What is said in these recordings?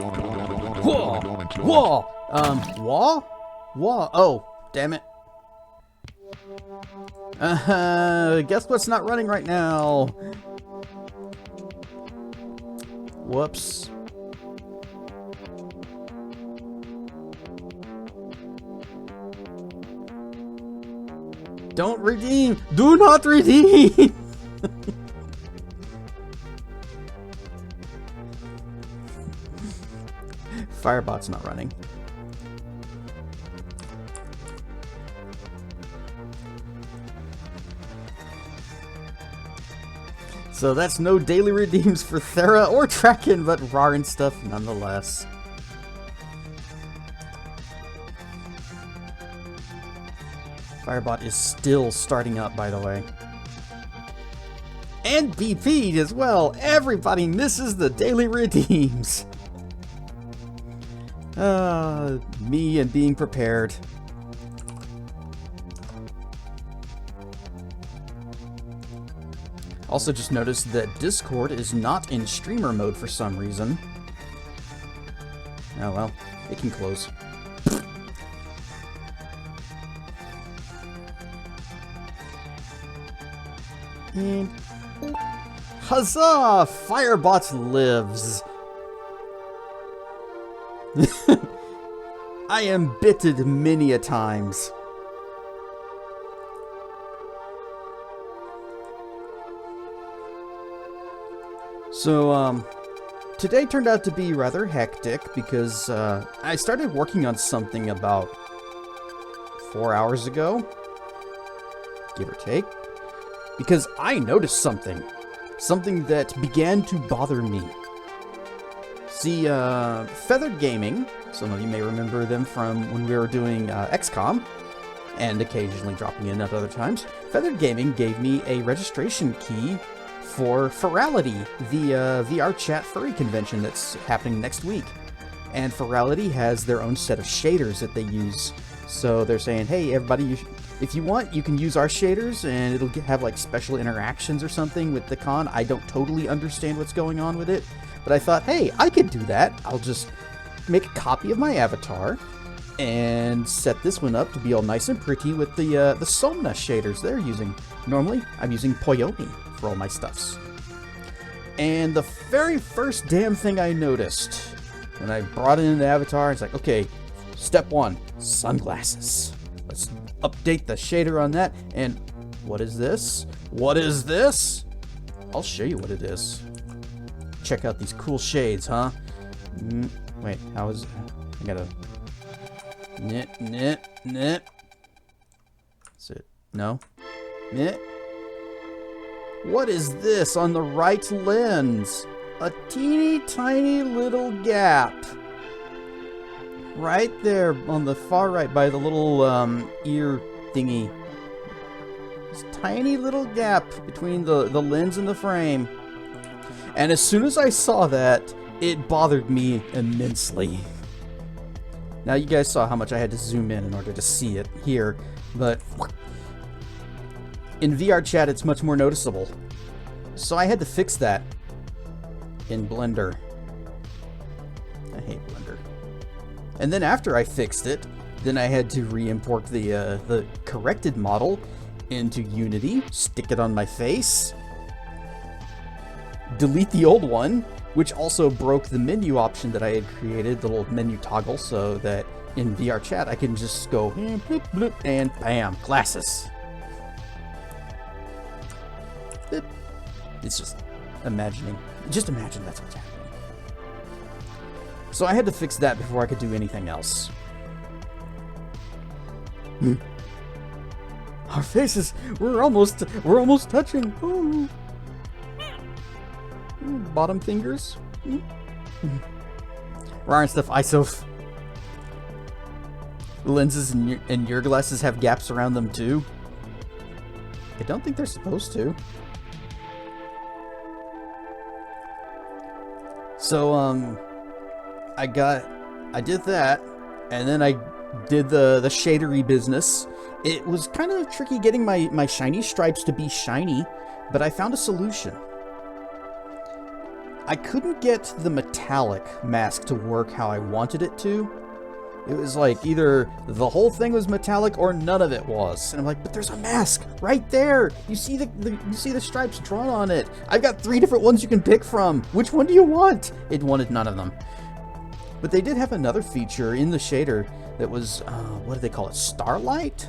Whoa! Whoa! Wall? Wall? Oh, damn it. Guess what's not running right now? Whoops. Don't redeem! Do not redeem! Firebot's not running. So that's no daily redeems for Thera or Traken, but Rarin stuff nonetheless. Firebot is still starting up, by the way. And BP'd as well. Everybody misses the daily redeems. Me and being prepared. Also just noticed that Discord is not in streamer mode for some reason. Oh well, it can close. And huzzah! Firebot lives! I am bitted many a times. So, today turned out to be rather hectic because I started working on something about 4 hours ago, give or take, because I noticed something that began to bother me. See, Feathered Gaming, some of you may remember them from when we were doing XCOM, and occasionally dropping in at other times. Feathered Gaming gave me a registration key for Ferality, the VR chat furry convention that's happening next week. And Ferality has their own set of shaders that they use. So they're saying, hey, everybody, if you want, you can use our shaders, and it'll have like special interactions or something with the con. I don't totally understand what's going on with it, but I thought, hey, I could do that. I'll just make a copy of my avatar and set this one up to be all nice and pretty with the Somna shaders they're using. Normally, I'm using Poyomi for all my stuffs. And the very first damn thing I noticed when I brought in the avatar, it's like, okay, step one, sunglasses. Let's update the shader on that. And what is this? What is this? I'll show you what it is. Check out these cool shades, huh? Wait, how is... I gotta... Knit. That's it. No? Knit. What is this on the right lens? A teeny tiny little gap. Right there on the far right by the little ear thingy. This tiny little gap between the lens and the frame. And as soon as I saw that, it bothered me immensely. Now you guys saw how much I had to zoom in order to see it here, but in VR chat it's much more noticeable. So I had to fix that in Blender. I hate Blender. And then after I fixed it, then I had to re-import the corrected model into Unity, stick it on my face, delete the old one, which also broke the menu option that I had created, the little menu toggle, so that in VR chat I can just go bloop, bloop, and bam, glasses. It's just imagining. Just imagine that's what's happening. So I had to fix that before I could do anything else. Our faces, we're almost touching. Ooh. Bottom fingers. Rarin stuff, ISO. Lenses and your glasses have gaps around them too. I don't think they're supposed to. So, I did that, and then I did the shadery business. It was kind of tricky getting my shiny stripes to be shiny, but I found a solution. I couldn't get the metallic mask to work how I wanted it to. It was like either the whole thing was metallic or none of it was. And I'm like, but there's a mask right there. You see the stripes drawn on it. I've got 3 different ones you can pick from. Which one do you want? It wanted none of them. But they did have another feature in the shader that was, what do they call it? Starlight?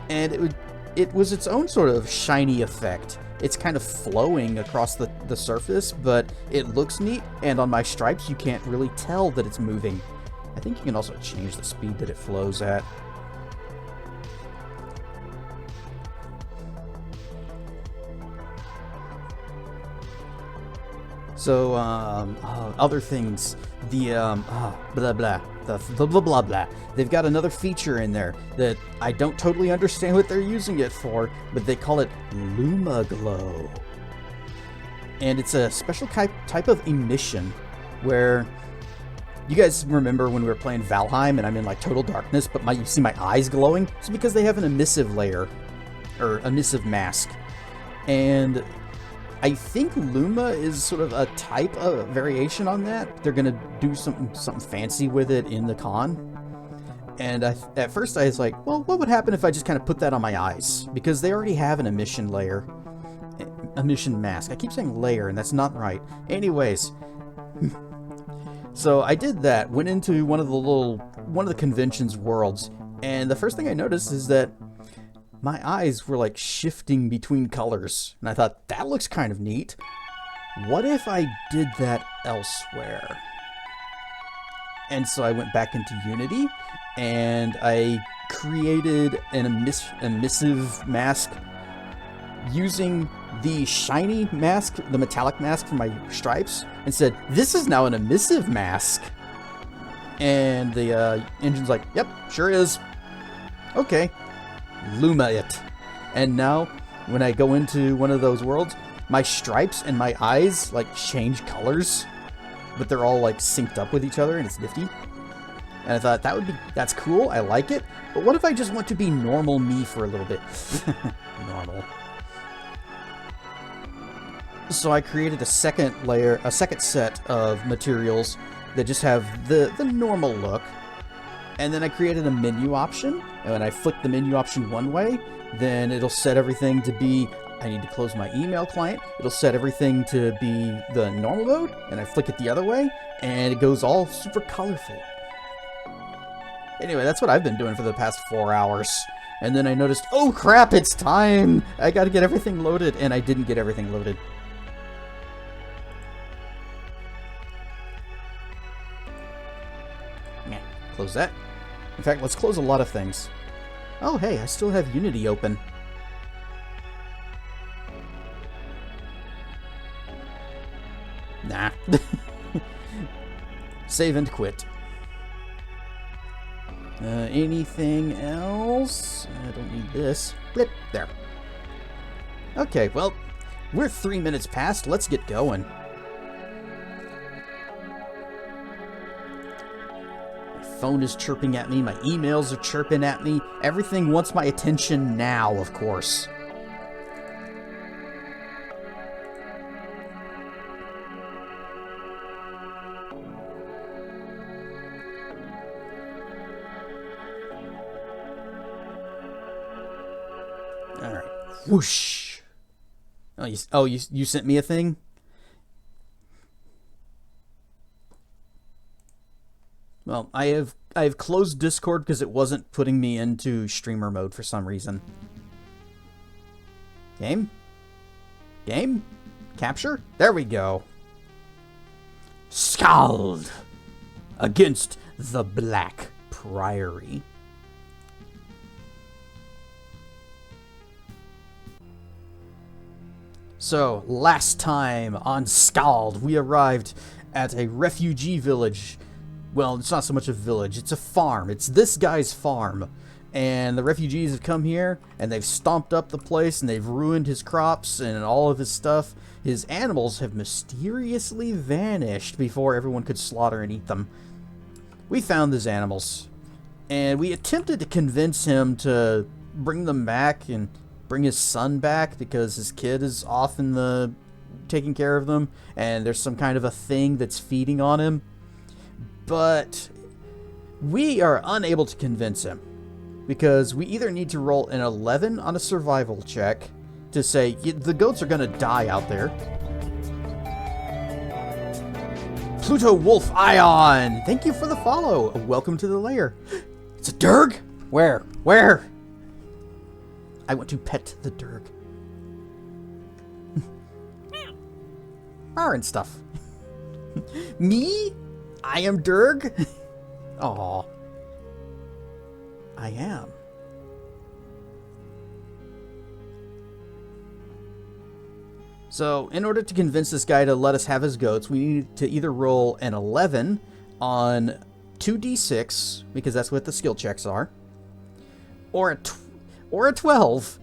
And it was its own sort of shiny effect. It's kind of flowing across the surface, but it looks neat. And on my stripes, you can't really tell that it's moving. I think you can also change the speed that it flows at. So, other things. The, blah blah. The blah blah blah. They've got another feature in there that I don't totally understand what they're using it for, but they call it Luma Glow. And it's a special type of emission where... You guys remember when we were playing Valheim and I'm in like total darkness, but you see my eyes glowing? It's because they have an emissive layer, or emissive mask. And I think Luma is sort of a type of variation on that. They're gonna do something fancy with it in the con. And at first I was like, well, what would happen if I just kind of put that on my eyes? Because they already have an emission layer, emission mask. I keep saying layer, and that's not right. Anyways. So I did that, went into one of the convention's worlds, and the first thing I noticed is that my eyes were like shifting between colors. And I thought, that looks kind of neat. What if I did that elsewhere? And so I went back into Unity, and I created an emissive mask using the shiny mask, the metallic mask for my stripes, and said, this is now an emissive mask. And the engine's like, yep, sure is. Okay, Luma it. And now, when I go into one of those worlds, my stripes and my eyes, like, change colors, but they're all, like, synced up with each other, and it's nifty. And I thought, that's cool, I like it, but what if I just want to be normal me for a little bit? Normal. So I created a second set of materials that just have the normal look. And then I created a menu option. And when I flick the menu option one way, then it'll set everything to be, I need to close my email client. It'll set everything to be the normal mode. And I flick it the other way, and it goes all super colorful. Anyway, that's what I've been doing for the past 4 hours. And then I noticed, oh crap, it's time! I gotta get everything loaded, and I didn't get everything loaded. Close that. In fact, let's close a lot of things. Oh, hey, I still have Unity open. Nah. Save and quit. Anything else? I don't need this. Blip. There. Okay, well, we're 3 minutes past. Let's get going. Phone is chirping at me, my emails are chirping at me, everything wants my attention now, of course. Alright, whoosh. You sent me a thing? Well, I have closed Discord because it wasn't putting me into streamer mode for some reason. Game? Game? Capture? There we go. Skald against the Black Priory. So, last time on Skald, we arrived at a refugee village. Well, it's not so much a village, it's a farm. It's this guy's farm. And the refugees have come here, and they've stomped up the place, and they've ruined his crops and all of his stuff. His animals have mysteriously vanished before everyone could slaughter and eat them. We found these animals, and we attempted to convince him to bring them back and bring his son back because his kid is off in the taking care of them, and there's some kind of a thing that's feeding on him. But we are unable to convince him, because we either need to roll an 11 on a survival check to say, the goats are going to die out there. Pluto Wolf Ion, thank you for the follow. Welcome to the lair. It's a Durg? Where? Where? I want to pet the Durg. And stuff. Me? I am Durg? Aw. I am. So, in order to convince this guy to let us have his goats, we need to either roll an 11 on 2d6, because that's what the skill checks are, or a 12,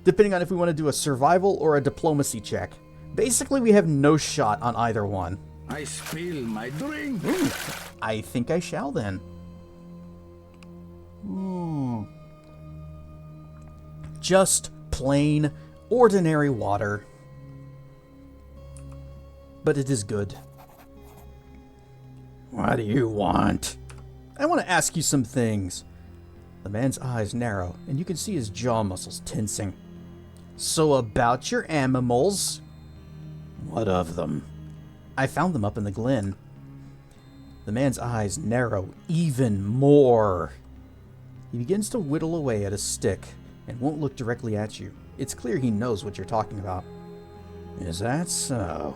depending on if we want to do a survival or a diplomacy check. Basically, we have no shot on either one. I spill my drink. Ooh, I think I shall then. Just plain, ordinary water. But it is good. What do you want? I want to ask you some things. The man's eyes narrow, and you can see his jaw muscles tensing. So about your animals. What of them? I found them up in the glen. The man's eyes narrow even more. He begins to whittle away at a stick and won't look directly at you. It's clear he knows what you're talking about. Is that so?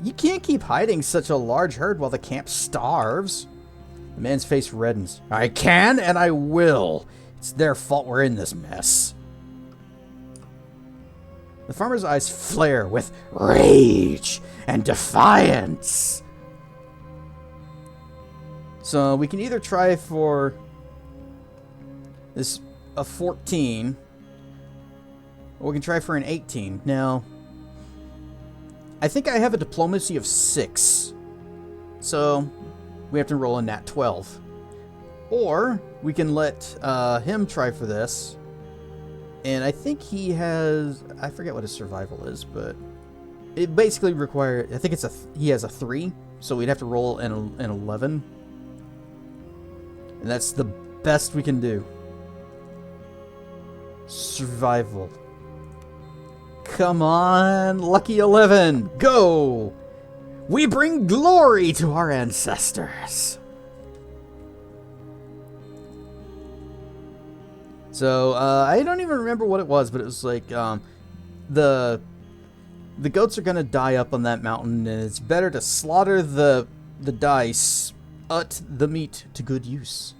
You can't keep hiding such a large herd while the camp starves. The man's face reddens. I can and I will. It's their fault we're in this mess. The farmer's eyes flare with rage and defiance. So we can either try for this a 14, or we can try for an 18. Now, I think I have a diplomacy of 6, so we have to roll a nat 12. Or we can let him try for this, and I think he has, I forget what his survival is, but it basically requires, I think it's he has a 3, so we'd have to roll an 11, and that's the best we can do. Survival. Come on, lucky 11, go! We bring glory to our ancestors. So, I don't even remember what it was, but it was like, the goats are gonna die up on that mountain, and it's better to slaughter the dice, the meat to good use.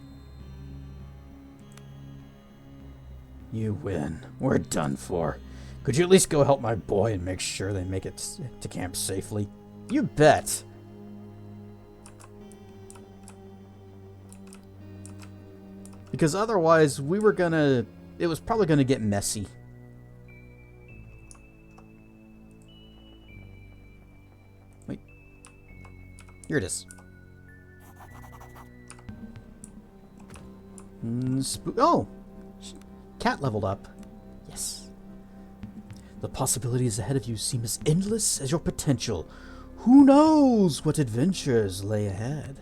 You win. We're done for. Could you at least go help my boy and make sure they make it to camp safely? You bet. Because otherwise, it was probably gonna get messy. Wait. Here it is. Oh! Cat leveled up. Yes. The possibilities ahead of you seem as endless as your potential. Who knows what adventures lay ahead?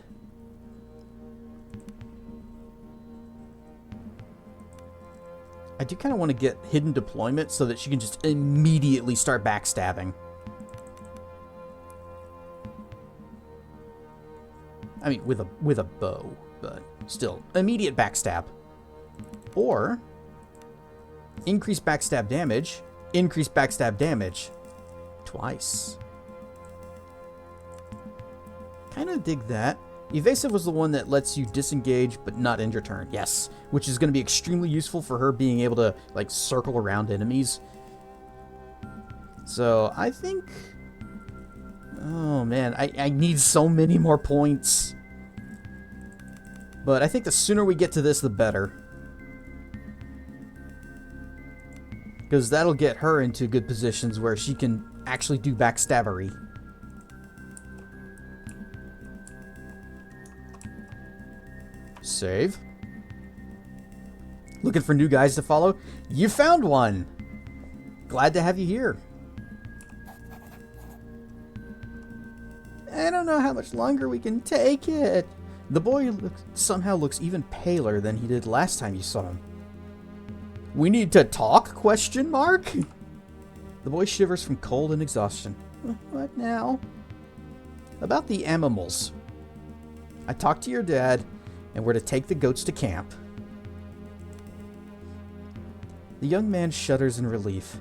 I do kind of want to get hidden deployment so that she can just immediately start backstabbing. I mean, with a bow, but still, immediate backstab. Or increase backstab damage. Increase backstab damage twice. Kind of dig that. Evasive was the one that lets you disengage but not end your turn. Yes, which is going to be extremely useful for her being able to like circle around enemies. So I think, oh man, I need so many more points. But I think the sooner we get to this, the better. Because that'll get her into good positions where she can actually do backstabbery. Save. Looking for new guys to follow? You found one! Glad to have you here. I don't know how much longer we can take it. The boy somehow looks even paler than he did last time you saw him. We need to talk? Question mark? The boy shivers from cold and exhaustion. What now? About the animals. I talked to your dad, and we're to take the goats to camp. The young man shudders in relief.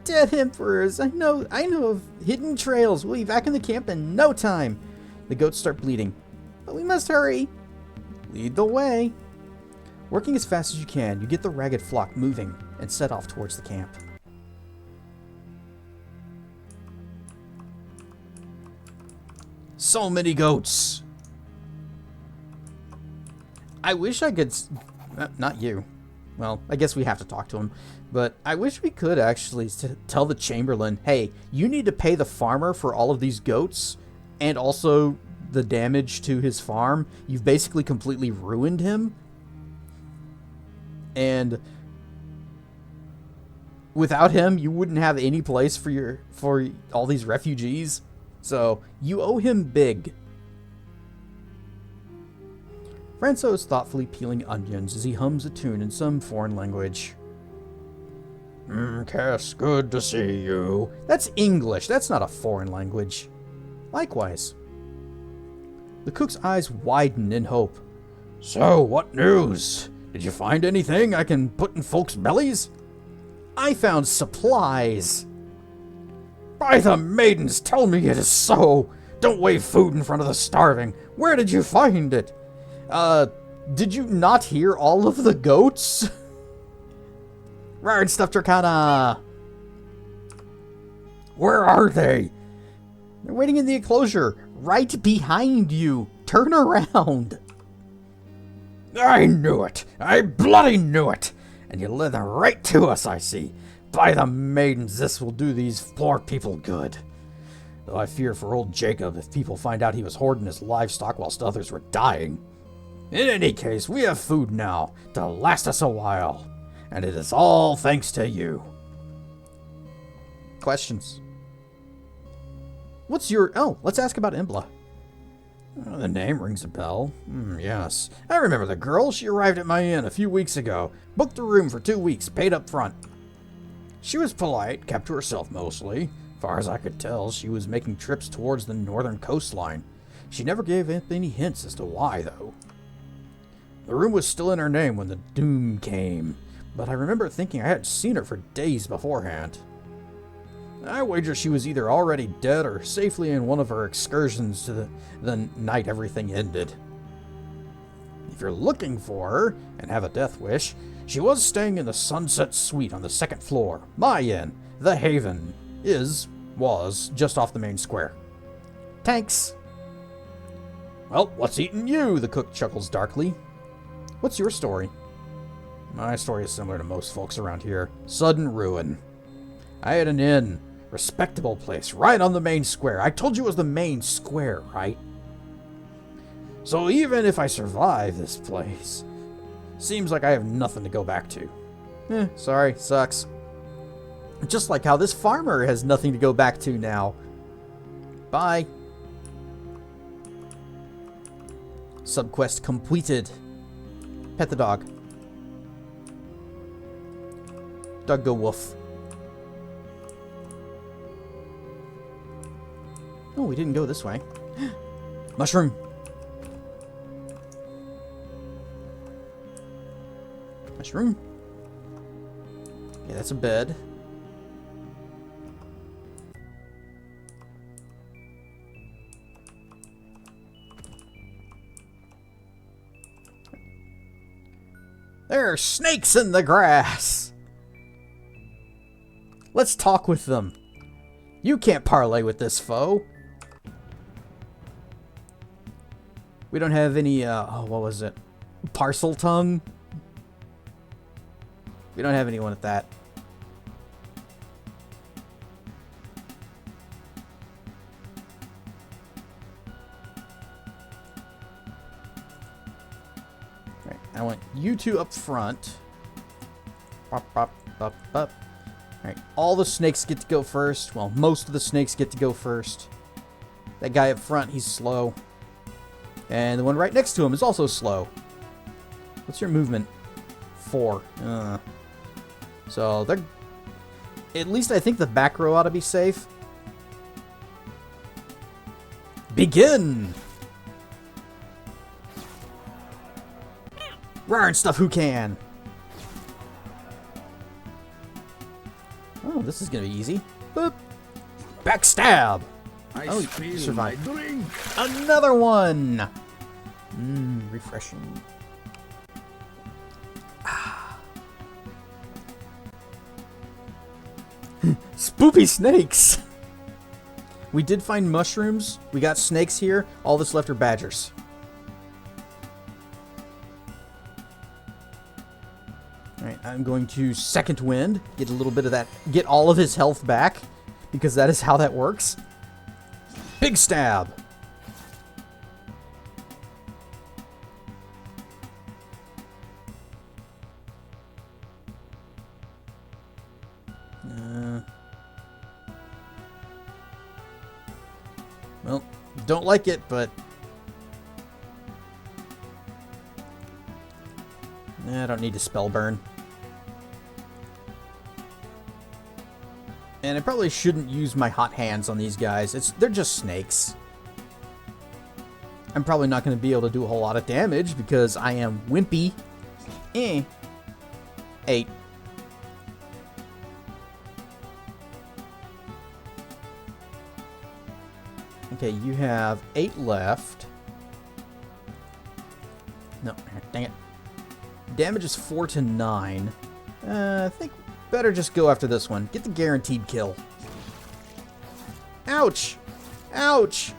Dead emperors! I know of hidden trails. We'll be back in the camp in no time. The goats start bleeding. But we must hurry. Lead the way. Working as fast as you can, you get the ragged flock moving and set off towards the camp. So many goats. I wish I could... not you. Well, I guess we have to talk to him. But I wish we could actually tell the Chamberlain, hey, you need to pay the farmer for all of these goats and also the damage to his farm. You've basically completely ruined him. And without him, you wouldn't have any place for all these refugees. So you owe him big. Franco is thoughtfully peeling onions as he hums a tune in some foreign language. Cass, good to see you. That's English. That's not a foreign language. Likewise. The cook's eyes widen in hope. So, what news? Did you find anything I can put in folks' bellies? I found supplies. By the maidens, tell me it is so. Don't wave food in front of the starving. Where did you find it? Did you not hear all of the goats? Rare and stuffed Turkana. Where are they? They're waiting in the enclosure, right behind you. Turn around. I knew it. I bloody knew it. And you led them right to us, I see. By the maidens, this will do these poor people good. Though I fear for old Jacob if people find out he was hoarding his livestock whilst others were dying. In any case, we have food now to last us a while. And it is all thanks to you. Questions? What's your... Oh, let's ask about Embla. The name rings a bell. Yes. I remember the girl. She arrived at my inn a few weeks ago. Booked a room for 2 weeks, paid up front. She was polite, kept to herself mostly. Far as I could tell, she was making trips towards the northern coastline. She never gave any hints as to why, though. The room was still in her name when the doom came, but I remember thinking I had seen her for days beforehand. I wager she was either already dead or safely in one of her excursions to the night everything ended. If you're looking for her and have a death wish, she was staying in the Sunset Suite on the 2nd floor. My inn, the Haven, was just off the main square. Thanks. Well, what's eating you? The cook chuckles darkly. What's your story? My story is similar to most folks around here. Sudden ruin. I had an inn. Respectable place, right on the main square. I told you it was the main square, right? So even if I survive this place, seems like I have nothing to go back to. Sorry, sucks. Just like how this farmer has nothing to go back to now. Bye. Subquest completed. Pet the dog. Dog go woof. Oh, we didn't go this way. Mushroom. Mushroom. Yeah, that's a bed. There are snakes in the grass. Let's talk with them. You can't parley with this foe. We don't have any, what was it? Parcel tongue? We don't have anyone at that. Right, I want you two up front. Pop, pop, pop, pop. Alright, all the snakes get to go first. Well, most of the snakes get to go first. That guy up front, he's slow. And the one right next to him is also slow. What's your movement? 4. So, they're... At least I think the back row ought to be safe. Begin! Roar and stuff, who can? Oh, this is gonna be easy. Boop. Backstab! I Oh, spill my survived. drink. Another one! Refreshing. Spoopy snakes! We did find mushrooms. We got snakes here. All that's left are badgers. Alright, I'm going to second wind. Get a little bit of that. Get all of his health back. Because that is how that works. Big stab! Well, don't like it, but... I don't need to spell burn. And I probably shouldn't use my hot hands on these guys. They're just snakes. I'm probably not going to be able to do a whole lot of damage because I am wimpy. 8. Okay, you have 8 left. No, dang it. Damage is 4 to 9. I think better just go after this one. Get the guaranteed kill. Ouch! Ouch!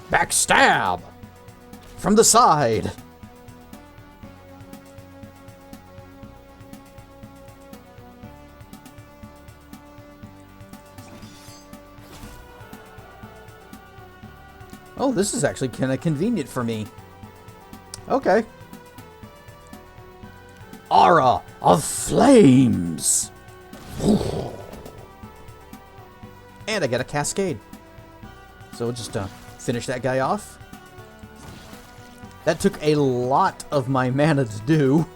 Backstab! From the side! Oh, this is actually kind of convenient for me. Okay. Aura of Flames! And I get a Cascade. So we'll just finish that guy off. That took a lot of my mana to do.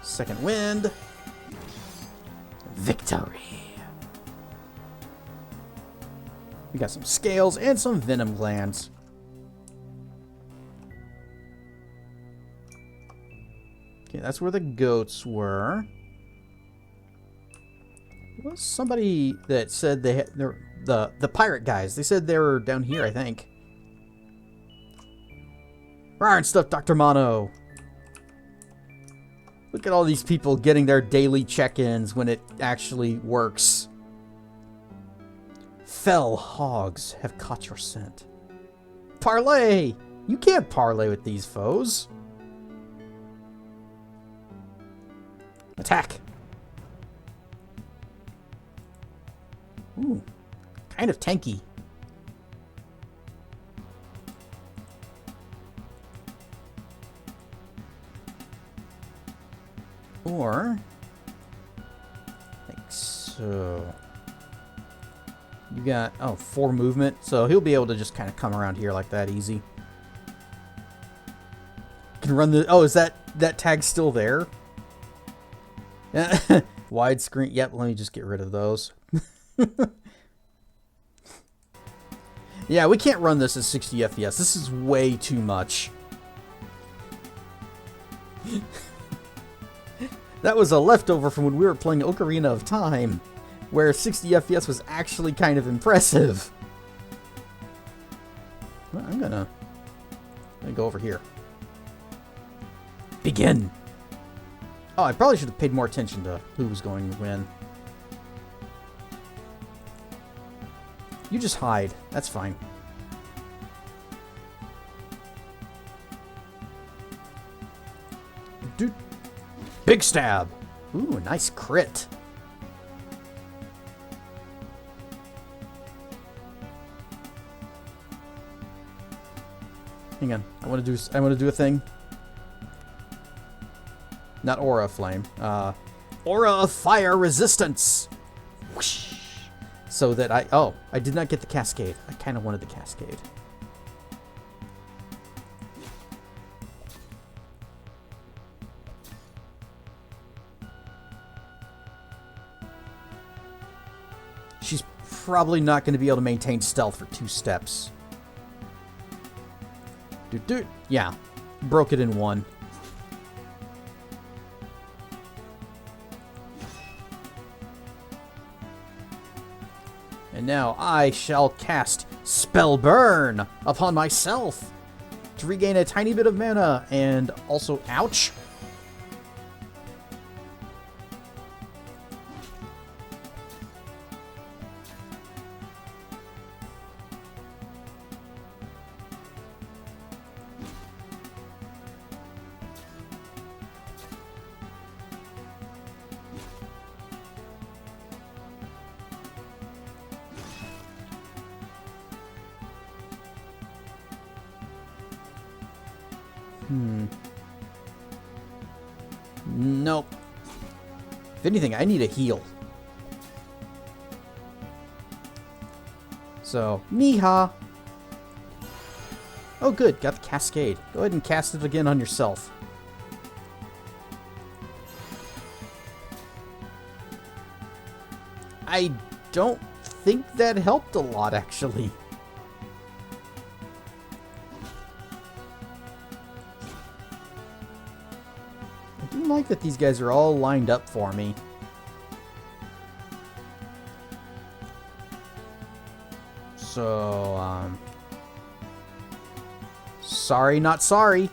Second wind. Victory. We got some scales and some venom glands. Okay, that's where the goats were. There was somebody that said they had the pirate guys. They said they were down here, I think. Rawr and stuff, Dr. Mono. Look at all these people getting their daily check-ins when it actually works. Fell hogs have caught your scent. Parlay! You can't parlay with these foes. Attack! Ooh, kind of tanky. Or, like so. You got, 4 movement, so he'll be able to just kind of come around here like that easy. Can run the, is that tag still there? Widescreen, yep, let me just get rid of those. Yeah, we can't run this at 60 FPS. This is way too much. That was a leftover from when we were playing Ocarina of Time, where 60 FPS was actually kind of impressive. Well, I'm gonna go over here. Begin! Oh, I probably should have paid more attention to who was going to win. You just hide. That's fine. Dude. Big stab! Ooh, a nice crit. Hang on. I want to do a thing. Not aura of flame. Aura of fire resistance. Whoosh. So that I did not get the cascade. I kind of wanted the cascade. She's probably not going to be able to maintain stealth for 2 steps. Yeah. Broke it in 1. And now I shall cast Spell Burn upon myself to regain a tiny bit of mana and also, ouch. Nope. If anything, I need a heal. So, Miha. Oh, good. Got the cascade. Go ahead and cast it again on yourself. I don't think that helped a lot, actually. I do like that these guys are all lined up for me. So, sorry, not sorry.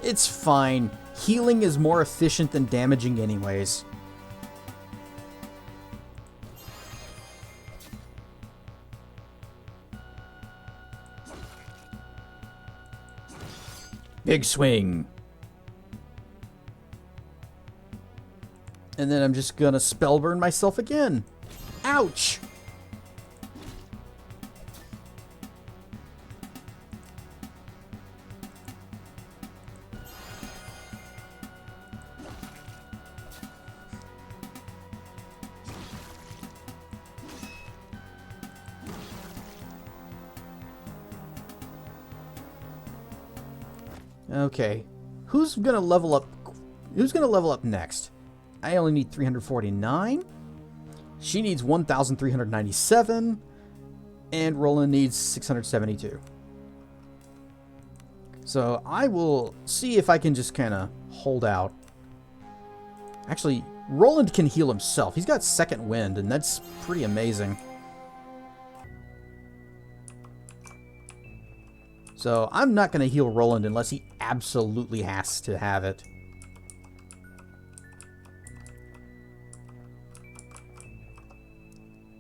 It's fine. Healing is more efficient than damaging anyways. Big swing. And then I'm just gonna spell burn myself again. Ouch! Okay, who's gonna level up? Who's gonna level up next? I only need 349. She needs 1,397, and Roland needs 672. So I will see if I can just kind of hold out. Actually, Roland can heal himself. He's got second wind, and that's pretty amazing. So I'm not going to heal Roland unless he absolutely has to have it.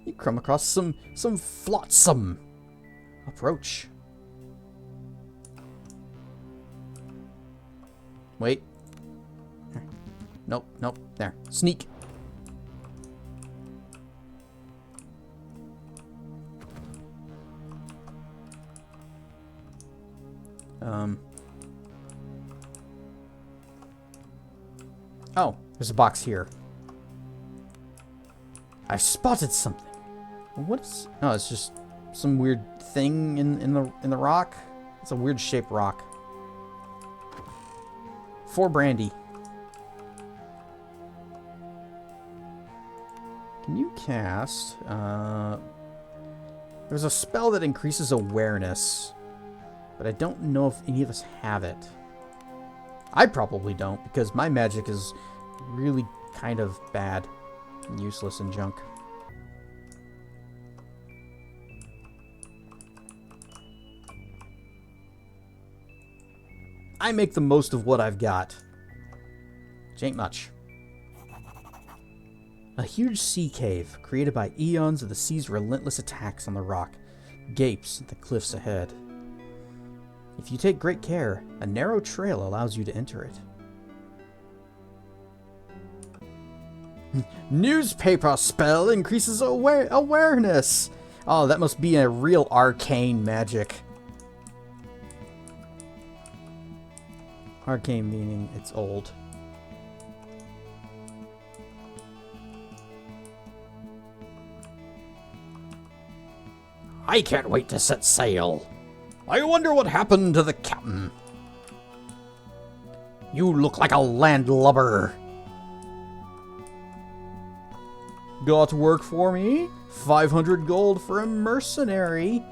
You come across some flotsam. Approach. Wait. Nope, nope. There. Sneak. Oh, there's a box here. I spotted something. What is? Oh, it's just some weird thing in the rock. It's a weird shaped rock. 4 brandy. Can you cast? There's a spell that increases awareness, but I don't know if any of us have it. I probably don't, because my magic is really kind of bad and useless and junk. I make the most of what I've got. Which ain't much. A huge sea cave, created by eons of the sea's relentless attacks on the rock, gapes at the cliffs ahead. If you take great care, a narrow trail allows you to enter it. Newspaper spell increases awareness. Oh, that must be a real arcane magic. Arcane meaning it's old. I can't wait to set sail. I wonder what happened to the captain. You look like a landlubber. Got work for me? 500 gold for a mercenary.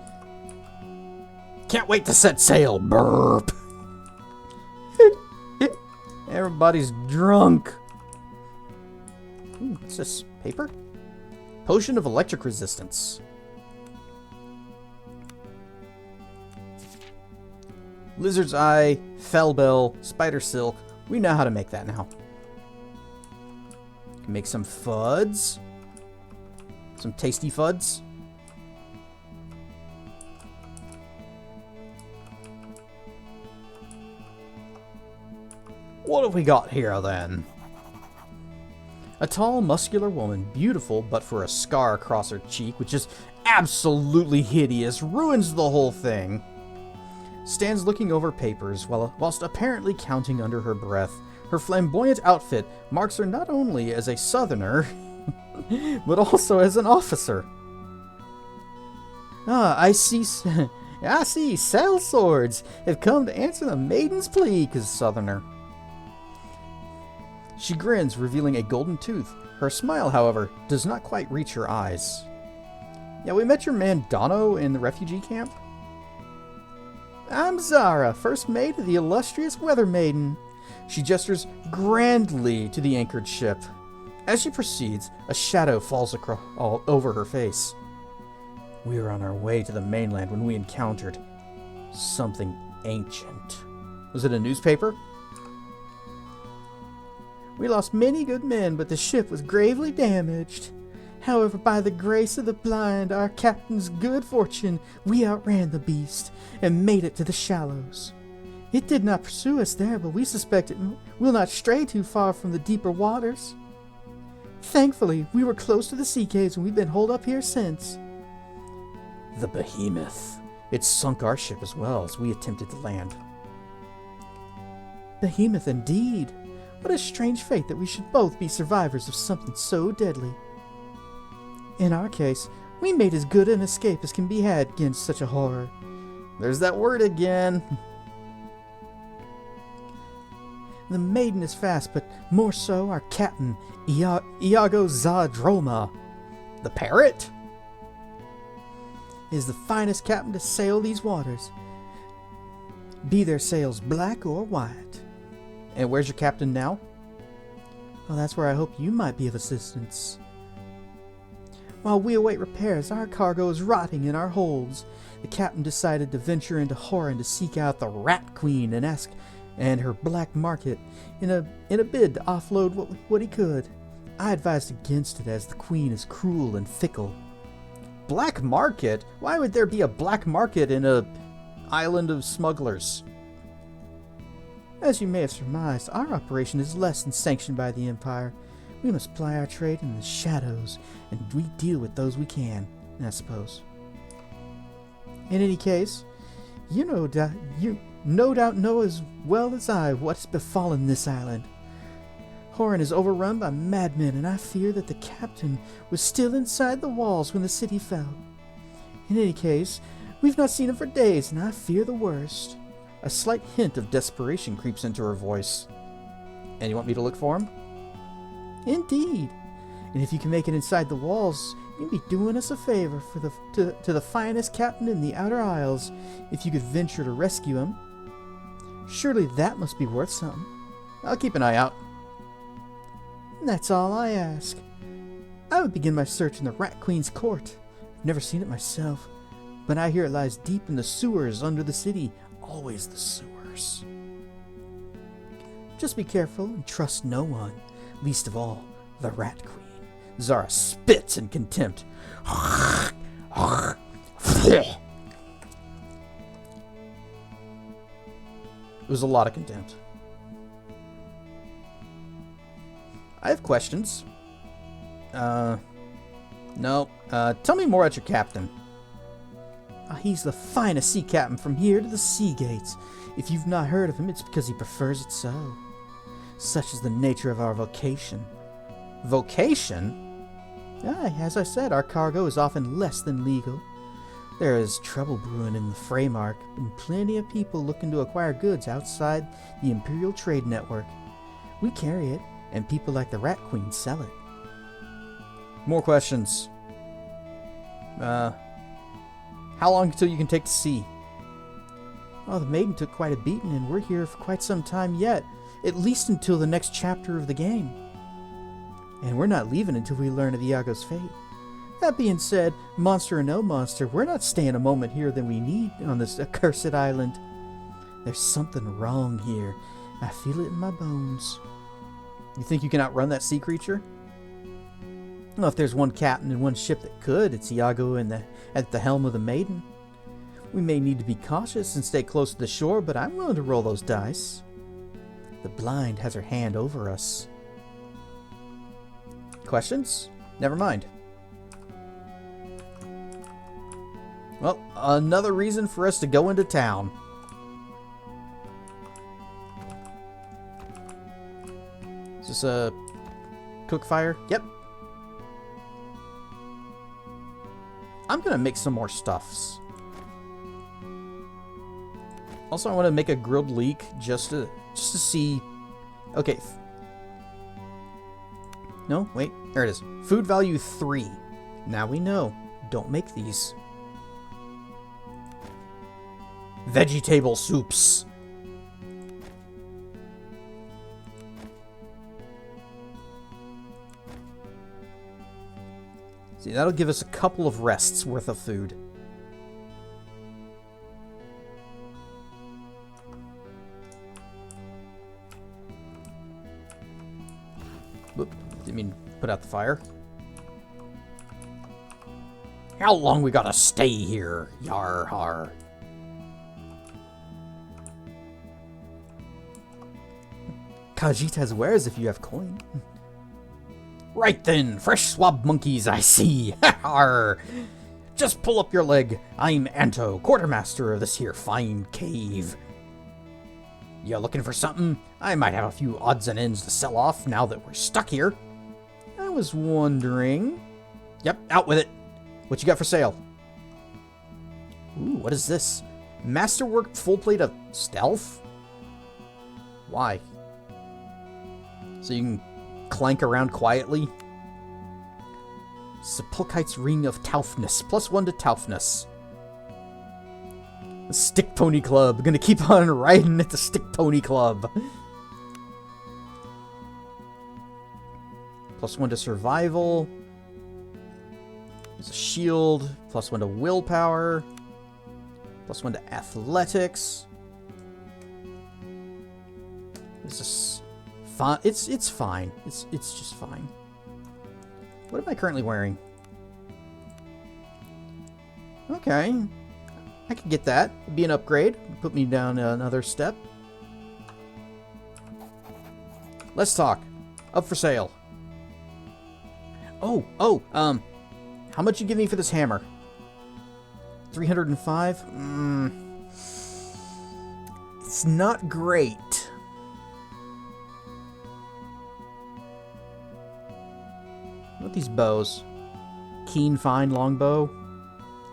Can't wait to set sail, burp. Everybody's drunk. Ooh, what's this? Paper? Potion of electric resistance. Lizard's eye, fellbell, spider silk. We know how to make that now. Make some fuds. Some tasty fuds. What have we got here then? A tall, muscular woman, beautiful but for a scar across her cheek, which is absolutely hideous, ruins the whole thing. Stands looking over papers whilst apparently counting under her breath. Her flamboyant outfit marks her not only as a southerner, but also as an officer. Ah, I see sellswords have come to answer the maiden's plea, 'cause southerner. She grins, revealing a golden tooth. Her smile, however, does not quite reach her eyes. Yeah, we met your man Dono in the refugee camp. I'm Zara, first mate of the illustrious Weather Maiden. She gestures grandly to the anchored ship. As she proceeds, a shadow falls all over her face. We were on our way to the mainland when we encountered something ancient. Was it a newspaper? We lost many good men, but the ship was gravely damaged. However, by the grace of the blind, our captain's good fortune, we outran the beast and made it to the shallows. It did not pursue us there, but we suspect it will not stray too far from the deeper waters. Thankfully, we were close to the sea caves and we've been holed up here since. The behemoth. It sunk our ship as well as we attempted to land. Behemoth indeed. What a strange fate that we should both be survivors of something so deadly. In our case, we made as good an escape as can be had against such a horror. There's that word again. The maiden is fast, but more so our captain, Iago Zadroma. The parrot? Is the finest captain to sail these waters, be their sails black or white. And where's your captain now? Well, that's where I hope you might be of assistance. While we await repairs, our cargo is rotting in our holds. The captain decided to venture into Horan to seek out the Rat Queen and her black market in a bid to offload what he could. I advised against it as the queen is cruel and fickle. Black market? Why would there be a black market in a island of smugglers? As you may have surmised, our operation is less than sanctioned by the Empire. We must ply our trade in the shadows, and we deal with those we can, I suppose. In any case, you no doubt know as well as I what's befallen this island. Horan is overrun by madmen, and I fear that the captain was still inside the walls when the city fell. In any case, we've not seen him for days, and I fear the worst. A slight hint of desperation creeps into her voice. And you want me to look for him? Indeed. And if you can make it inside the walls, you'd be doing us a favor to the finest captain in the Outer Isles, if you could venture to rescue him. Surely that must be worth something. I'll keep an eye out. That's all I ask. I would begin my search in the Rat Queen's court. I've never seen it myself, but I hear it lies deep in the sewers under the city. Always the sewers. Just be careful and trust no one, least of all the Rat Queen. Zara spits in contempt. It was a lot of contempt. I have questions. No. Tell me more about your captain. He's the finest sea captain from here to the sea gates. If you've not heard of him, it's because he prefers it so. Such is the nature of our vocation. Vocation? As I said, our cargo is often less than legal. There is trouble brewing in the Freymark, and plenty of people looking to acquire goods outside the Imperial Trade Network. We carry it, and people like the Rat Queen sell it. More questions. How long until you can take to sea? Oh, the maiden took quite a beating, and we're here for quite some time yet. At least until the next chapter of the game. And we're not leaving until we learn of Iago's fate. That being said, monster or no monster, we're not staying a moment here than we need on this accursed island. There's something wrong here. I feel it in my bones. You think you can outrun that sea creature? Well, if there's one captain and one ship that could, it's Iago at the helm of the Maiden. We may need to be cautious and stay close to the shore, but I'm willing to roll those dice. The blind has her hand over us. Questions? Never mind. Well, another reason for us to go into town. Is this a cook fire? Yep. I'm gonna make some more stuffs. Also, I want to make a grilled leek just to see. Okay. No, wait. There it is. Food value 3. Now we know. Don't make these. Vegetable soups. See, that'll give us a couple of rests worth of food. Whoop, didn't mean put out the fire. How long we gotta stay here? Yar har. Khajiit has wares if you have coin. Right then, fresh swab monkeys I see. Har. Just pull up your leg. I'm Anto, quartermaster of this here fine cave. You looking for something? I might have a few odds and ends to sell off now that we're stuck here. I was wondering... Yep, out with it. What you got for sale? Ooh, what is this? Masterwork full plate of stealth? Why? So you can clank around quietly? Sepulchite's Ring of Toughness. +1 to Toughness. The Stick Pony Club. Gonna keep on riding at the Stick Pony Club. +1 to Survival. There's a shield. +1 to Willpower. +1 to Athletics. This is fine. It's fine. It's just fine. What am I currently wearing? Okay. I could get that. It'd be an upgrade. Put me down another step. Let's talk. Up for sale. How much you give me for this hammer? 305? It's not great. What are these bows? Keen, fine, longbow.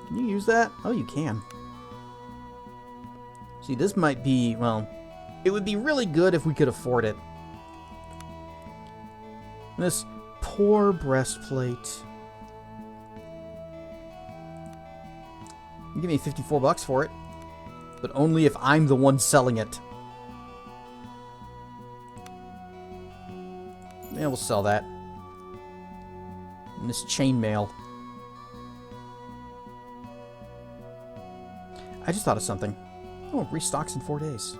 Can you use that? Oh, you can. See, this might be, well, it would be really good if we could afford it. This poor breastplate. You give me 54 bucks for it, but only if I'm the one selling it. Yeah, we'll sell that. And this chainmail. I just thought of something. Oh, restocks in 4 days.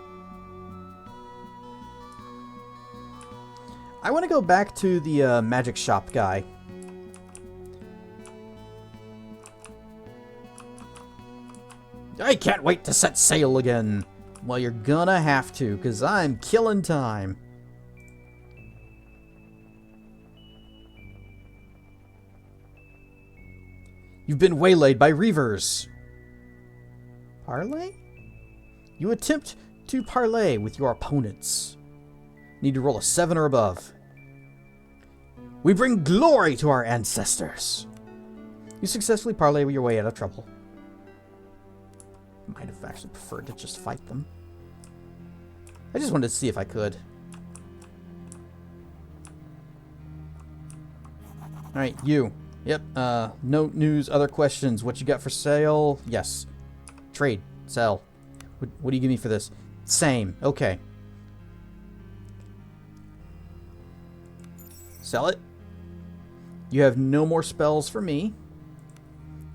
I want to go back to the magic shop guy. I can't wait to set sail again. Well, you're gonna have to, because I'm killing time. You've been waylaid by reavers. Parley? You attempt to parley with your opponents. Need to roll a 7 or above. We bring glory to our ancestors. You successfully parley your way out of trouble. Might have actually preferred to just fight them. I just wanted to see if I could. Alright, you. Yep, no news, other questions. What you got for sale? Yes. Trade. Sell. What do you give me for this? Same. Okay. Sell it. You have no more spells for me.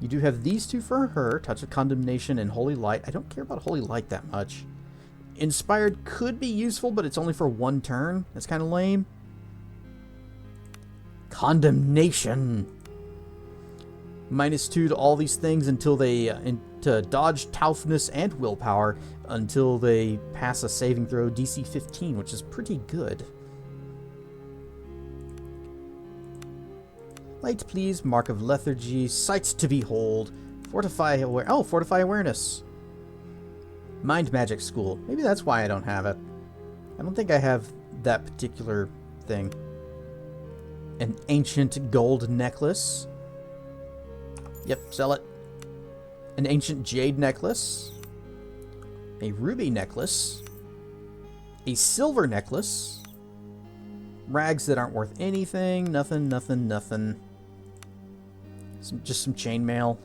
You do have these two for her. Touch of Condemnation and Holy Light. I don't care about Holy Light that much. Inspired could be useful, but it's only for 1 turn. That's kind of lame. Condemnation. -2 to all these things until they... to dodge, toughness, and willpower until they pass a saving throw DC 15, which is pretty good. Light, please. Mark of Lethargy. Sights to behold. Fortify awareness. Mind Magic School. Maybe that's why I don't have it. I don't think I have that particular thing. An ancient gold necklace. Yep, sell it. An ancient jade necklace. A ruby necklace. A silver necklace. Rags that aren't worth anything. Nothing. Just some chainmail.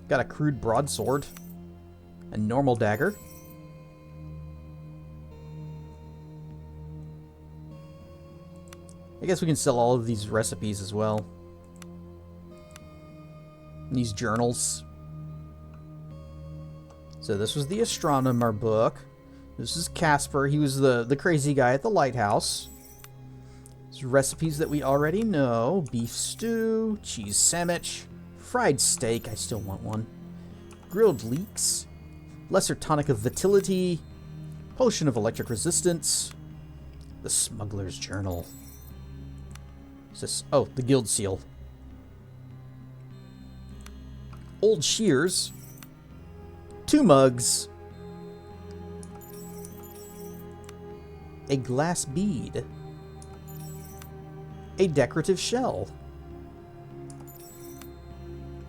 Got a crude broadsword. A normal dagger. I guess we can sell all of these recipes as well. And these journals. So this was the astronomer book. This is Casper. He was the crazy guy at the lighthouse. These recipes that we already know. Beef stew, cheese sandwich, fried steak. I still want one. Grilled leeks. Lesser tonic of vitality. Potion of electric resistance. The smuggler's journal. What's this? Oh, the guild seal. Old shears. 2 mugs. A glass bead. A decorative shell.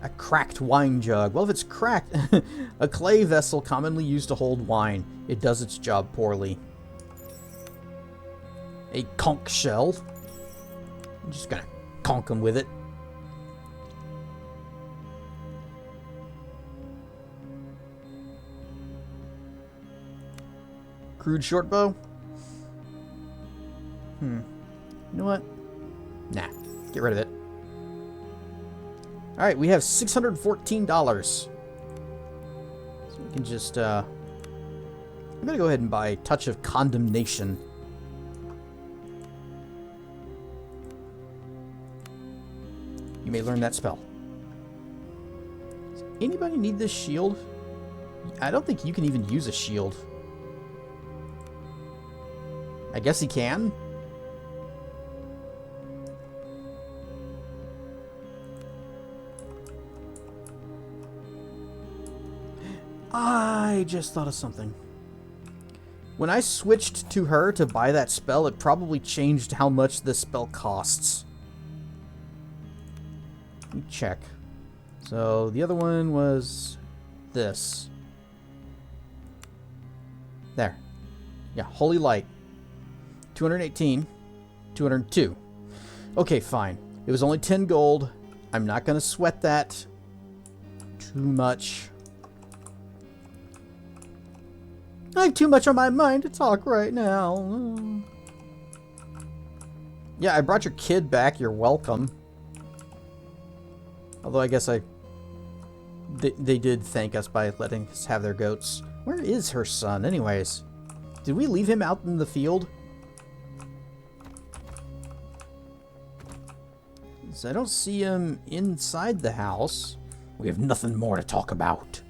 A cracked wine jug. Well, if it's cracked, a clay vessel commonly used to hold wine. It does its job poorly. A conch shell. I'm just gonna conch them with it. Crude short bow. You know what? Nah, get rid of it. Alright, we have $614. So we can just, I'm gonna go ahead and buy Touch of Condemnation. You may learn that spell. Does anybody need this shield? I don't think you can even use a shield. I guess he can. I just thought of something. When I switched to her to buy that spell, it probably changed how much this spell costs. Let me check. So the other one was this. There. Yeah, Holy Light. 218. 202. Okay, fine. It was only 10 gold. I'm not going to sweat that too much. I have too much on my mind to talk right now. Yeah, I brought your kid back. You're welcome. Although I guess they did thank us by letting us have their goats. Where is her son, anyways? Did we leave him out in the field? I don't see him inside the house. We have nothing more to talk about.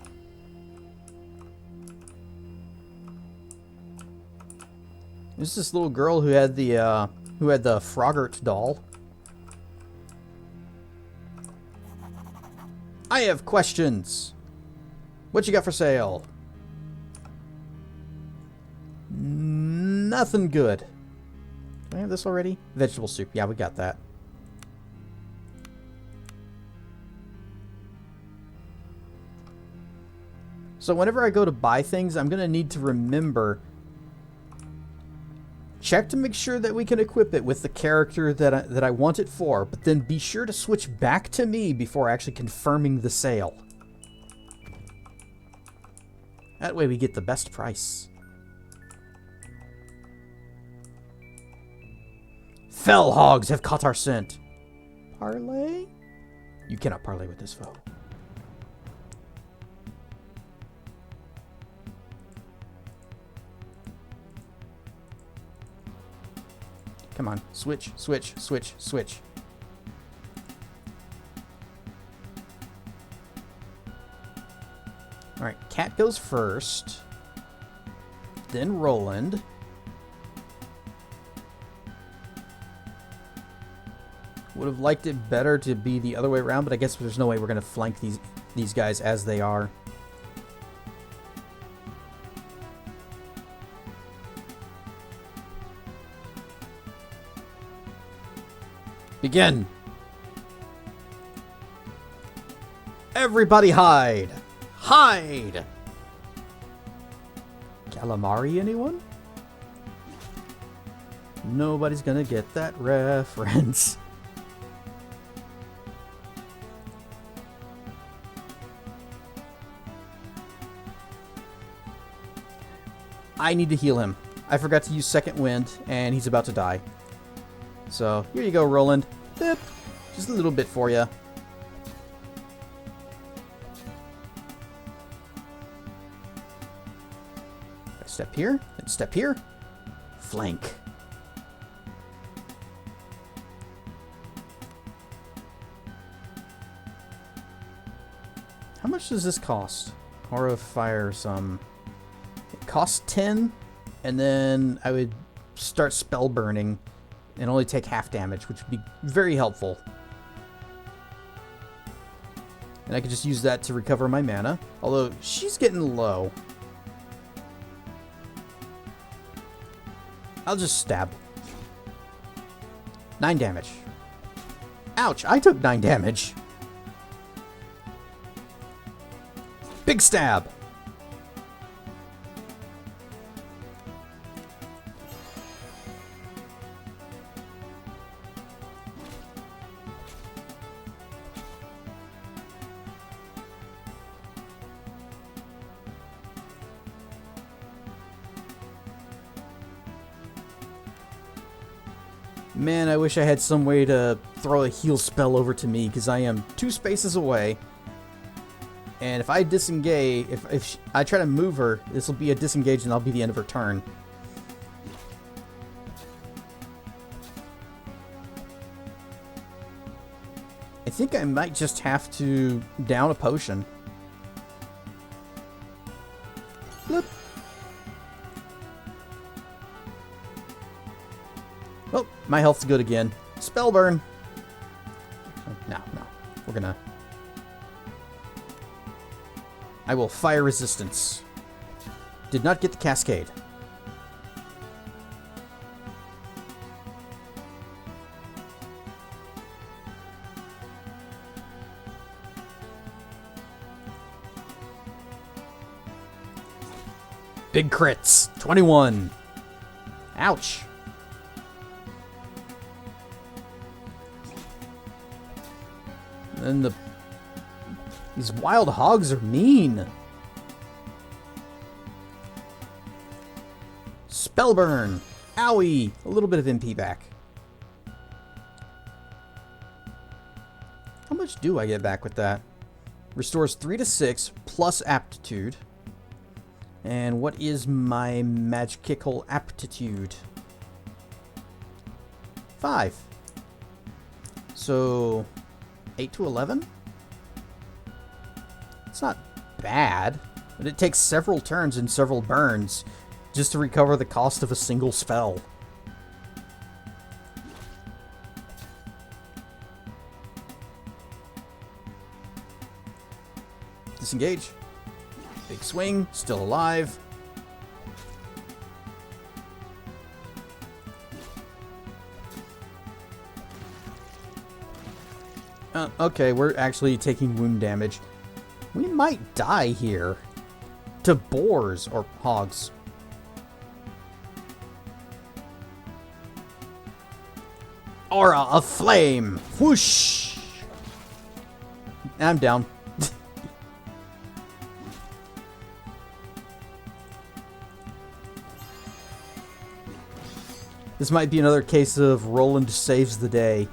There's this little girl who had the Froggart doll. I have questions. What you got for sale? Nothing good. Do I have this already? Vegetable soup. Yeah, we got that. So whenever I go to buy things, I'm going to need to remember, check to make sure that we can equip it with the character that I want it for, but then be sure to switch back to me before actually confirming the sale. That way we get the best price. Fell hogs have caught our scent. Parlay? You cannot parlay with this foe. Come on. Switch, switch, switch, switch. Alright, Cat goes first. Then Roland. Would have liked it better to be the other way around, but I guess there's no way we're going to flank these guys as they are. Begin! Everybody hide! Hide! Calamari, anyone? Nobody's gonna get that reference. I need to heal him. I forgot to use second wind, and he's about to die. So, here you go, Roland. Dip. Just a little bit for you. Step here, and step here. Flank. How much does this cost? Aura of Fire, some... It costs 10, and then I would start spell burning and only take half damage, which would be very helpful. And I could just use that to recover my mana, although she's getting low. I'll just stab. 9 damage. Ouch, I took 9 damage. Big stab. Man, I wish I had some way to throw a heal spell over to me, because I am 2 spaces away. And if I disengage, if I try to move her, this will be a disengage and that'll be the end of her turn. I think I might just have to down a potion. Bloop. Oh, my health's good again. Spell burn. No. We're gonna... I will fire resistance. Did not get the cascade. Big crits. 21. Ouch. And these wild hogs are mean. Spellburn. Owie. A little bit of MP back. How much do I get back with that? Restores 3 to 6 plus aptitude. And what is my magical aptitude? 5. So 8 to 11? It's not bad, but it takes several turns and several burns just to recover the cost of a single spell. disengage. Big swing, still alive. Okay, we're actually taking wound damage. We might die here. To boars or hogs. Aura of flame! Whoosh! I'm down. This might be another case of Roland saves the day.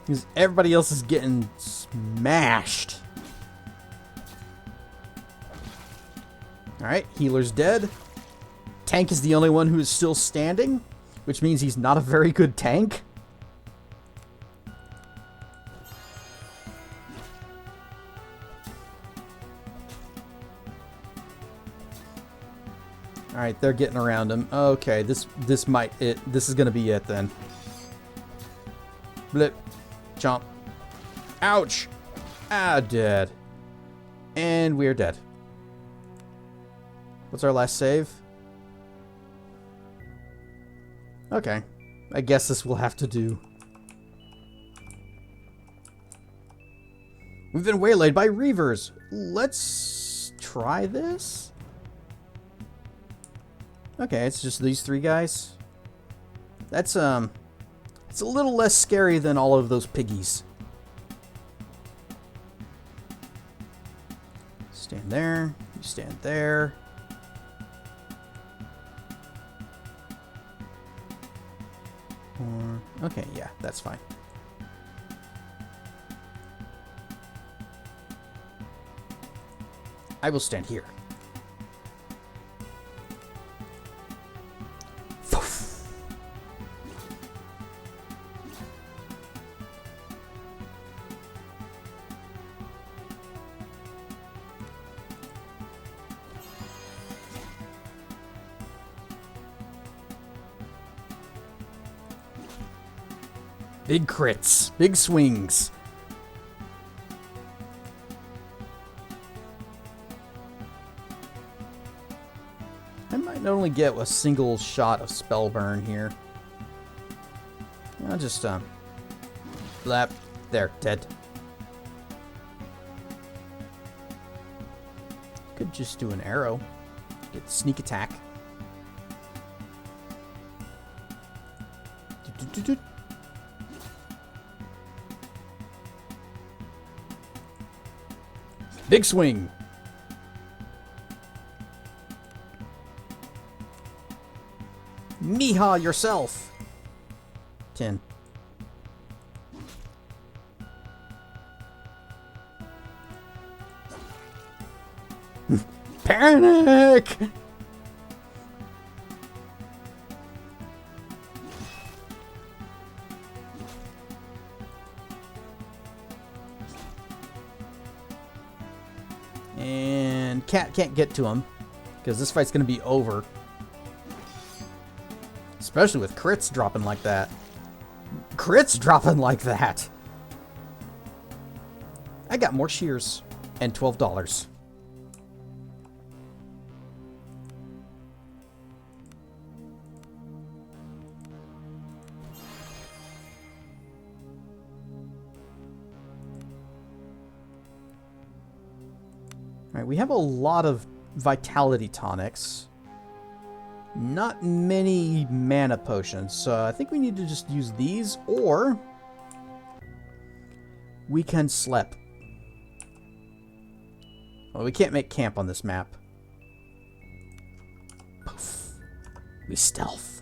Because everybody else is getting smashed. Alright, healer's dead. Tank is the only one who is still standing, which means he's not a very good tank. Alright, they're getting around him. Okay, this is gonna be it then. Blip. Jump. Ouch! Ah, dead. And we're dead. What's our last save? Okay. I guess this will have to do. We've been waylaid by reavers. Let's try this. Okay, it's just these three guys. That's, it's a little less scary than all of those piggies. Stand there. You stand there. Okay, yeah, that's fine. I will stand here. Big crits. Big swings. I might not only get a single shot of spell burn here. I'll just, blap. There, dead. Could just do an arrow. Get sneak attack. Do-do-do-do. Big swing. Meehaw yourself. 10. Panic! And Cat can't get to him because this fight's going to be over. Especially with crits dropping like that. Crits dropping like that. I got more shears and $12. Alright, we have a lot of vitality tonics. Not many mana potions, so I think we need to just use these, or we can slep. Well, we can't make camp on this map. Poof. We stealth.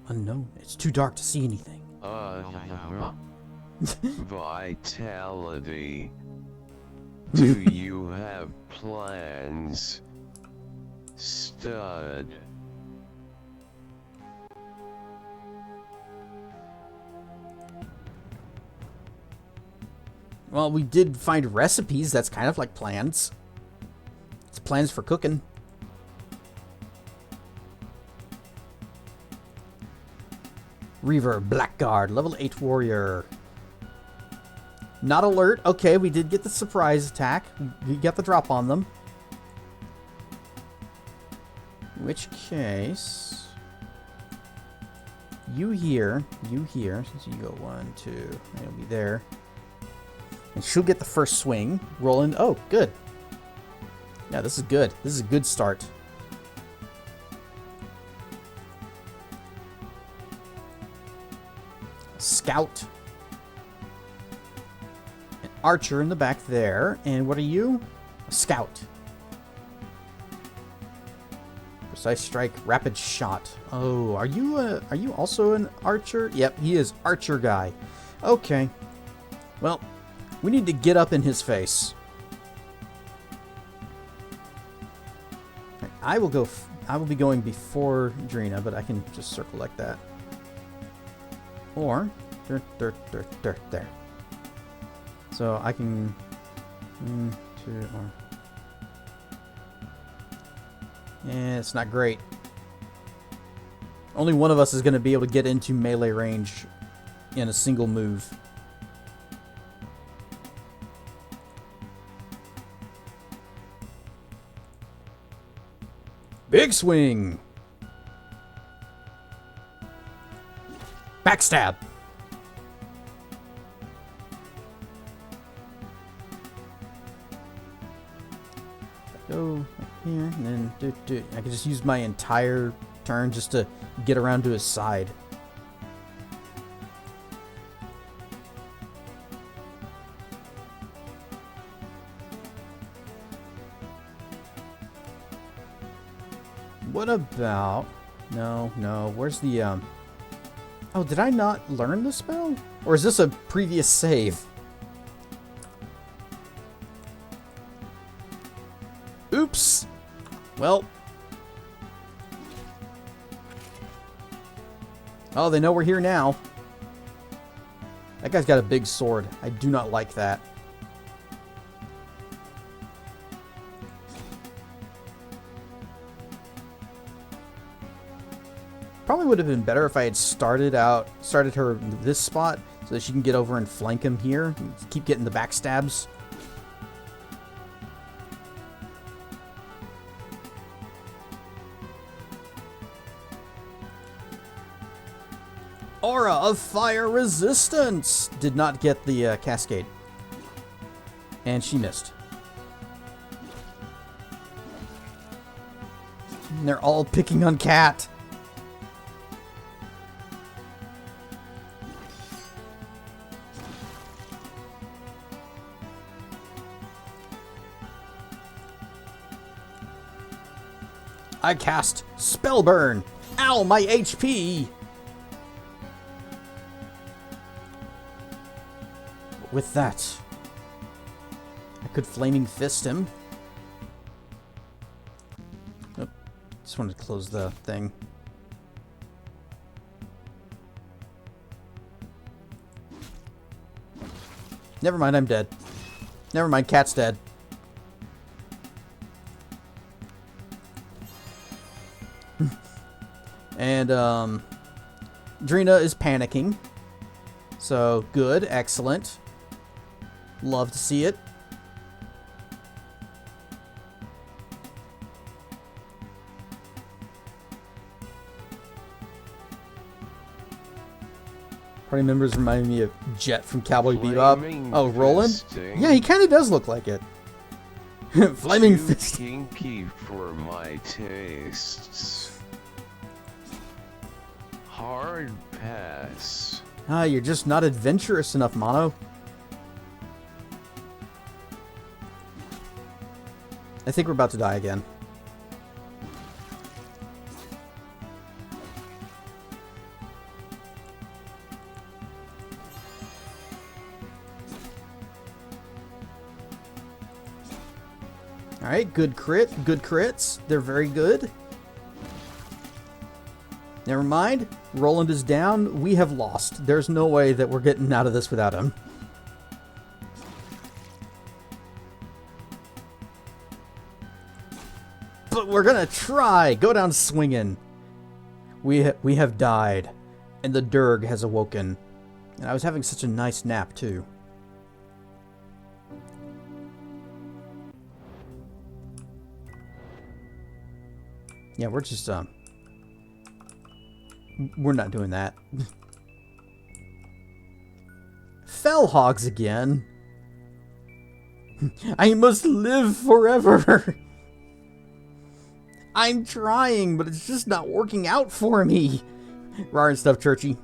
Unknown. It's too dark to see anything. Vitality. Do you have plans, stud? Well, we did find recipes. That's kind of like plans. It's plans for cooking. Reaver, Blackguard, level 8 warrior. Not alert. Okay, we did get the surprise attack. We got the drop on them. In which case... you here, since you go 1, 2, it'll be there. And she'll get the first swing. Rolling. Oh, good. Yeah, this is good. This is a good start. Scout. An archer in the back there. And what are you? A scout. Precise strike, rapid shot. Oh, are you also an archer? Yep, he is archer guy. Okay. Well, we need to get up in his face. I will be going before Drina, but I can just circle like that. Or there. So I can 2 or yeah, it's not great. Only one of us is going to be able to get into melee range in a single move. Big swing! Backstab! Go up here, and then I can just use my entire turn just to get around to his side. What about... No, where's the, Oh, did I not learn the spell? Or is this a previous save? Oops! Well... oh, they know we're here now. That guy's got a big sword. I do not like that. Probably would have been better if I had started her in this spot so that she can get over and flank him here. Keep getting the backstabs. Aura of fire resistance! Did not get the cascade. And she missed. And they're all picking on Cat. I cast Spellburn. Ow, my HP! With that, I could Flaming Fist him. Nope. Just wanted to close the thing. Never mind, I'm dead. Never mind, Cat's dead. And, Drina is panicking. So, good, excellent. Love to see it. Party members remind me of Jet from Cowboy Bebop. Oh, Roland? Yeah, he kind of does look like it. Flaming Fist. Kinky for my tastes. Hard pass. Ah, you're just not adventurous enough, Mono. I think we're about to die again. Alright, good crit. Good crits. They're very good. Never mind. Roland is down. We have lost. There's no way that we're getting out of this without him. but we're gonna try. Go down swinging. We have died, and the Durg has awoken. And I was having such a nice nap too. Yeah, we're just we're not doing that. Fell hogs again. I must live forever. I'm trying, but it's just not working out for me. Rar and stuff, Churchy.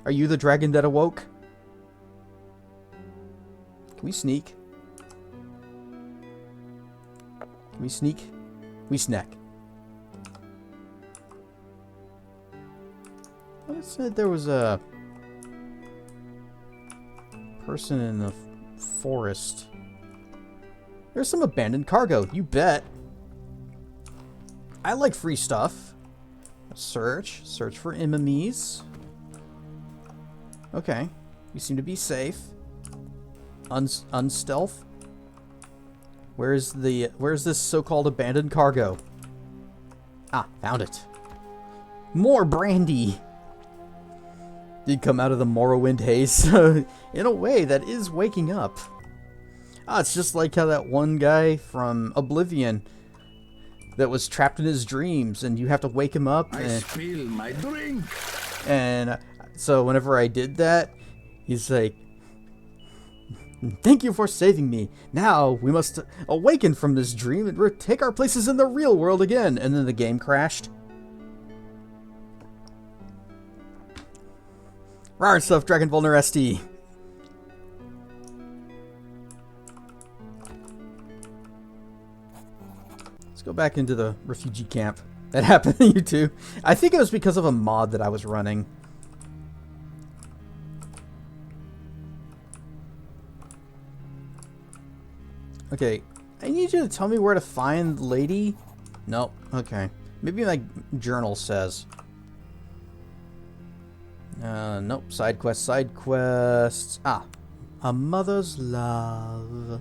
Are you the dragon that awoke? Can we sneak? Can we sneak? We snack. I said there was a person in the forest. There's some abandoned cargo, you bet. I like free stuff. Search for enemies. Okay, we seem to be safe. Unstealth. Where's this so-called abandoned cargo? Ah, found it. More brandy. Did come out of the Morrowind haze. In a way, that is waking up. Ah, it's just like how that one guy from Oblivion that was trapped in his dreams, and you have to wake him up. I spill my drink. And so whenever I did that, he's like, "Thank you for saving me. Now we must awaken from this dream and take our places in the real world again." And then the game crashed. Rar stuff, Dragon Vulner ST. Let's go back into the refugee camp. That happened to you too. I think it was because of a mod that I was running. Okay, I need you to tell me where to find Lady. Nope. Okay. Maybe my journal says. Nope. Side quests. Ah. A mother's love.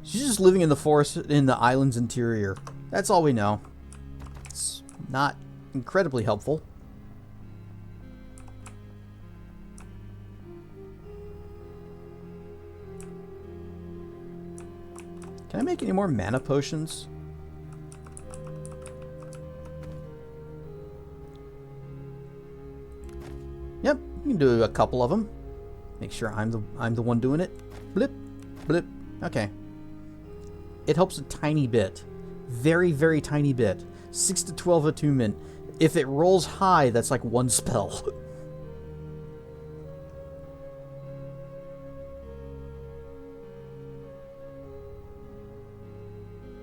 She's just living in the forest in the island's interior. That's all we know. It's not incredibly helpful. Can I make any more mana potions? Yep, you can do a couple of them. Make sure I'm the one doing it. Blip, blip. Okay. It helps a tiny bit. Very, very tiny bit. 6 to 12 attunement. If it rolls high, that's like one spell.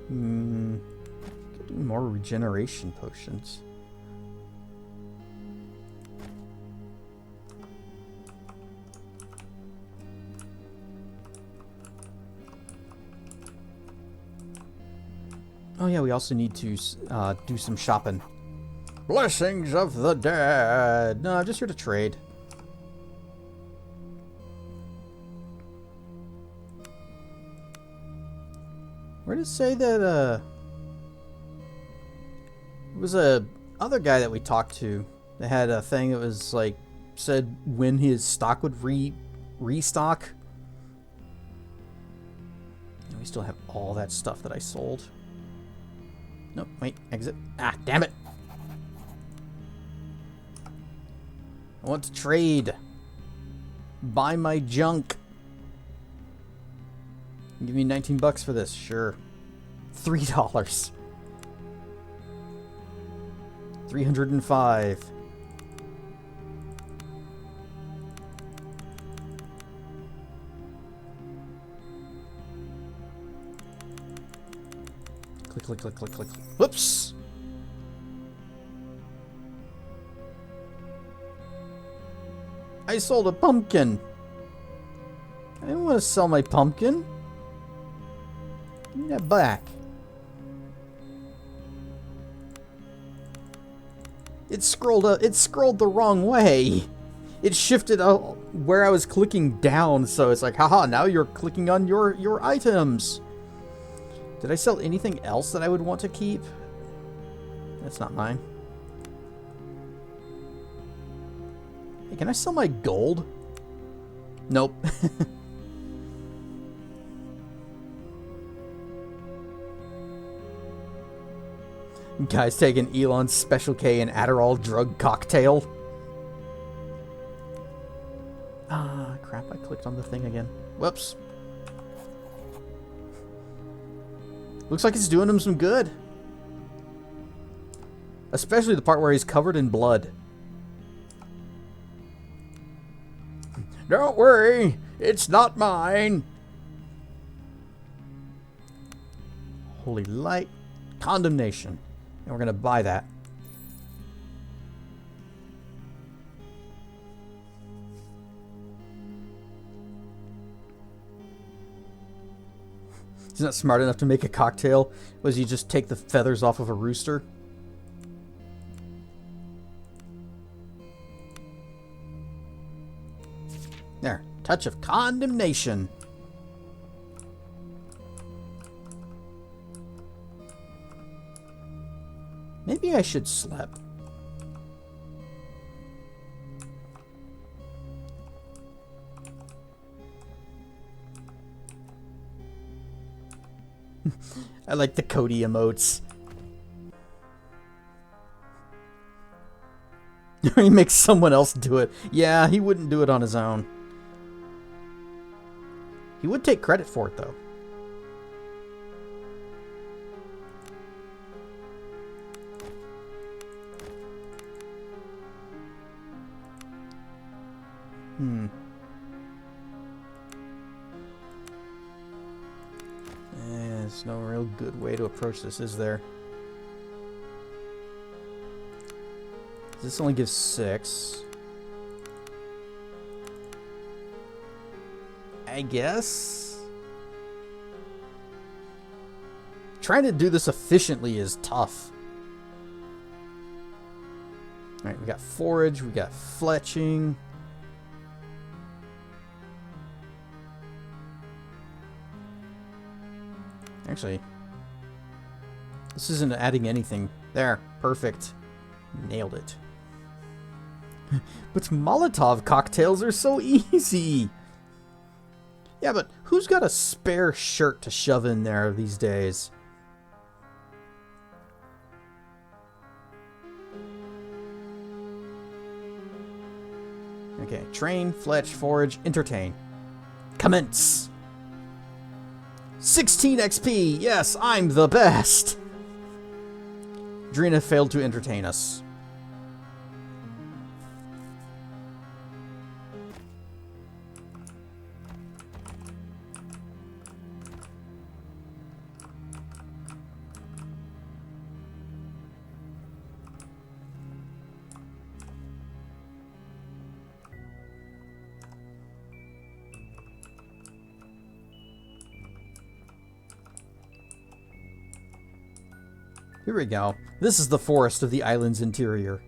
Could do more regeneration potions. Oh yeah, we also need to do some shopping. Blessings of the dead. No, I'm just here to trade. Where did it say that it was a other guy that we talked to that had a thing that was like said when his stock would restock. And we still have all that stuff that I sold. Nope, wait, exit. Ah, damn it. I want to trade. Buy my junk. Give me 19 bucks for this, sure. $3. 305. Click, click, click, click, click. Whoops! I sold a pumpkin. I didn't want to sell my pumpkin. Give me that back. It scrolled the wrong way. It shifted where I was clicking down, so it's like, haha, now you're clicking on your items. Did I sell anything else that I would want to keep? That's not mine. Hey, can I sell my gold? Nope. Guys taking Elon's Special K and Adderall drug cocktail. Ah, crap, I clicked on the thing again. Whoops. Looks like it's doing him some good. Especially the part where he's covered in blood. Don't worry, it's not mine. Holy light. Condemnation. And we're going to buy that. He's not smart enough to make a cocktail. Was he just take the feathers off of a rooster? There. Touch of condemnation. Maybe I should sleep. I like the Cody emotes. He makes someone else do it. Yeah, he wouldn't do it on his own. He would take credit for it, though. There's no real good way to approach this, is there? This only gives 6. I guess? Trying to do this efficiently is tough. Alright, we got forage, we got fletching. Actually, this isn't adding anything. There, perfect. Nailed it. But Molotov cocktails are so easy. Yeah, but who's got a spare shirt to shove in there these days? Okay, train, fletch, forage, entertain. Commence! 16 XP! Yes, I'm the best! Drina failed to entertain us. Here we go. This is the forest of the island's interior.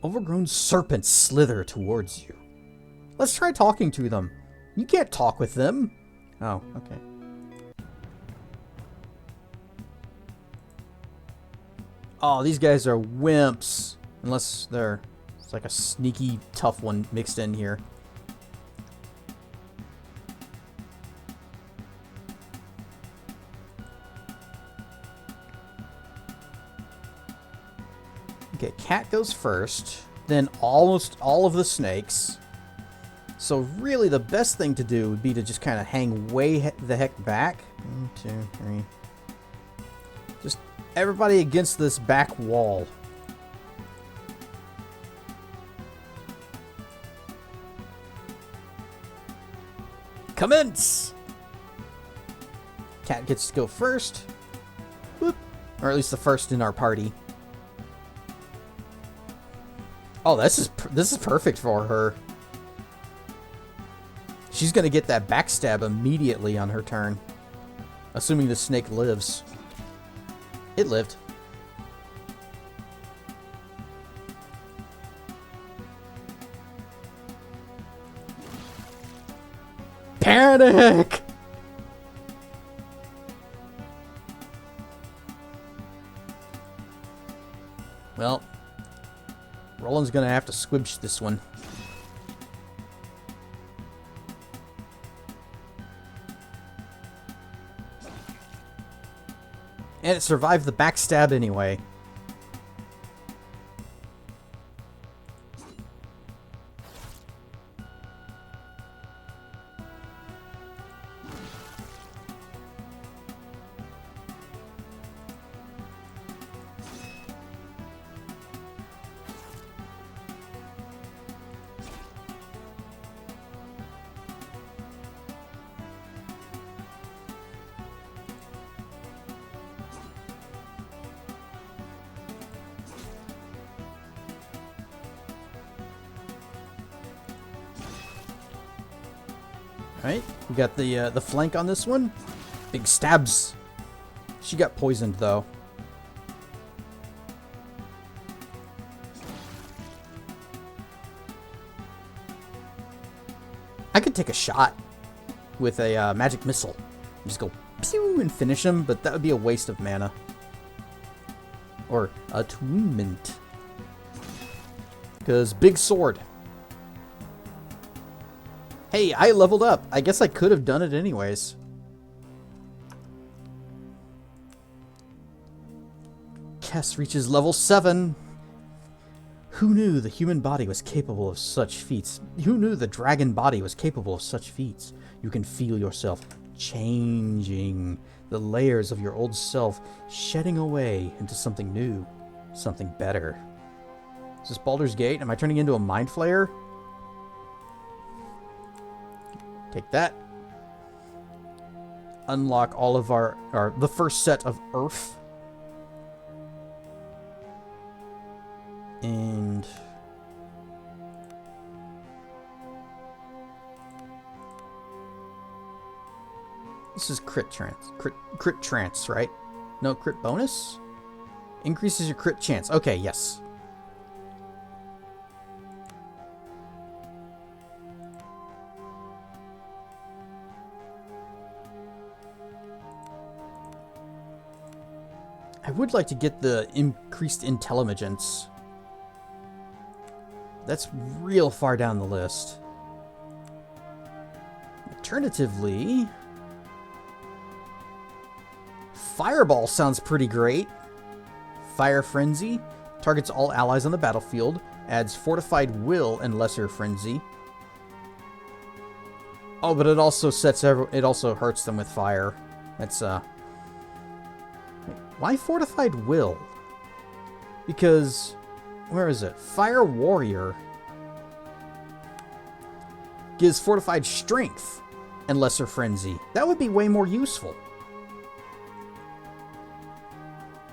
Overgrown serpents slither towards you. Let's try talking to them. You can't talk with them. Oh, okay. Oh, these guys are wimps. Unless they're... It's like a sneaky, tough one mixed in here. Okay, cat goes first, then almost all of the snakes. So really the best thing to do would be to just kind of hang way the heck back. 1, 2, 3. Just everybody against this back wall. Commence! Cat gets to go first. Whoop. Or at least the first in our party. Oh, this is perfect for her. She's gonna get that backstab immediately on her turn. Assuming the snake lives. It lived. Panic! Someone's gonna have to squibsh this one. And it survived the backstab anyway. Alright, we got the flank on this one. Big stabs. She got poisoned though. I could take a shot with a magic missile. Just go pew and finish him, but that would be a waste of mana. Or attunement. Because big sword. Hey, I leveled up. I guess I could have done it anyways. Caste reaches level 7. Who knew the human body was capable of such feats? Who knew the dragon body was capable of such feats? You can feel yourself changing. The layers of your old self shedding away into something new. Something better. Is this Baldur's Gate? Am I turning into a Mind Flayer? Take that. Unlock all of the first set of Earth. And this is crit trance, right? No, crit bonus? Increases your crit chance. Okay, yes. I would like to get the increased intelligence. That's real far down the list. Alternatively, Fireball sounds pretty great. Fire Frenzy targets all allies on the battlefield, adds Fortified Will and Lesser Frenzy. Oh, but it also it also hurts them with fire. That's why Fortified Will? Because where is it? Fire Warrior gives Fortified Strength and Lesser Frenzy. That would be way more useful.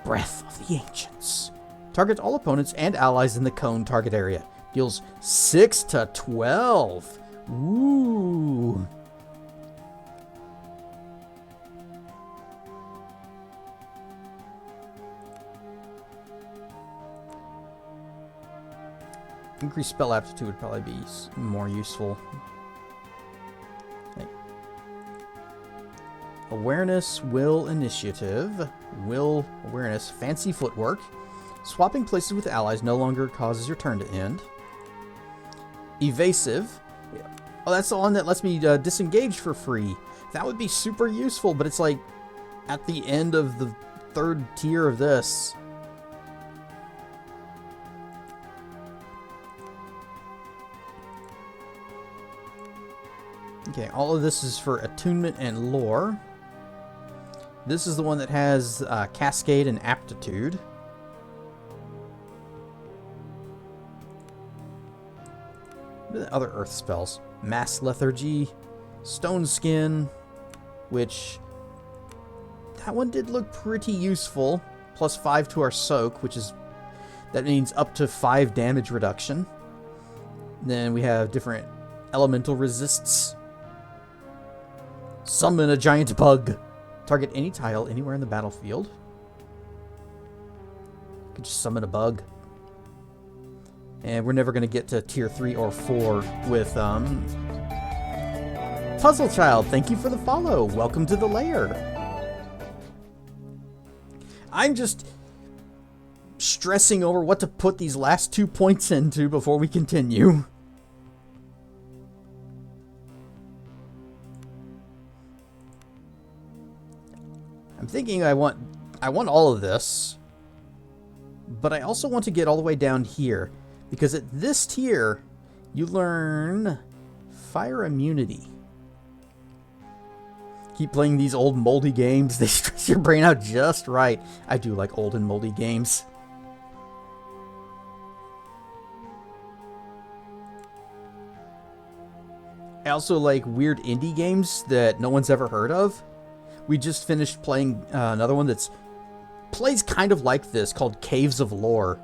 Breath of the Ancients. Targets all opponents and allies in the cone target area. Deals 6 to 12. Ooh. Increased spell aptitude would probably be more useful. Okay. Awareness, Will, Initiative. Will, Awareness, Fancy Footwork. Swapping places with allies no longer causes your turn to end. Evasive. Oh, that's the one that lets me disengage for free. That would be super useful, but it's like at the end of the third tier of this. Okay, all of this is for attunement and lore. This is the one that has cascade and aptitude. What are the other earth spells? Mass lethargy, stone skin, which that one did look pretty useful. Plus 5 to our soak, which is that means up to 5 damage reduction. Then we have different elemental resists. Summon a giant bug. Target any tile anywhere in the battlefield. You can just summon a bug. And we're never going to get to tier 3 or 4 with Puzzle Child. Thank you for the follow. Welcome to the lair. I'm just stressing over what to put these last 2 points into before we continue. I'm thinking I want all of this, but I also want to get all the way down here, because at this tier, you learn fire immunity. Keep playing these old moldy games. They stress your brain out just right. I do like old and moldy games. I also like weird indie games that no one's ever heard of. We just finished playing another one that's plays kind of like this called Caves of Lore.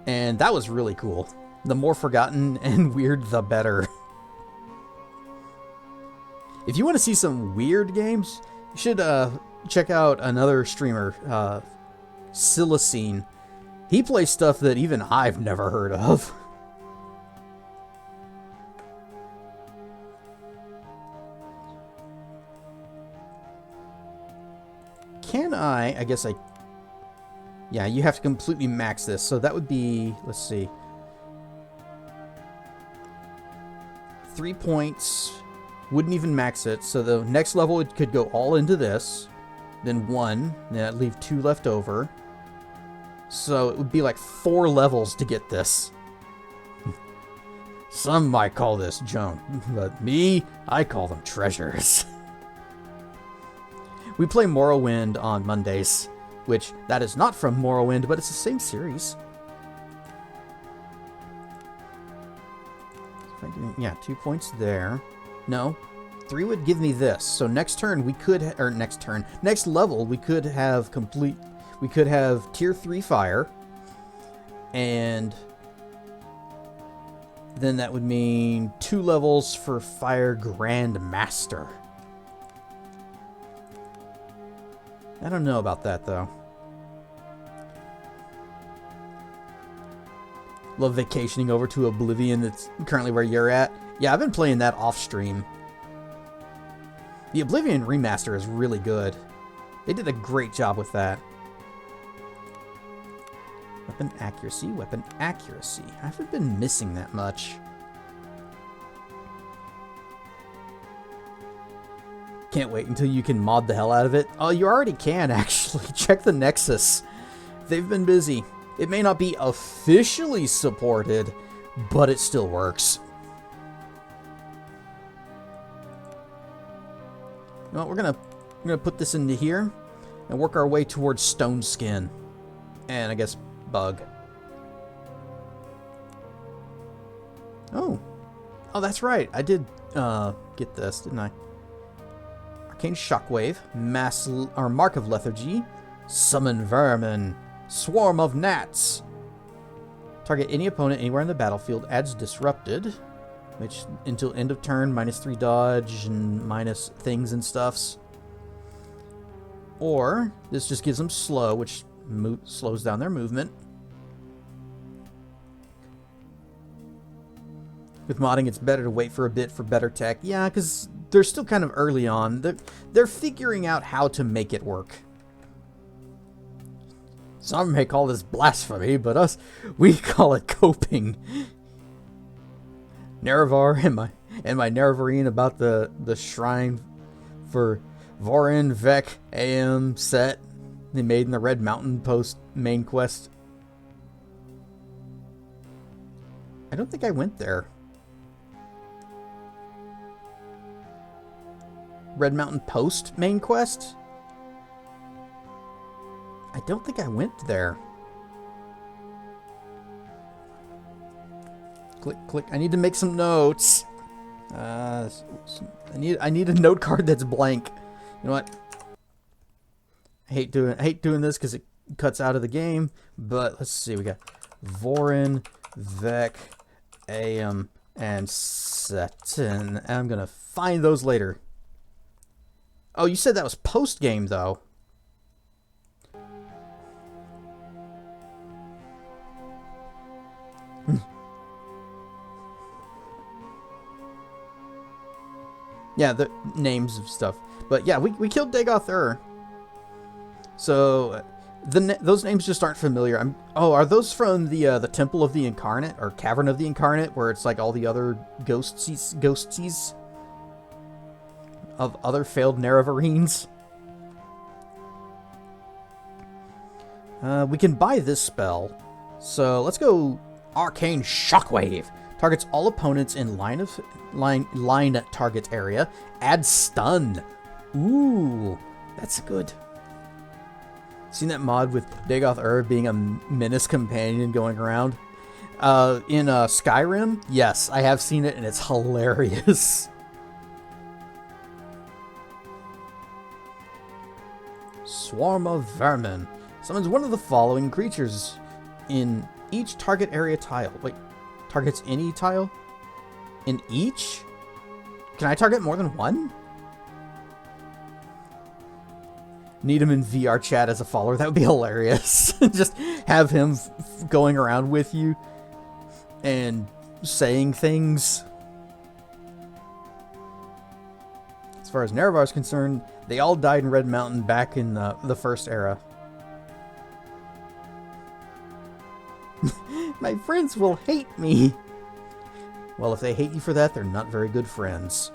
And that was really cool. The more forgotten and weird, the better. If you want to see some weird games, you should check out another streamer, Silicene. He plays stuff that even I've never heard of. Can I guess yeah, you have to completely max this. So that would be, let's see, 3 points. Wouldn't even max it, so the next level it could go all into this, then 1, then I'd leave 2 left over. So it would be like 4 levels to get this. Some might call this junk, but me, I call them treasures. We play Morrowind on Mondays, which that is not from Morrowind, but it's the same series. Yeah, 2 points there. No, 3 would give me this. So next turn we could, next level we could have tier 3 fire, and then that would mean 2 levels for fire Grand Master. I don't know about that though. Love vacationing over to Oblivion, that's currently where you're at. Yeah, I've been playing that off stream. The Oblivion remaster is really good. They did a great job with that. Weapon accuracy, weapon accuracy. I haven't been missing that much. Can't wait until you can mod the hell out of it. Oh, you already can, actually. Check the Nexus. They've been busy. It may not be officially supported, but it still works. You know what, we're gonna put this into here and work our way towards Stone Skin. And I guess Bug. Oh, that's right. I did get this, didn't I? Arcane Shockwave, Mark of Lethargy, Summon Vermin, Swarm of Gnats. Target any opponent anywhere in the battlefield, adds Disrupted, which until end of turn, -3 dodge and minus things and stuffs. Or this just gives them slow, which slows down their movement. With modding, it's better to wait for a bit for better tech. Yeah, because they're still kind of early on. They're figuring out how to make it work. Some may call this blasphemy, but we call it coping. Nerevar and my Nerevarine about the shrine for Vorin Vec AM set they made in the Red Mountain Post main quest. I don't think I went there. Red Mountain Post main quest? I don't think I went there. Click, click. I need to make some notes. I need a note card that's blank. You know what? I hate doing this because it cuts out of the game. But let's see. We got Vorin, Vec, Am, and Seton. And I'm gonna find those later. Oh, you said that was post game though. Yeah, the names of stuff. But yeah, we killed Dagoth Ur. So Those names just aren't familiar. Oh, are those from the Temple of the Incarnate or Cavern of the Incarnate, where it's like all the other ghosties of other failed Nerevarines? We can buy this spell, so let's go. Arcane Shockwave targets all opponents in line target area. Add stun. Ooh, that's good. Seen that mod with Dagoth Ur being a menace companion going around? In Skyrim? Yes, I have seen it and it's hilarious. Swarm of Vermin. Summons one of the following creatures in each target area tile. Wait, targets any tile? In each? Can I target more than one? Need him in VR chat as a follower. That would be hilarious. Just have him going around with you and saying things. As far as Nerevar is concerned, they all died in Red Mountain back in the first era. My friends will hate me. Well, if they hate you for that, they're not very good friends.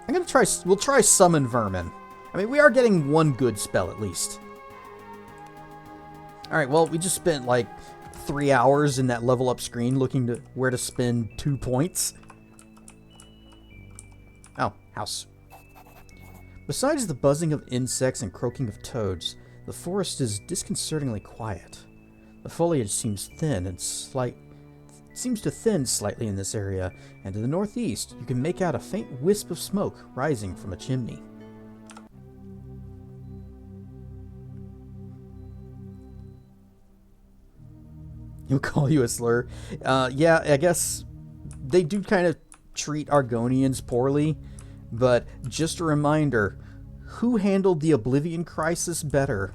We'll try Summon Vermin. I mean, we are getting one good spell at least. Alright, well, we just spent like 3 hours in that level up screen looking to where to spend 2 points. Oh, house. Besides the buzzing of insects and croaking of toads, the forest is disconcertingly quiet. The foliage seems to thin slightly in this area, and to the northeast, you can make out a faint wisp of smoke rising from a chimney. He'll call you a slur. Yeah, I guess they do kind of treat Argonians poorly, but just a reminder, who handled the Oblivion Crisis better?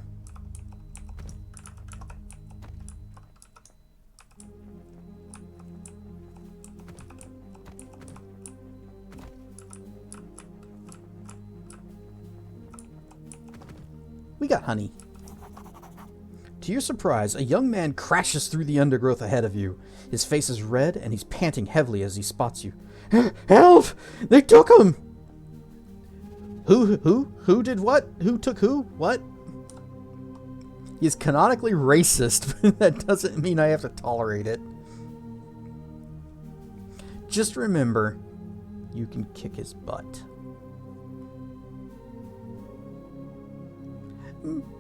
We got honey. To your surprise, a young man crashes through the undergrowth ahead of you. His face is red, and he's panting heavily as he spots you. Help! They took him! Who did what? Who took who? What? He's canonically racist, but that doesn't mean I have to tolerate it. Just remember, you can kick his butt.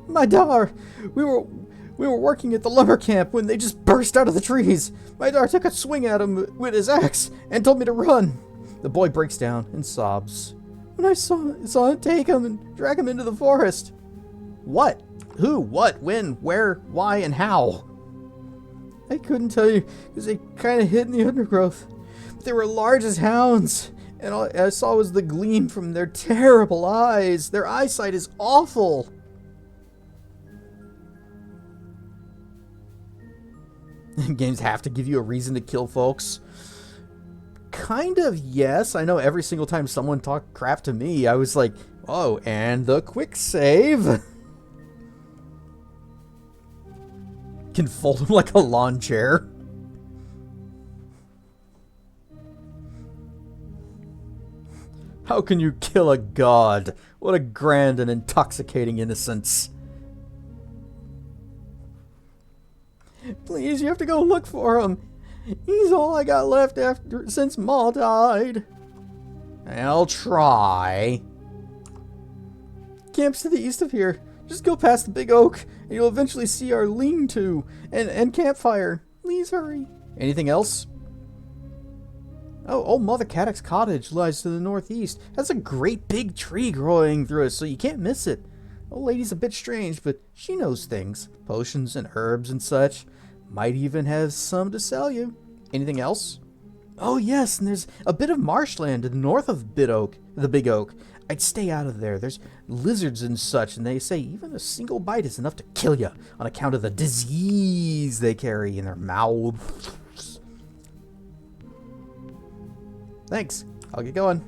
My dar! We were working at the lumber camp when they just burst out of the trees. My dar took a swing at him with his axe and told me to run. The boy breaks down and sobs. When I saw him take him and drag him into the forest. What? Who? What? When? Where? Why? And how? I couldn't tell you because they kind of hid in the undergrowth. But they were large as hounds. And all I saw was the gleam from their terrible eyes. Their eyesight is awful. Games have to give you a reason to kill folks. Kind of, yes. I know every single time someone talked crap to me, I was like, oh, and the quick save. Can fold him like a lawn chair. How can you kill a god? What a grand and intoxicating innocence. Please, you have to go look for him. He's all I got left since Ma died. I'll try. Camp's to the east of here. Just go past the big oak, and you'll eventually see our lean-to and campfire. Please hurry. Anything else? Oh, old Mother Caddock's cottage lies to the northeast. That's a great big tree growing through it, so you can't miss it. Old lady's a bit strange, but she knows things. Potions and herbs and such. Might even have some to sell you. Anything else? Oh yes, and there's a bit of marshland to the north of the Big Oak. I'd stay out of there. There's lizards and such, and they say even a single bite is enough to kill you on account of the disease they carry in their mouths. Thanks. I'll get going.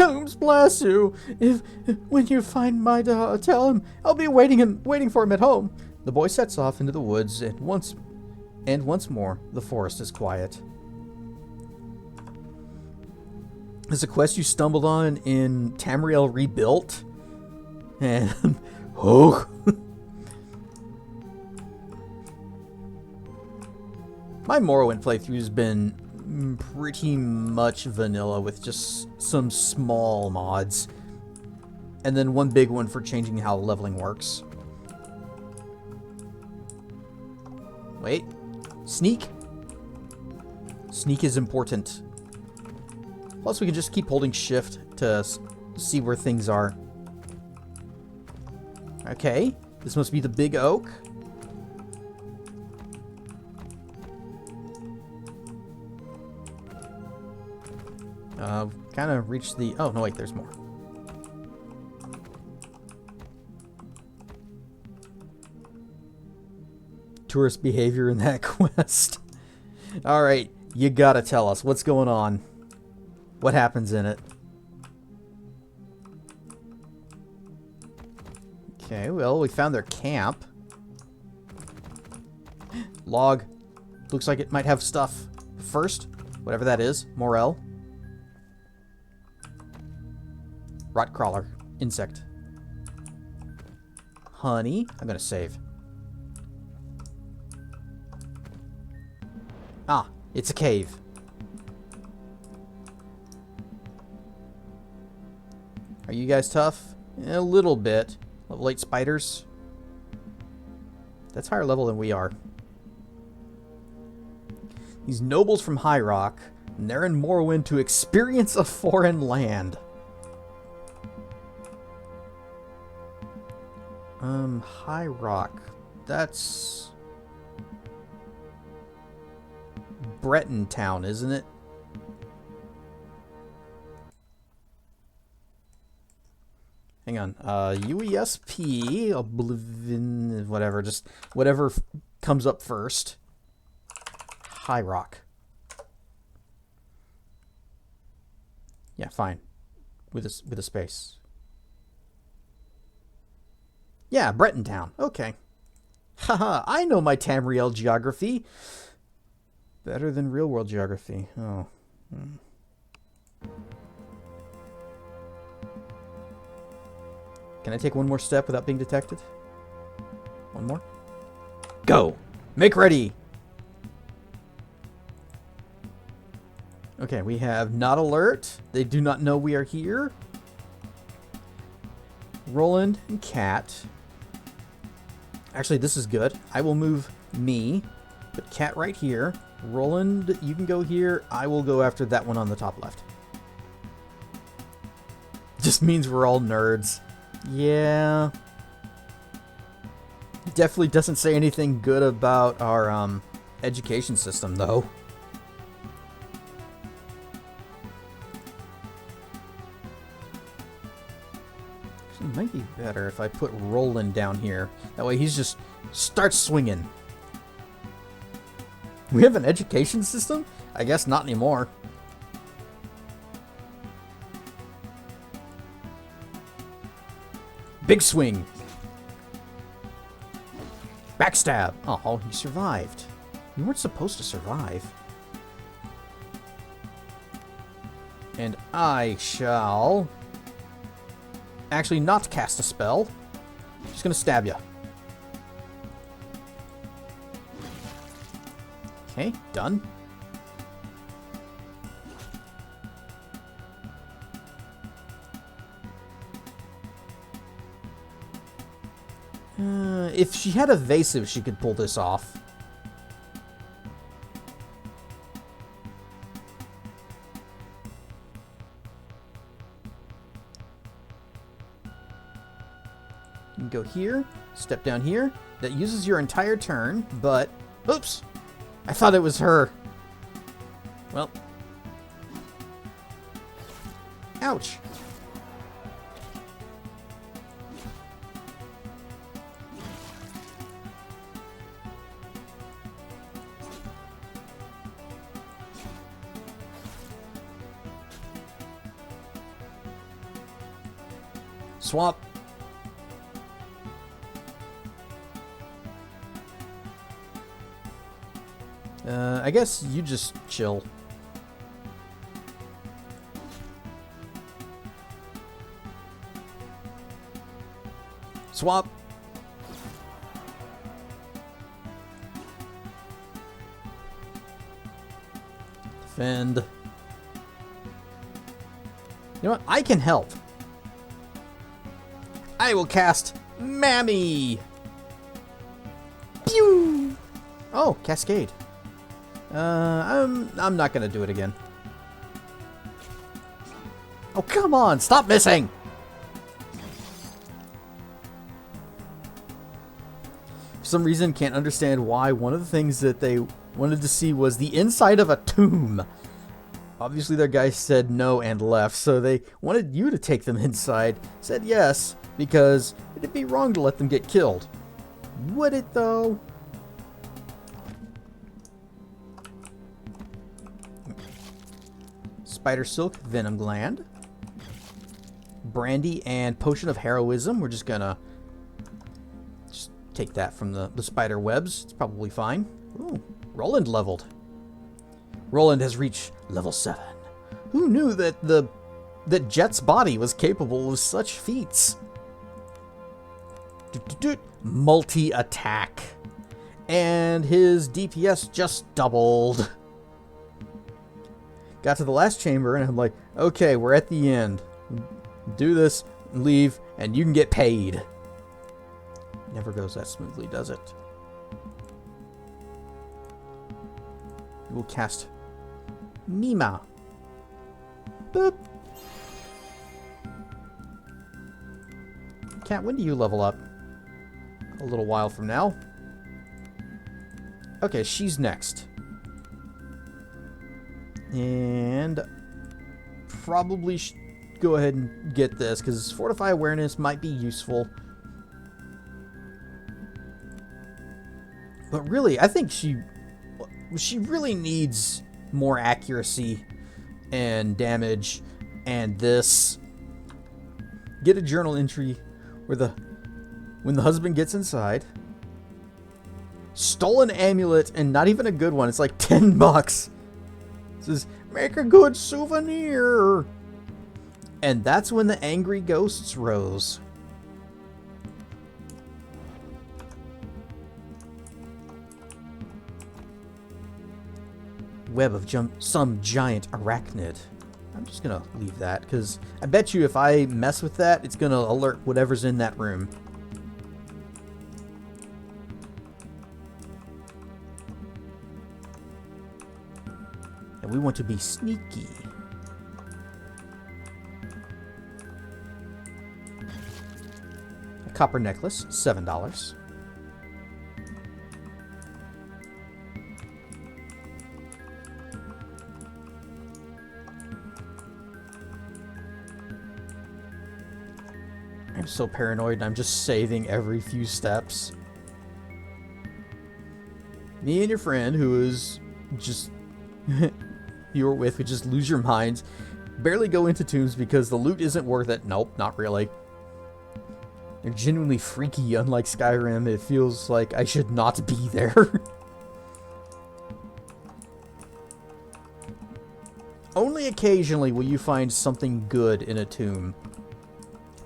Toombs bless you. If when you find my dog, tell him I'll be waiting for him at home. The boy sets off into the woods, and once more the forest is quiet. There's a quest you stumbled on in Tamriel Rebuilt, and oh. My Morrowind playthrough has been pretty much vanilla with just some small mods. And then one big one for changing how leveling works. Wait. Sneak? Sneak is important. Plus we can just keep holding shift to see where things are. Okay. This must be the big oak. Kind of reached the... Oh, no, wait, there's more. Tourist behavior in that quest. Alright, you gotta tell us. What's going on? What happens in it? Okay, well, we found their camp. Log. Looks like it might have stuff. First, whatever that is, Morel. Rot crawler. Insect. Honey. I'm gonna save. Ah, it's a cave. Are you guys tough? A little bit. Level 8 spiders. That's higher level than we are. These nobles from High Rock, and they're in Morrowind to experience a foreign land. High Rock. That's Breton Town, isn't it? Hang on. UESP, Oblivion, whatever. Just whatever comes up first. High Rock. Yeah, fine. With a space. Yeah, Breton Town. Okay. Haha, I know my Tamriel geography. Better than real-world geography. Oh. Can I take one more step without being detected? One more? Go! Make ready! Okay, we have not alert. They do not know we are here. Roland and Cat. Actually, this is good. I will move me. Put Cat right here. Roland, you can go here. I will go after that one on the top left. Just means we're all nerds. Yeah. Definitely doesn't say anything good about our education system, though. It might be better if I put Roland down here. That way he's just starts swinging. We have an education system? I guess not anymore. Big swing. Backstab. Oh, you survived. You weren't supposed to survive. And I shall... actually not cast a spell. Just gonna stab you. Okay, done. If she had evasive, she could pull this off. You can go here, step down here. That uses your entire turn, but... oops! I thought it was her. Well. Ouch. Swap. I guess you just chill. Swap. Defend. You know what? I can help. I will cast Mammy. Pew! Oh, Cascade. I'm not gonna do it again. Oh, come on! Stop missing! For some reason, can't understand why one of the things that they wanted to see was the inside of a tomb. Obviously, their guy said no and left, so they wanted you to take them inside. Said yes, because it'd be wrong to let them get killed. Would it, though? Spider Silk, Venom Gland. Brandy and Potion of Heroism. We're just gonna take that from the spider webs. It's probably fine. Ooh, Roland leveled. Roland has reached level 7. Who knew that Jet's body was capable of such feats? Multi-attack. And his DPS just doubled. Got to the last chamber and I'm like, okay, we're at the end. Do this, leave, and you can get paid. Never goes that smoothly, does it? We'll cast Mima. Boop. Cat, when do you level up? A little while from now. Okay, she's next. And probably go ahead and get this, because Fortify Awareness might be useful. But really, I think she really needs more accuracy and damage, and this. Get a journal entry where when the husband gets inside. Stolen amulet, and not even a good one. It's like $10. It says, make a good souvenir. And that's when the angry ghosts rose. Web of some giant arachnid. I'm just gonna leave that, because I bet you if I mess with that, it's gonna alert whatever's in that room. And we want to be sneaky. A copper necklace, $7. I'm so paranoid and I'm just saving every few steps. Me and your friend, who is just you were with, would just lose your minds. Barely go into tombs because the loot isn't worth it. Nope, not really. They're genuinely freaky, unlike Skyrim. It feels like I should not be there. Only occasionally will you find something good in a tomb.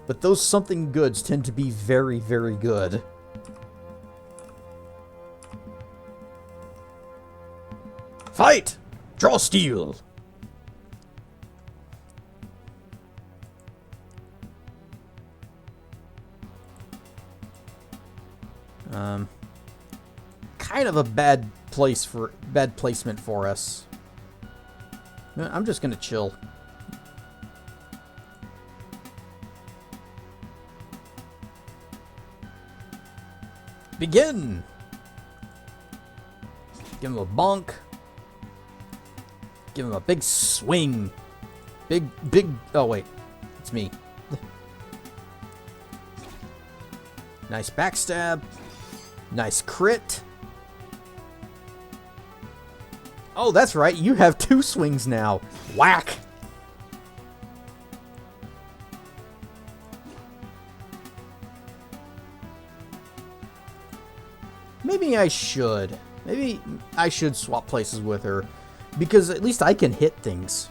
But those something goods tend to be very, very good. Fight! Draw steel! Kind of a bad placement for us. I'm just gonna chill. Begin! Give him a bonk. Give him a big swing. Big... Oh, wait. It's me. Nice backstab. Nice crit. Oh, that's right. You have 2 swings now. Whack! Maybe I should. Maybe I should swap places with her. Because at least I can hit things.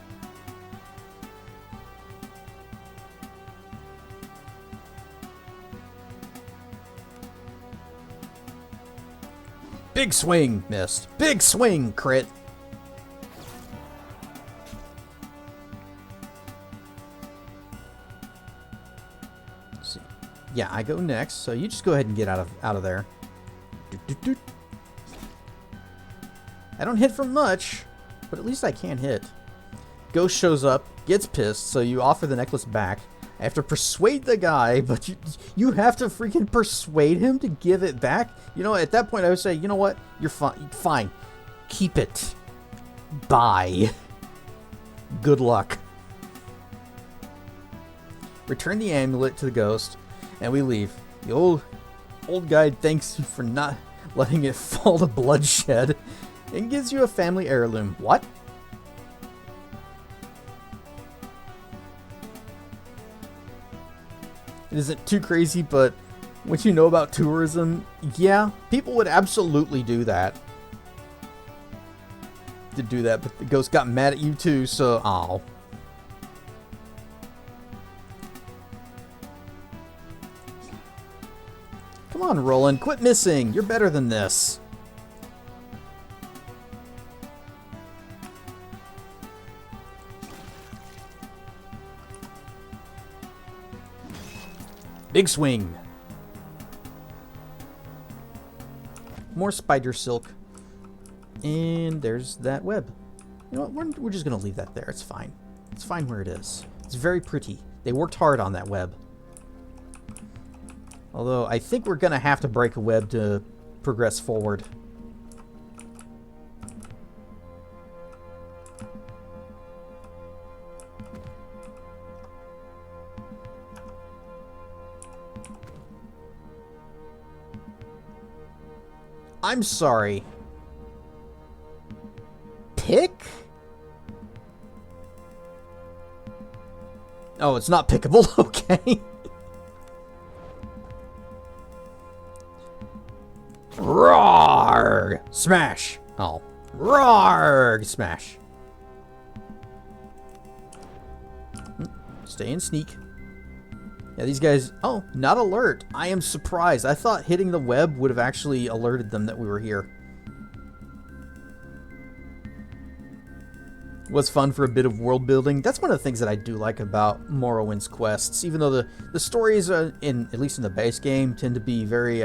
Big swing, missed. Big swing, crit. Let's see. Yeah, I go next, so you just go ahead and get out of there. Doot, doot, doot. I don't hit for much, but at least I can hit. Ghost shows up, gets pissed, so you offer the necklace back. I have to persuade the guy, but you have to freaking persuade him to give it back? You know, at that point I would say, you know what? You're fine. Fine. Keep it. Bye. Good luck. Return the amulet to the ghost, and we leave. The old guy thanks you for not letting it fall to bloodshed, and gives you a family heirloom. What? It isn't too crazy, but what you know about tourism, yeah, people would absolutely do that. But the ghost got mad at you too, so aw. Come on, Roland, quit missing. You're better than this. Big swing. More spider silk. And there's that web. You know what? We're just going to leave that there. It's fine. It's fine where it is. It's very pretty. They worked hard on that web. Although, I think we're going to have to break a web to progress forward. I'm sorry. Pick? Oh, it's not pickable. Okay. Roar! Smash! Oh. Roar! Smash. Stay and sneak. Yeah, these guys... Oh, not alert. I am surprised. I thought hitting the web would have actually alerted them that we were here. Was fun for a bit of world building. That's one of the things that I do like about Morrowind's quests. Even though the stories, at least in the base game, tend to be very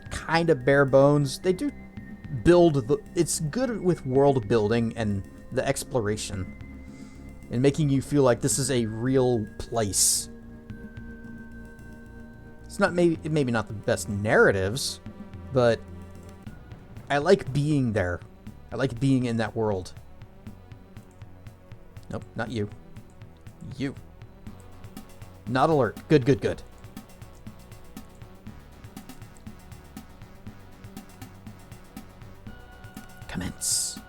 kind of bare bones. They do build... It's good with world building and the exploration. And making you feel like this is a real place. It's not maybe not the best narratives, but I like being there. I like being in that world. Nope, not you. You. Not alert. Good, good, good. Commence.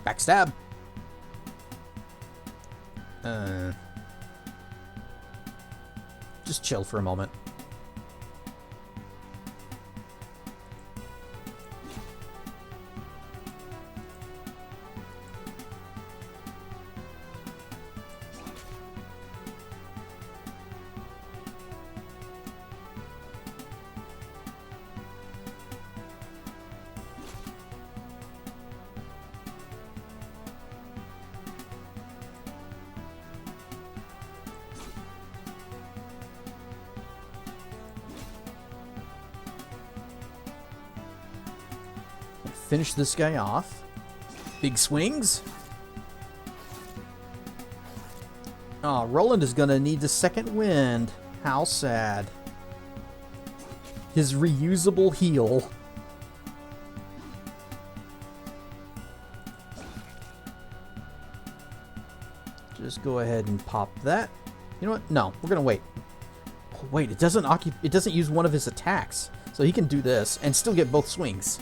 Backstab. Just chill for a moment. Finish this guy off. Big swings. Oh, Roland is gonna need the second wind. How sad. His reusable heal. Just go ahead and pop that. You know what? No, we're gonna wait. Oh, wait, it doesn't use one of his attacks. So he can do this and still get both swings.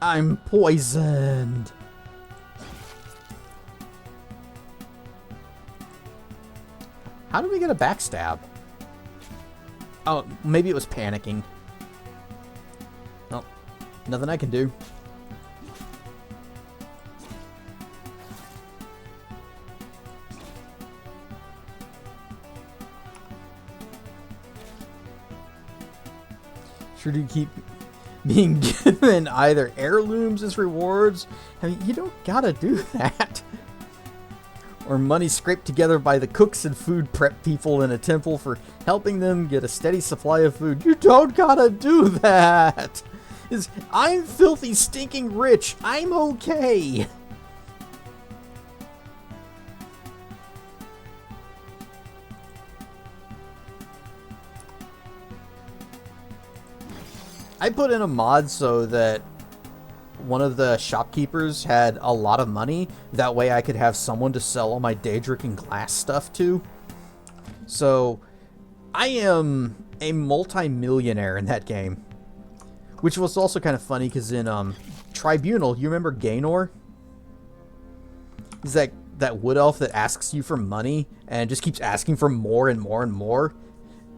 I'm poisoned. How did we get a backstab? Oh, maybe it was panicking. Well, nothing I can do. Sure do keep being given either heirlooms as rewards. I mean, you don't gotta do that. Or money scraped together by the cooks and food prep people in a temple for helping them get a steady supply of food. You don't gotta do that. I'm filthy stinking rich. I'm okay. I put in a mod so that one of the shopkeepers had a lot of money. That way I could have someone to sell all my Daedric and glass stuff to. So I am a multi-millionaire in that game. Which was also kind of funny because in Tribunal, you remember Gaynor? He's that wood elf that asks you for money and just keeps asking for more and more and more.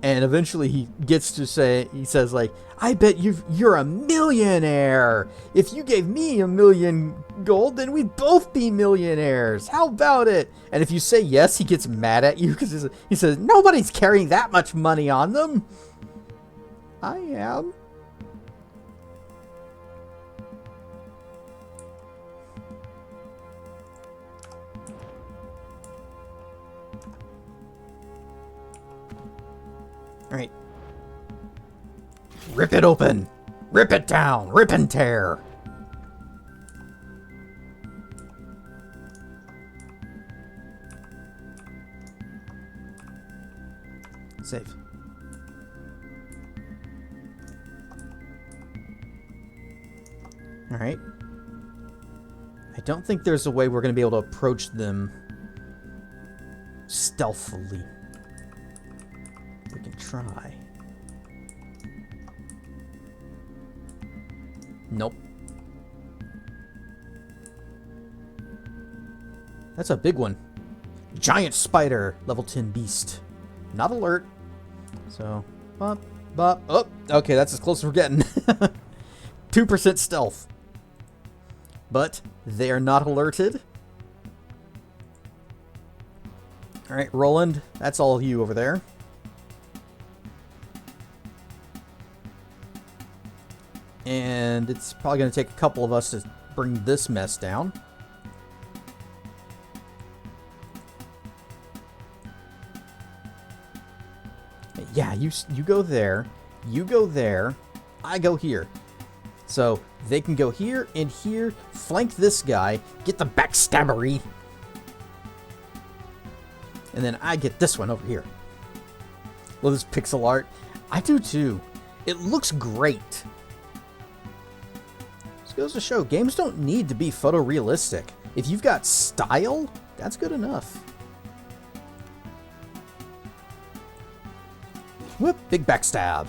And eventually he gets to say, he says like, I bet you're a millionaire. If you gave me 1,000,000 gold, then we'd both be millionaires. How about it? And if you say yes, he gets mad at you because he says, nobody's carrying that much money on them. I am. All right. Rip it open. Rip it down. Rip and tear. Save. All right. I don't think there's a way we're going to be able to approach them stealthily. We can try. Nope. That's a big one. Giant spider, level 10 beast. Not alert. So, bop, bop. Oh, okay, that's as close as we're getting. 2% stealth. But they are not alerted. All right, Roland, that's all you over there. And it's probably going to take a couple of us to bring this mess down. Yeah, you go there. You go there. I go here. So they can go here and here, flank this guy, get the backstabbery. And then I get this one over here. Love this pixel art. I do too. It looks great. This goes to show, games don't need to be photorealistic. If you've got style, that's good enough. Whoop, big backstab.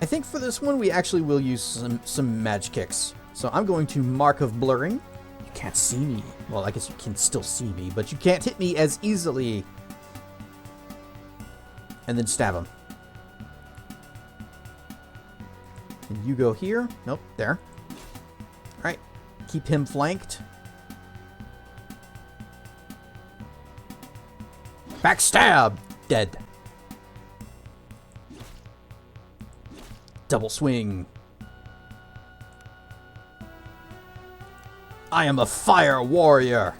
I think for this one, we actually will use some magic kicks. So I'm going to Mark of Blurring. You can't see me. Well, I guess you can still see me, but you can't hit me as easily. And then stab him. And you go here. Nope, there. All right, keep him flanked. Backstab! Dead. Double swing. I am a fire warrior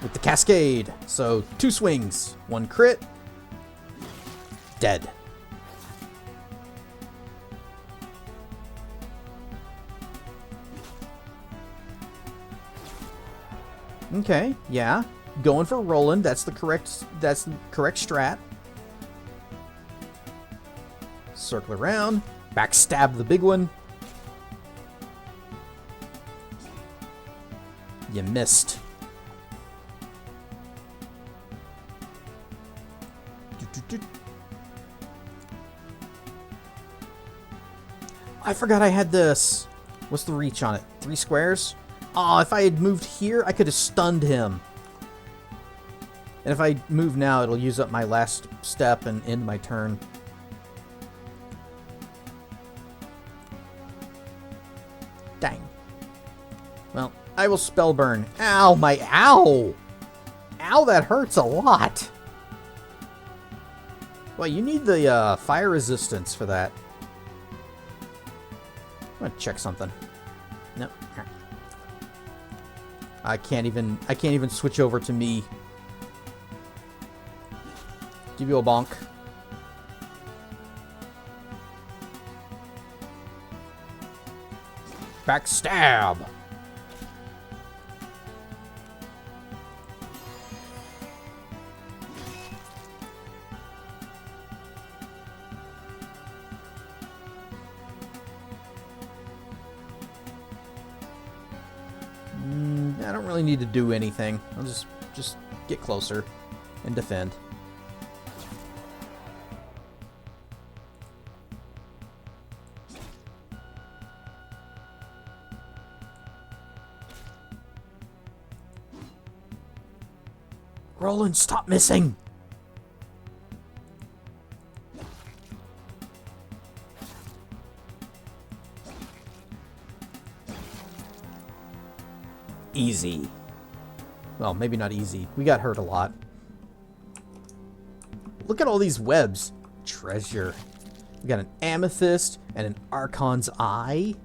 with the cascade. So 2 swings, 1 crit. Dead. Okay, yeah. Going for Roland. That's the correct strat. Circle around. Backstab the big one. You missed. I forgot I had this. What's the reach on it? 3 squares? Oh, if I had moved here, I could have stunned him. And if I move now, it'll use up my last step and end my turn. Dang. Well, I will spell burn. Ow, my ow! Ow, that hurts a lot. Well, you need the fire resistance for that. I'm gonna check something. Nope. I can't even switch over to me. Give you a bonk. Backstab. I don't really need to do anything. I'll just get closer and defend. Roland, stop missing! Easy. Well, maybe not easy. We got hurt a lot. Look at all these webs. Treasure. We got an amethyst and an Archon's eye.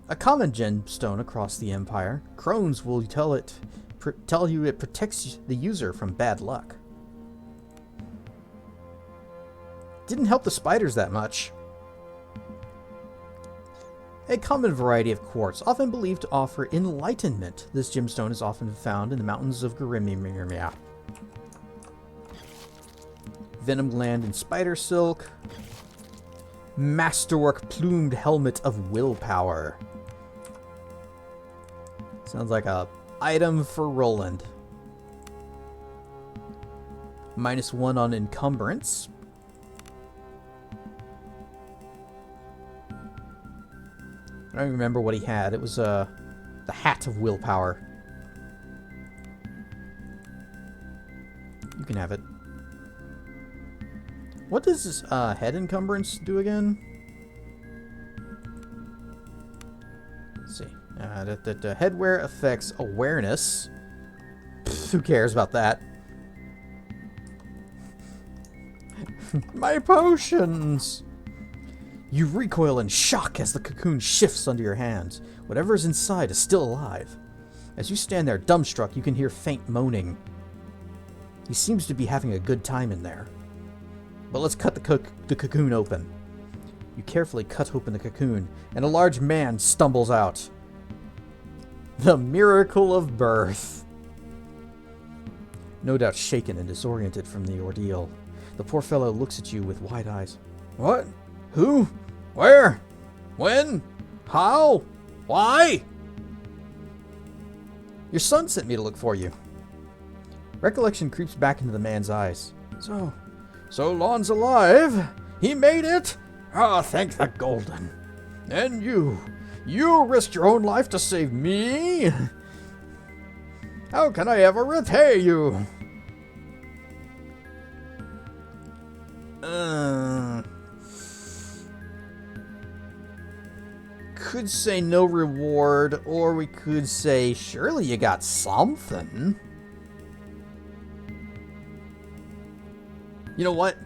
A common gemstone across the Empire. Crones will tell you it protects the user from bad luck. Didn't help the spiders that much. A common variety of quartz, often believed to offer enlightenment. This gemstone is often found in the mountains of Garimia. Venom gland and spider silk. Masterwork plumed helmet of willpower. Sounds like a item for Roland. -1 on encumbrance. I don't remember what he had. It was the hat of willpower. You can have it. What does this head encumbrance do again? Let's see. The headwear affects awareness. Pfft, who cares about that? My potions! You recoil in shock as the cocoon shifts under your hands. Whatever is inside is still alive. As you stand there dumbstruck, you can hear faint moaning. He seems to be having a good time in there. But let's cut the cocoon open. You carefully cut open the cocoon, and a large man stumbles out. The miracle of birth. No doubt shaken and disoriented from the ordeal, the poor fellow looks at you with wide eyes. What? Who? Where? When? How? Why? Your son sent me to look for you. Recollection creeps back into the man's eyes. So Lon's alive? He made it? Ah, thank the Golden. And you risked your own life to save me? How can I ever repay you? Could say no reward, or we could say, surely you got something. You know what?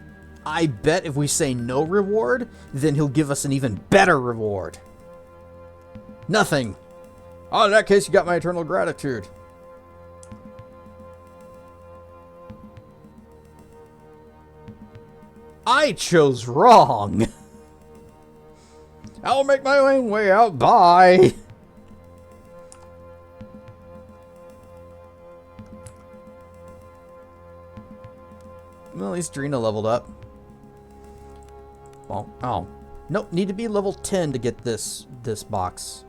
I bet if we say no reward, then he'll give us an even better reward. Nothing. Oh, in that case, you got my eternal gratitude. I chose wrong. I'll make my own way out. Bye. Well, at least Drina leveled up. Well, oh. Nope, need to be level 10 to get this box.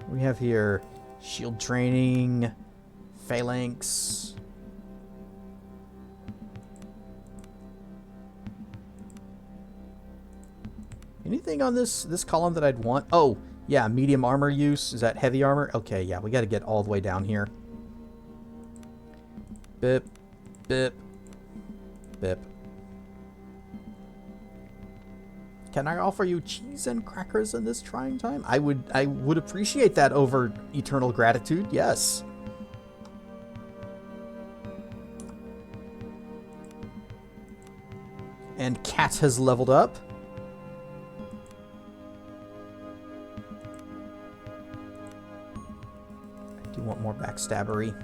We have here shield training, phalanx. Anything on this column that I'd want? Oh, yeah, medium armor use. Is that heavy armor? Okay, yeah, we got to get all the way down here. Bip, bip, bip. Can I offer you cheese and crackers in this trying time? I would appreciate that over eternal gratitude. Yes. And Cat has leveled up. I do want more backstabbery.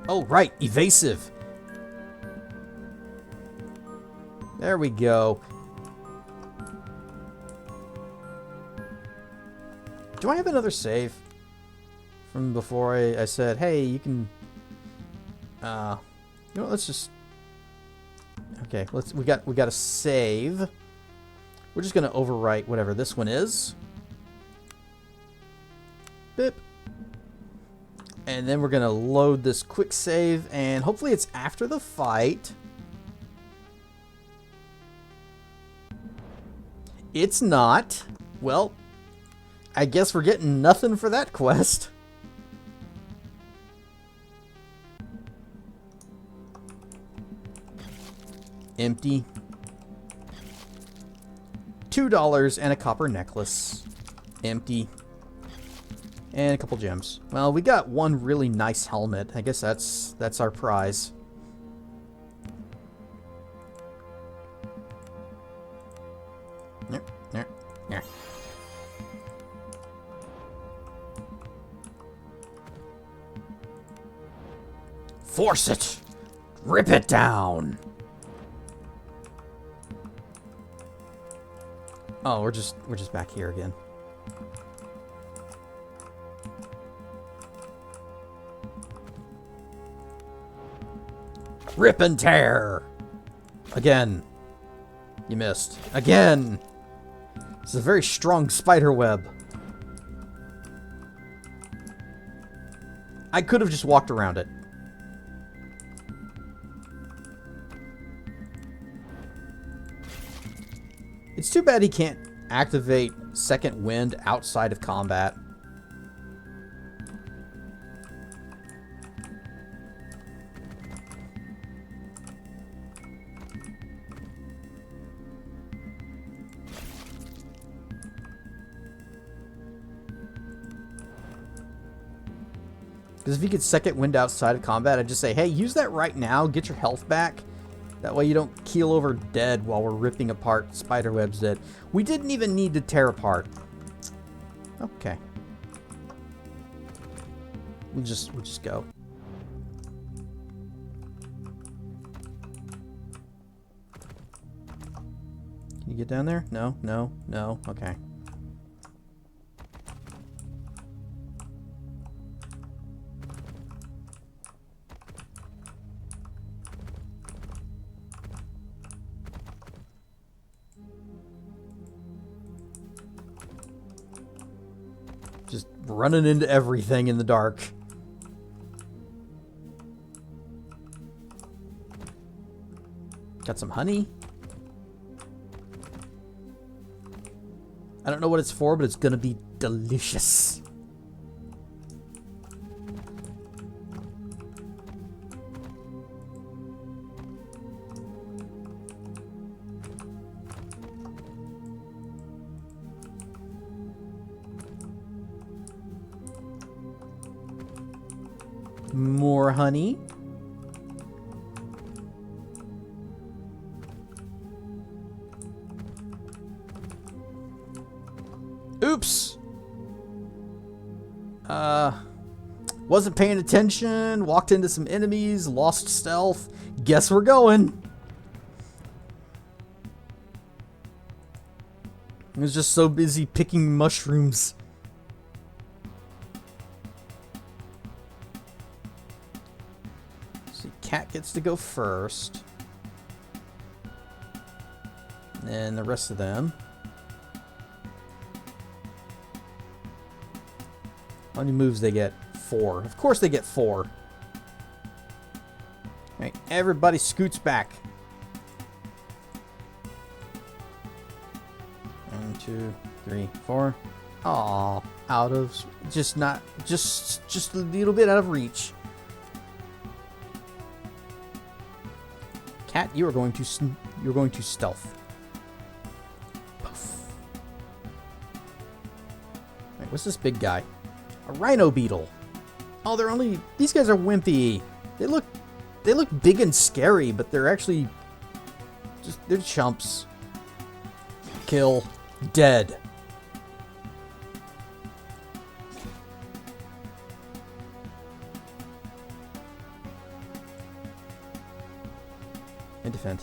Oh, right. Evasive. There we go. Do I have another save from before I said, hey, you can, you know, let's just, okay, we got a save. We're just going to overwrite whatever this one is. Bip. And then we're going to load this quick save, and hopefully it's after the fight. It's not. Well, I guess we're getting nothing for that quest. Empty. $2 and a copper necklace. Empty. And a couple gems. Well, we got one really nice helmet. I guess that's our prize. Force it! Rip it down! Oh, we're just back here again. Rip and tear! Again. You missed. Again! It's a very strong spider web. I could have just walked around it. It's too bad he can't activate Second Wind outside of combat. Because if he gets Second Wind outside of combat, I'd just say, hey, use that right now, get your health back. That way you don't keel over dead while we're ripping apart spiderwebs that we didn't even need to tear apart. Okay. We'll just go. Can you get down there? No, no, no. Okay. Just running into everything in the dark. Got some honey. I don't know what it's for, but it's gonna be delicious. More honey. Oops. Wasn't paying attention, walked into some enemies, lost stealth. Guess we're going. I was just so busy picking mushrooms. See, Cat gets to go first. And then the rest of them. How many moves they get? 4. Of course they get 4. Alright, everybody scoots back. 3, 4. Aw, out of just not just a little bit out of reach. Cat, you're going to stealth. Puff. Wait, what's this big guy? A rhino beetle. Oh, these guys are wimpy. They look big and scary, but they're actually they're chumps. Kill. Dead. And defend.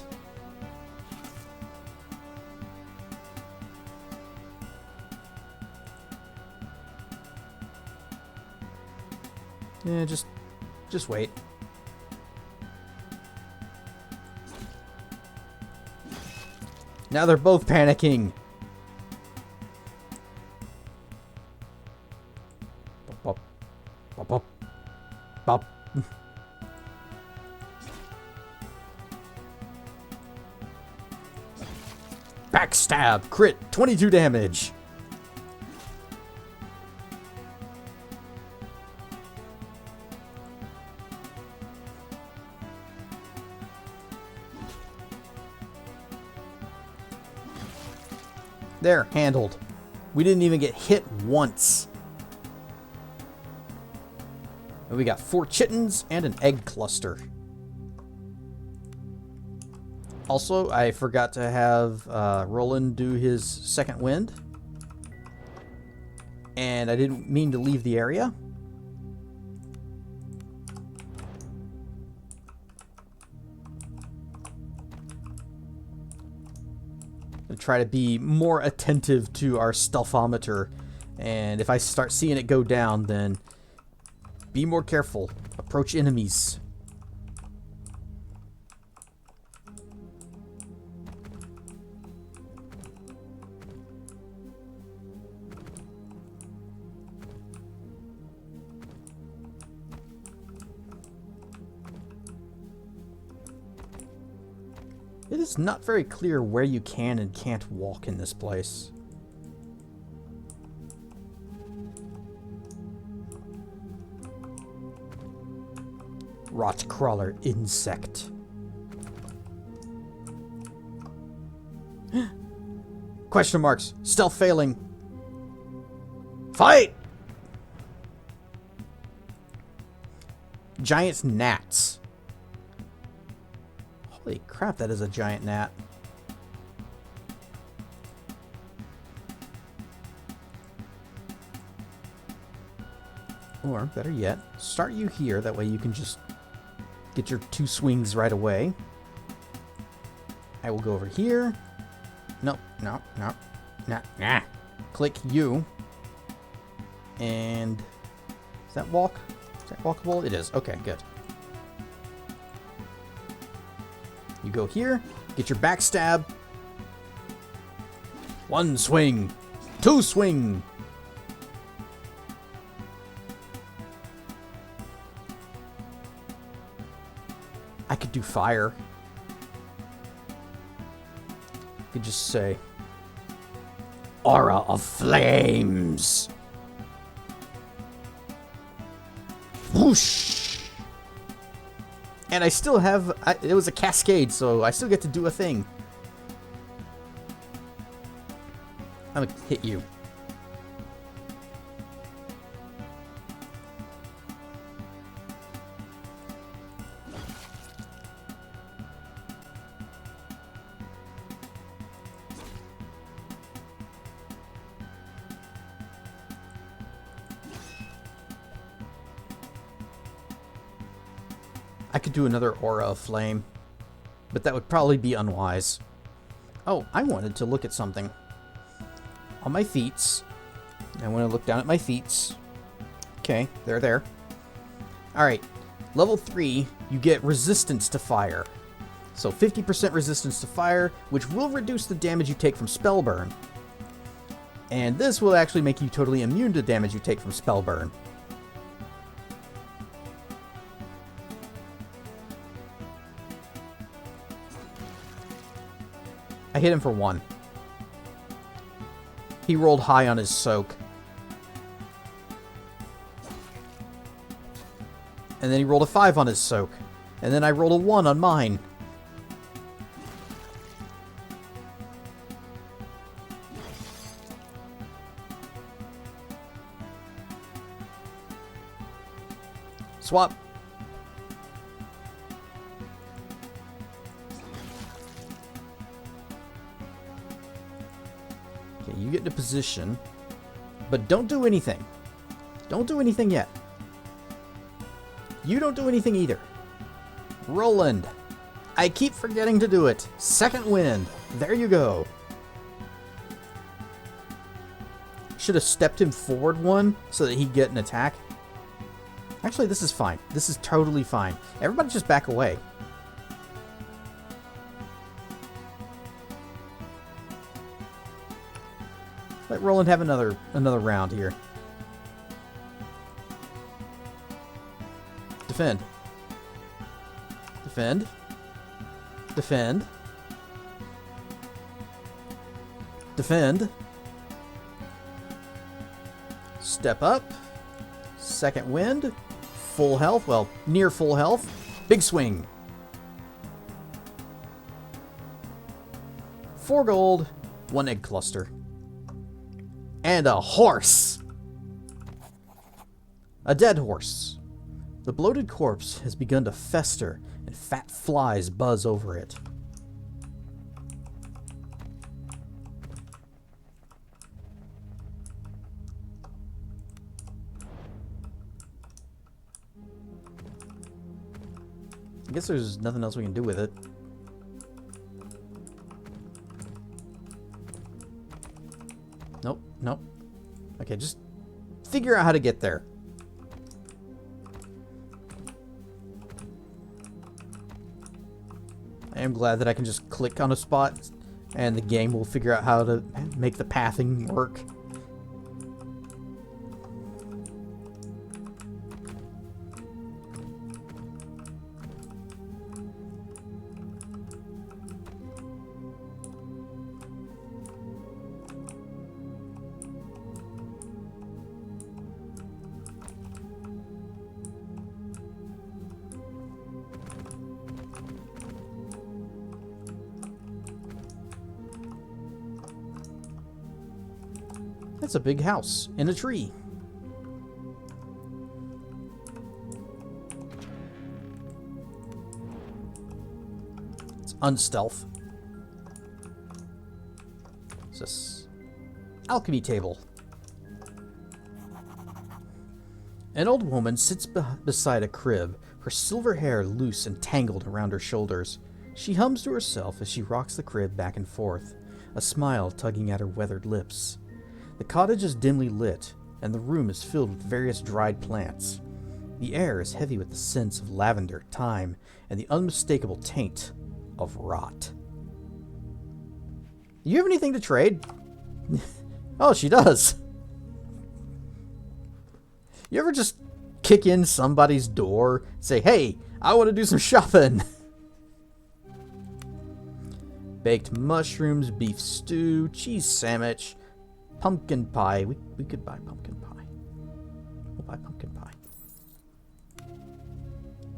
Yeah, just wait. Now they're both panicking. Bop, bop, bop, bop. Backstab, crit, 22 damage. There, handled. We didn't even get hit once. And we got 4 chittens and an egg cluster. Also, I forgot to have Roland do his second wind. And I didn't mean to leave the area. Try to be more attentive to our stealthometer, and if I start seeing it go down, then be more careful. Approach enemies. It is not very clear where you can and can't walk in this place. Rot crawler insect. Question marks. Stealth failing. Fight! Giant gnats. Holy crap, that is a giant gnat. Or, better yet, start you here. That way you can just get your 2 swings right away. I will go over here. Nope, no, no. Nah. Click you. And... is that walk? Is that walkable? It is. Okay, good. You go here, get your backstab. 1 swing. 2 swing. I could do fire. I could just say, Aura of Flames. Whoosh. And I still have... it was a cascade, so I still get to do a thing. I'm gonna hit you. I could do another Aura of Flame, but that would probably be unwise. Oh, I wanted to look at something. On my feet. I want to look down at my feet. Okay, they're there. Alright, level 3, you get resistance to fire. So 50% resistance to fire, which will reduce the damage you take from spell burn. And this will actually make you totally immune to damage you take from spell burn. I hit him for 1. He rolled high on his soak. And then he rolled a 5 on his soak. And then I rolled a 1 on mine. Swap. Okay, you get into position. But don't do anything. Don't do anything yet. You don't do anything either. Roland. I keep forgetting to do it. Second wind. There you go. Should have stepped him forward one so that he'd get an attack. Actually, this is fine. This is totally fine. Everybody just back away. Let Roland have another round here. Defend. Defend. Defend. Defend. Step up. Second wind. Full health. Well, near full health. Big swing. 4 gold. 1 egg cluster. And a horse. A dead horse. The bloated corpse has begun to fester, and fat flies buzz over it. I guess there's nothing else we can do with it. Nope, nope. Okay, just figure out how to get there. I am glad that I can just click on a spot and the game will figure out how to make the pathing work. That's a big house in a tree. It's unstealth. What's this? Alchemy table. An old woman sits beside a crib, her silver hair loose and tangled around her shoulders. She hums to herself as she rocks the crib back and forth, a smile tugging at her weathered lips. The cottage is dimly lit, and the room is filled with various dried plants. The air is heavy with the scents of lavender, thyme, and the unmistakable taint of rot. Do you have anything to trade? Oh, she does. You ever just kick in somebody's door, say, hey, I want to do some shopping? Baked mushrooms, beef stew, cheese sandwich, pumpkin pie. We could buy pumpkin pie. We'll buy pumpkin pie.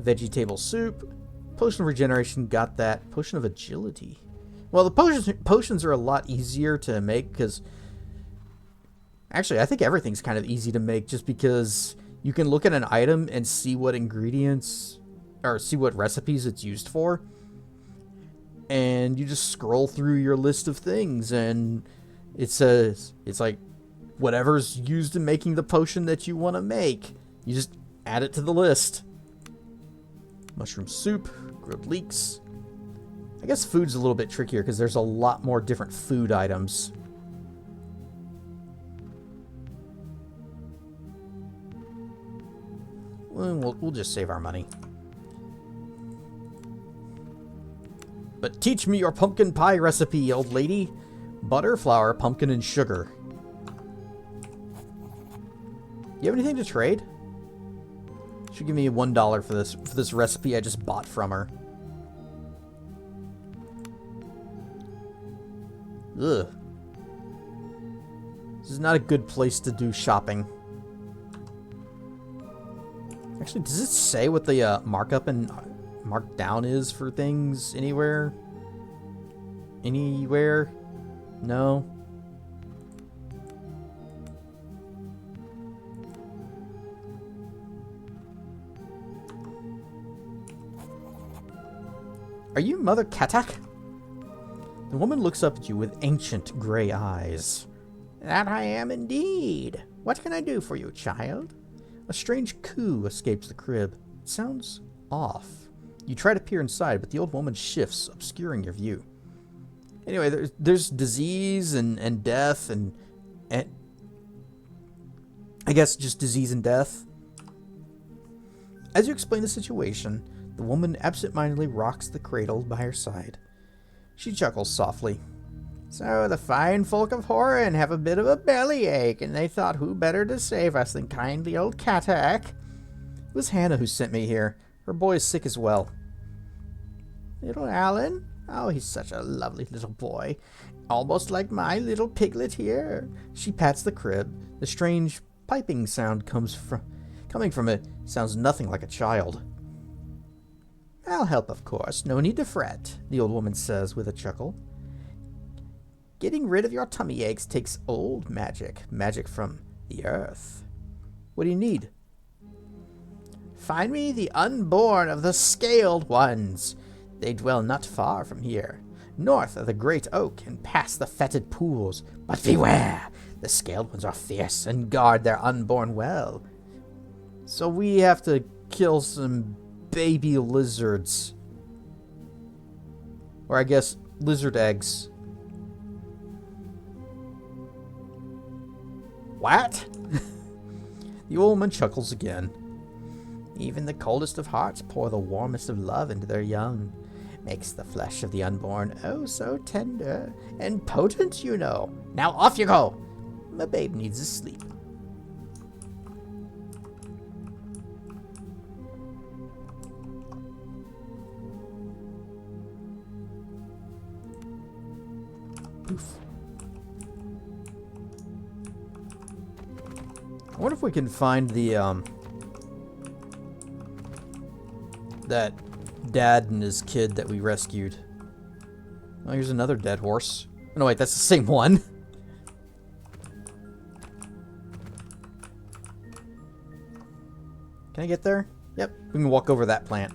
Veggie table soup. Potion of regeneration, got that. Potion of agility. Well, the potions are a lot easier to make because... Actually, I think everything's kind of easy to make just because you can look at an item and see what ingredients... or see what recipes it's used for. And you just scroll through your list of things and... It says, it's like, whatever's used in making the potion that you want to make. You just add it to the list. Mushroom soup, grilled leeks. I guess food's a little bit trickier because there's a lot more different food items. We'll just save our money. But teach me your pumpkin pie recipe, old lady. Butter, flour, pumpkin, and sugar. You have anything to trade? Should give me $1 for this recipe I just bought from her. Ugh. This is not a good place to do shopping. Actually, does it say what the markup and markdown is for things anywhere? Anywhere? No. Are you Mother Katak? The woman looks up at you with ancient gray eyes. That I am indeed. What can I do for you, child? A strange coo escapes the crib. It sounds off. You try to peer inside, but the old woman shifts, obscuring your view. Anyway, there's disease and death and I guess just disease and death. As you explain the situation, the woman absentmindedly rocks the cradle by her side. She chuckles softly. So the fine folk of Horan have a bit of a bellyache, and they thought who better to save us than kindly old Katak. It was Hannah who sent me here. Her boy is sick as well. Little Alan? Oh, he's such a lovely little boy. Almost like my little piglet here. She pats the crib. The strange piping sound coming from it sounds nothing like a child. I'll help, of course. No need to fret, the old woman says with a chuckle. Getting rid of your tummy aches takes old magic. Magic from the earth. What do you need? Find me the unborn of the Scaled ones. They dwell not far from here, north of the great oak and past the fetid pools. But beware! The Scaled ones are fierce and guard their unborn well. So we have to kill some baby lizards. Or I guess lizard eggs. What? The old woman chuckles again. Even the coldest of hearts pour the warmest of love into their young. Makes the flesh of the unborn oh so tender and potent, you know. Now off you go. My babe needs his sleep. Oof. I wonder if we can find the that dad and his kid that we rescued. Oh, here's another dead horse. Oh, no, wait, that's the same one. Can I get there? Yep, we can walk over that plant.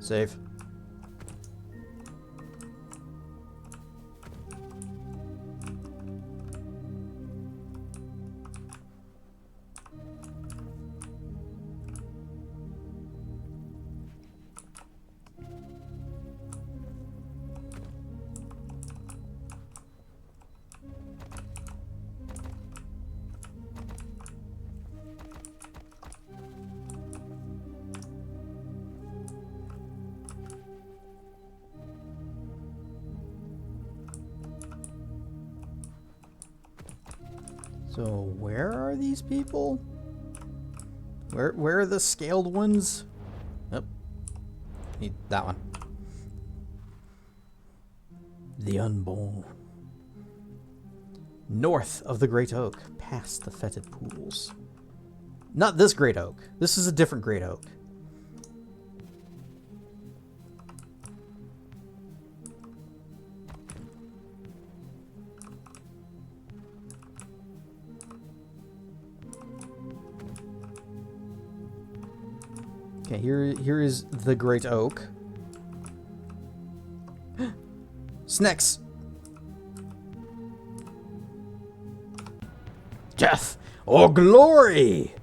Save. So where are these people? Where are the Scaled ones? Yep. Need that one. The unborn. North of the Great Oak, past the fetid pools. Not this Great Oak. This is a different Great Oak. Okay, here is the Great Oak. Snacks! Death or glory!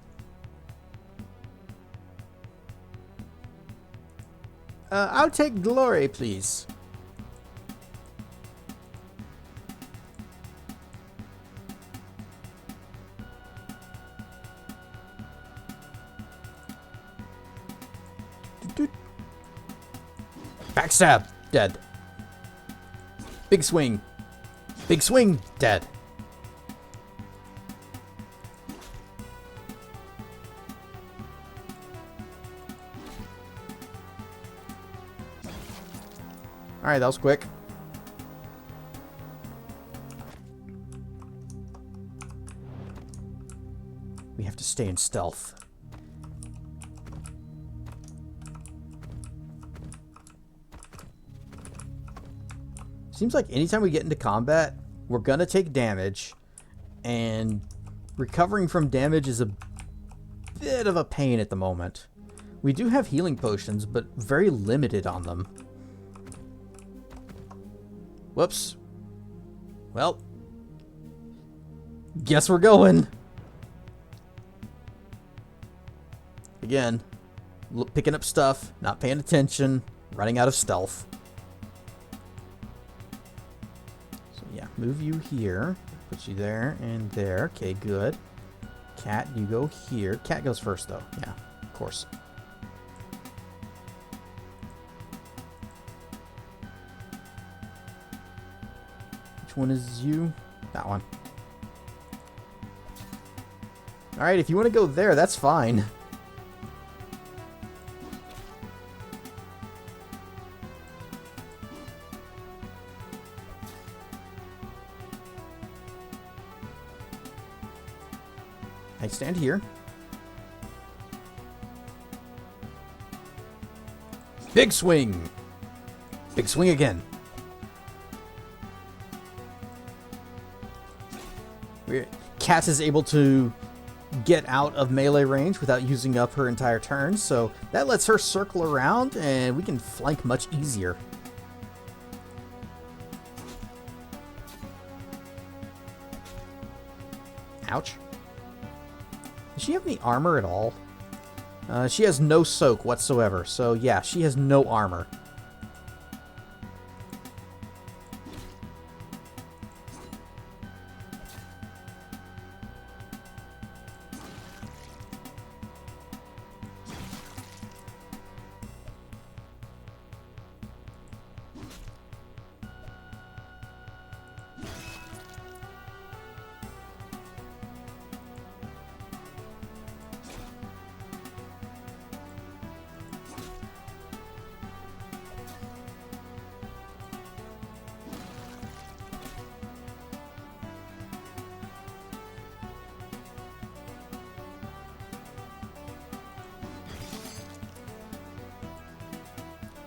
I'll take glory, please. Backstab, dead. Big swing. Big swing, dead. Alright, that was quick. We have to stay in stealth. Seems like anytime we get into combat, we're gonna take damage, and recovering from damage is a bit of a pain at the moment. We do have healing potions, but very limited on them. Whoops. Well, guess we're going. Again, picking up stuff, not paying attention, running out of stealth. So yeah, move you here. Put you there and there. Okay, good. Cat, you go here. Cat goes first, though. Yeah, of course. Which one is you? That one. Alright, if you want to go there, that's fine. I stand here. Big swing! Big swing again. Cat is able to get out of melee range without using up her entire turn, so that lets her circle around and we can flank much easier. Ouch. Does she have any armor at all? She has no soak whatsoever, so yeah, she has no armor.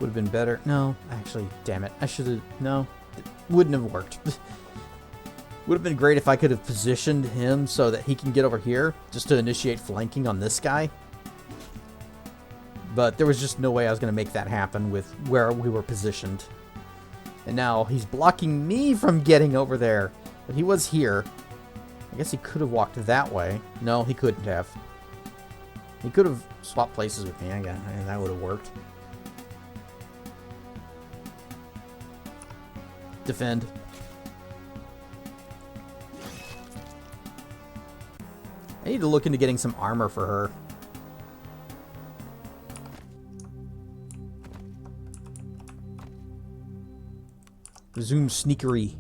Would have been better. No, actually, damn it. I should have... No, it wouldn't have worked. Would have been great if I could have positioned him so that he can get over here just to initiate flanking on this guy. But there was just no way I was going to make that happen with where we were positioned. And now he's blocking me from getting over there. But he was here. I guess he could have walked that way. No, he couldn't have. He could have swapped places with me, I guess, and that would have worked. Defend. I need to look into getting some armor for her. Resume sneakery.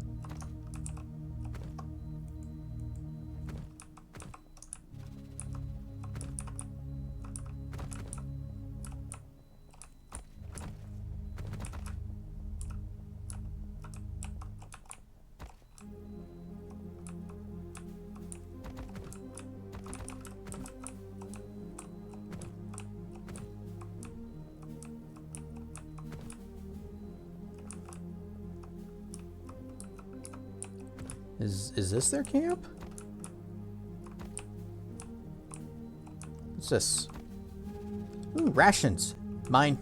Is this their camp? What's this? Ooh, rations. Mine.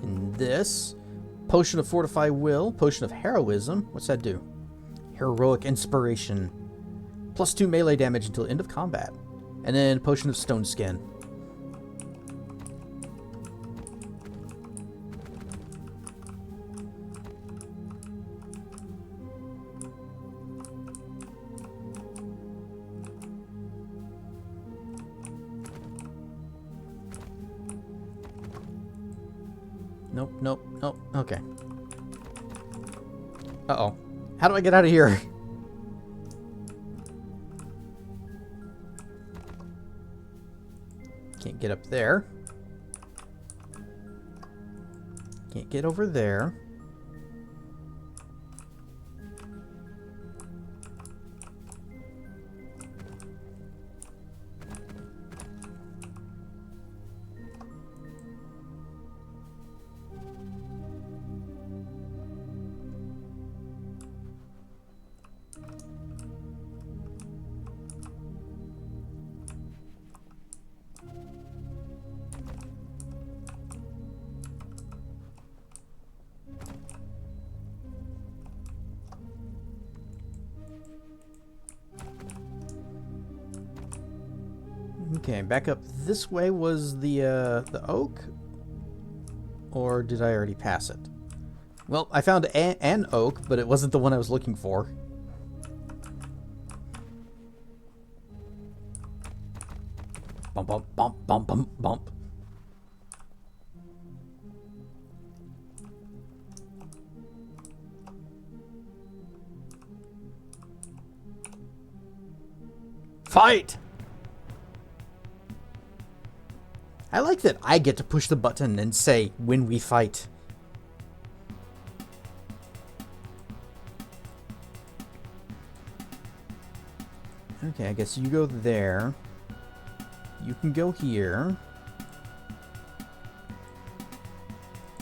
And this. Potion of Fortify Will. Potion of Heroism. What's that do? Heroic Inspiration. +2 melee damage until end of combat. And then Potion of Stone Skin. Nope, nope, nope. Okay. Uh-oh. How do I get out of here? Can't get up there. Can't get over there. Okay, back up this way was the oak? Or did I already pass it? Well, I found an oak, but it wasn't the one I was looking for. Bump, bump, bump, bump, bump, bump. Fight! I like that I get to push the button and say when we fight. Okay, I guess you go there. You can go here.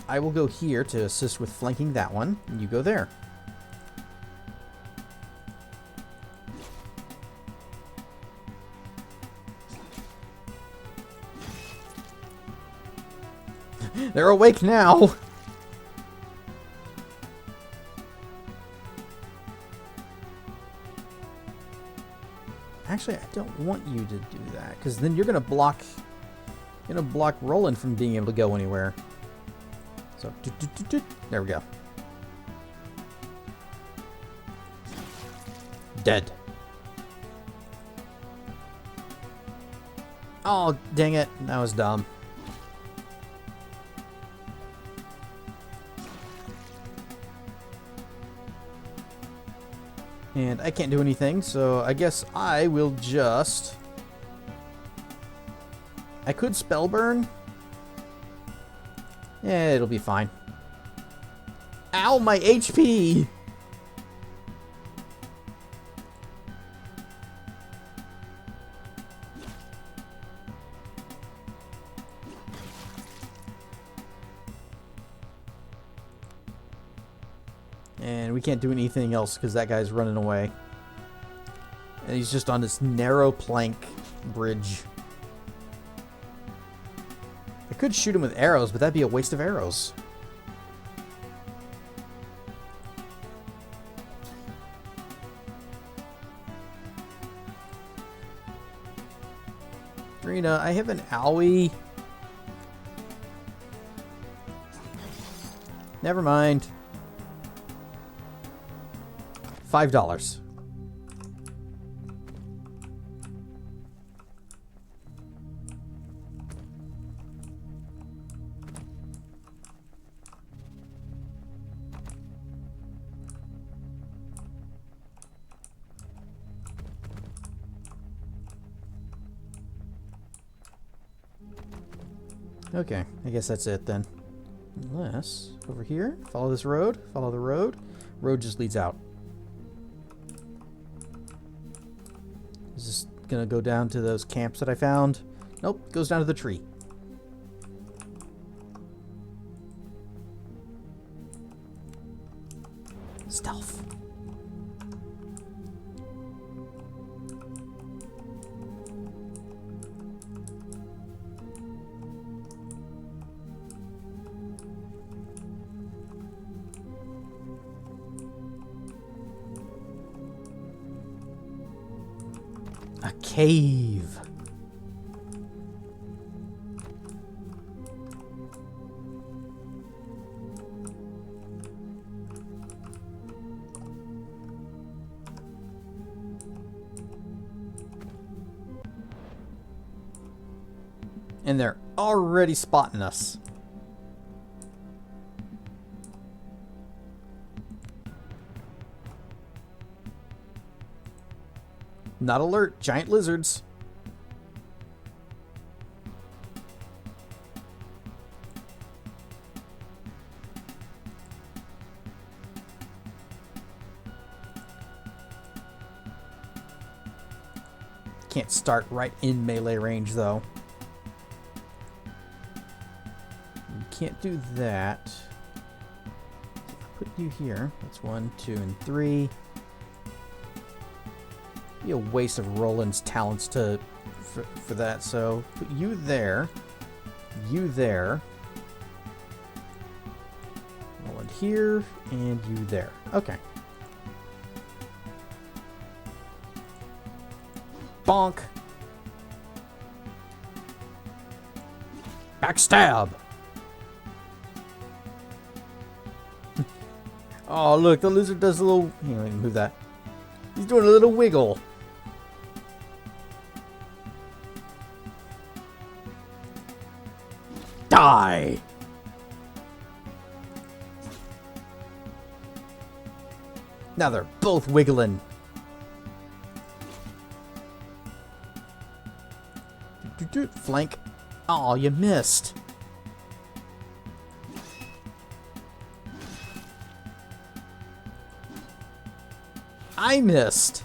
I will go here to assist with flanking that one, and you go there. They're awake now! Actually, I don't want you to do that, because then you're gonna block Roland from being able to go anywhere. So, there we go. Dead. Oh, dang it. That was dumb. And I can't do anything, so I guess I will just... I could spell burn. Yeah, it'll be fine. Ow, my HP! And we can't do anything else because that guy's running away. And he's just on this narrow plank bridge. I could shoot him with arrows, but that'd be a waste of arrows. Rena, I have an owie. Never mind. $5. Okay, I guess that's it then. Unless, over here, follow this road, follow the road. Road just leads out. Is this gonna go down to those camps that I found? Nope, goes down to the tree. Stealth. A cave. And they're already spotting us. Not alert, giant lizards. Can't start right in melee range though. You can't do that. Put you here. That's 1, 2, and 3. Be a waste of Roland's talents for that, so put you there, you there, Roland here, and you there. Okay. Bonk. Backstab! Oh, look, the lizard does a little... Here, let me move that. He's doing a little wiggle. Die! Now they're both wiggling. Flank. Oh, you missed. I missed.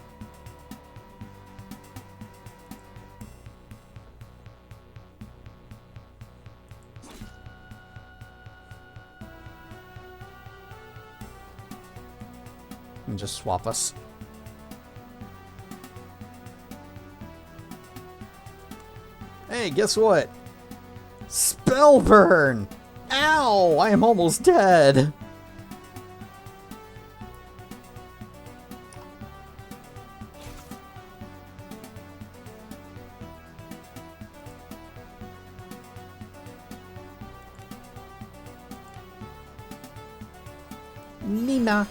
And just swap us. Hey, guess what? Spell burn! Ow! I am almost dead. Nina.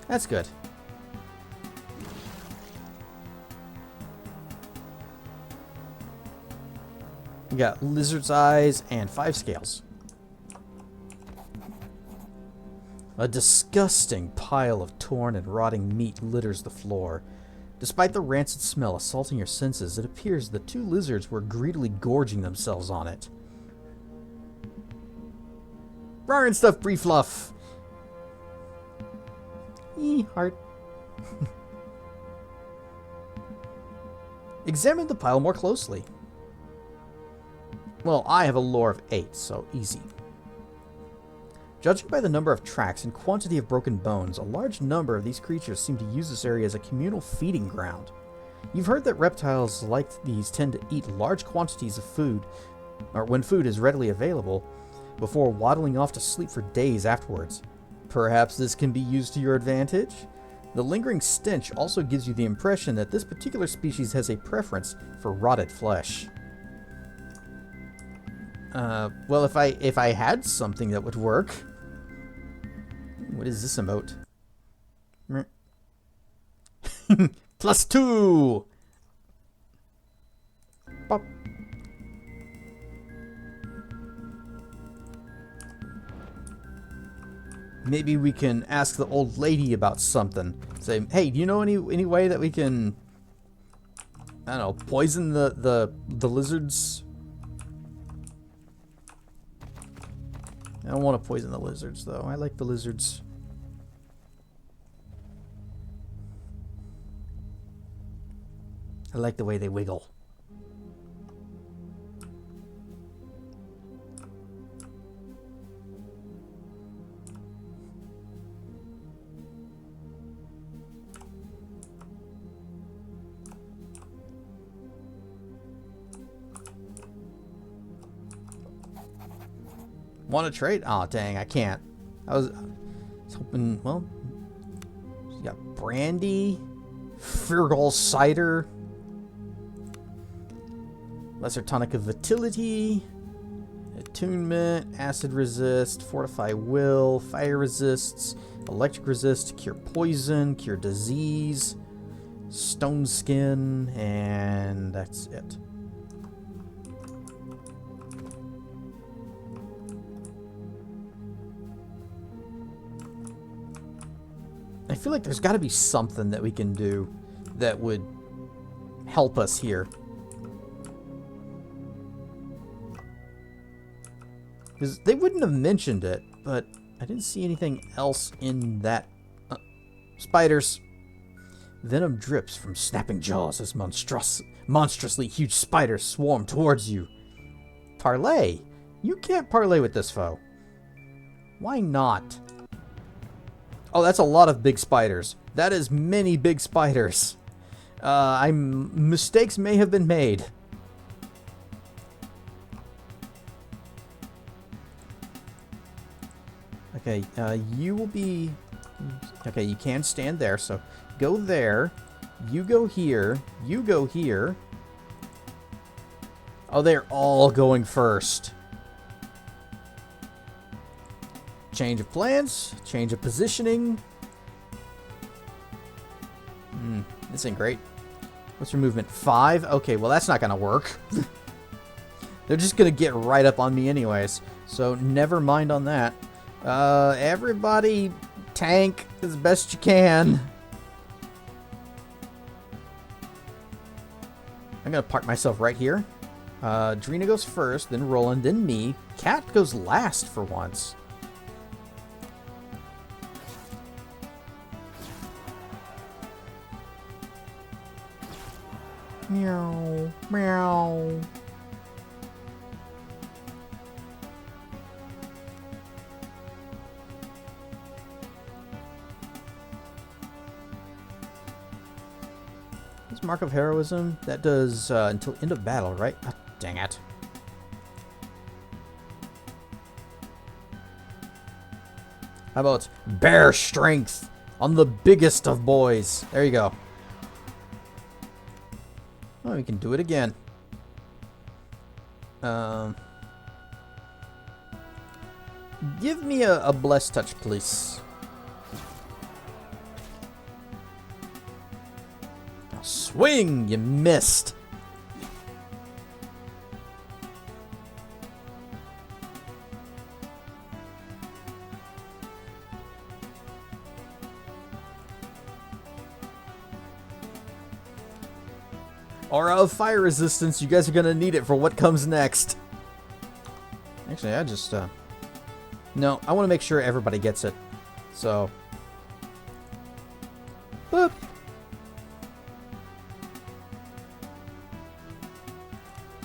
That's good. We got lizard's eyes and 5 scales. A disgusting pile of torn and rotting meat litters the floor. Despite the rancid smell assaulting your senses, it appears the 2 lizards were greedily gorging themselves on it. Rar and stuff, Bree Fluff. Heart. Examine the pile more closely. Well, I have a lore of 8, so easy. Judging by the number of tracks and quantity of broken bones, a large number of these creatures seem to use this area as a communal feeding ground. You've heard that reptiles like these tend to eat large quantities of food, or when food is readily available, before waddling off to sleep for days afterwards. Perhaps this can be used to your advantage? The lingering stench also gives you the impression that this particular species has a preference for rotted flesh. Well, if I had something that would work. What is this emote? +2! Pop. Maybe we can ask the old lady about something. Say, hey, do you know any way that we can, I don't know, poison the lizards? I don't want to poison the lizards, though. I like the lizards. I like the way they wiggle. Want to trade? Oh, dang, I can't. I was hoping, well, you got brandy, Firgol cider, lesser tonic of vitality, attunement, acid resist, fortify will, fire resists, electric resist, cure poison, cure disease, stone skin, and that's it. I feel like there's got to be something that we can do that would help us here. Because they wouldn't have mentioned it, but I didn't see anything else in that. Spiders. Venom drips from snapping jaws as monstrously huge spiders swarm towards you. Parlay? You can't parlay with this foe. Why not? Oh, that's a lot of big spiders. That is many big spiders. Mistakes may have been made. Okay, you will be... Okay, you can stand there, so go there. You go here. You go here. Oh, they're all going first. Change of plans. Change of positioning. This ain't great. What's your movement? 5? Okay, well, that's not going to work. They're just going to get right up on me anyways. So, never mind on that. Everybody tank as best you can. I'm going to park myself right here. Drina goes first, then Roland, then me. Cat goes last for once. Meow, meow. This Mark of Heroism, that does until end of battle, right? Oh, dang it. How about bear strength on the biggest of boys? There you go. Oh, we can do it again. Give me a blessed touch, please. Now swing! You missed. Aura of fire resistance. You guys are gonna need it for what comes next. Actually, I just no, I want to make sure everybody gets it. So boop.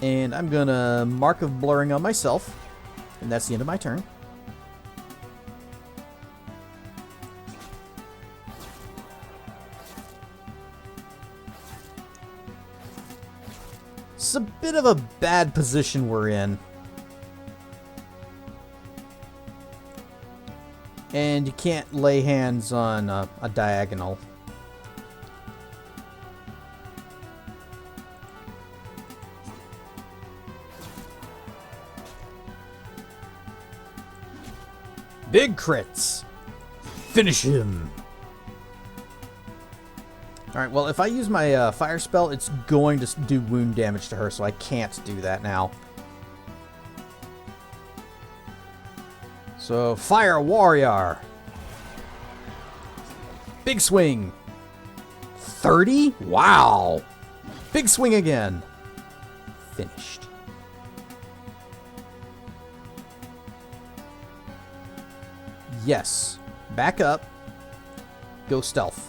And I'm gonna Mark of Blurring on myself. And that's the end of my turn. It's a bit of a bad position we're in. And you can't lay hands on a diagonal. Big crits. Finish him. Alright, well, if I use my fire spell, it's going to do wound damage to her, so I can't do that now. So, Fire Warrior. Big swing. 30? Wow. Big swing again. Finished. Yes. Back up. Go stealth.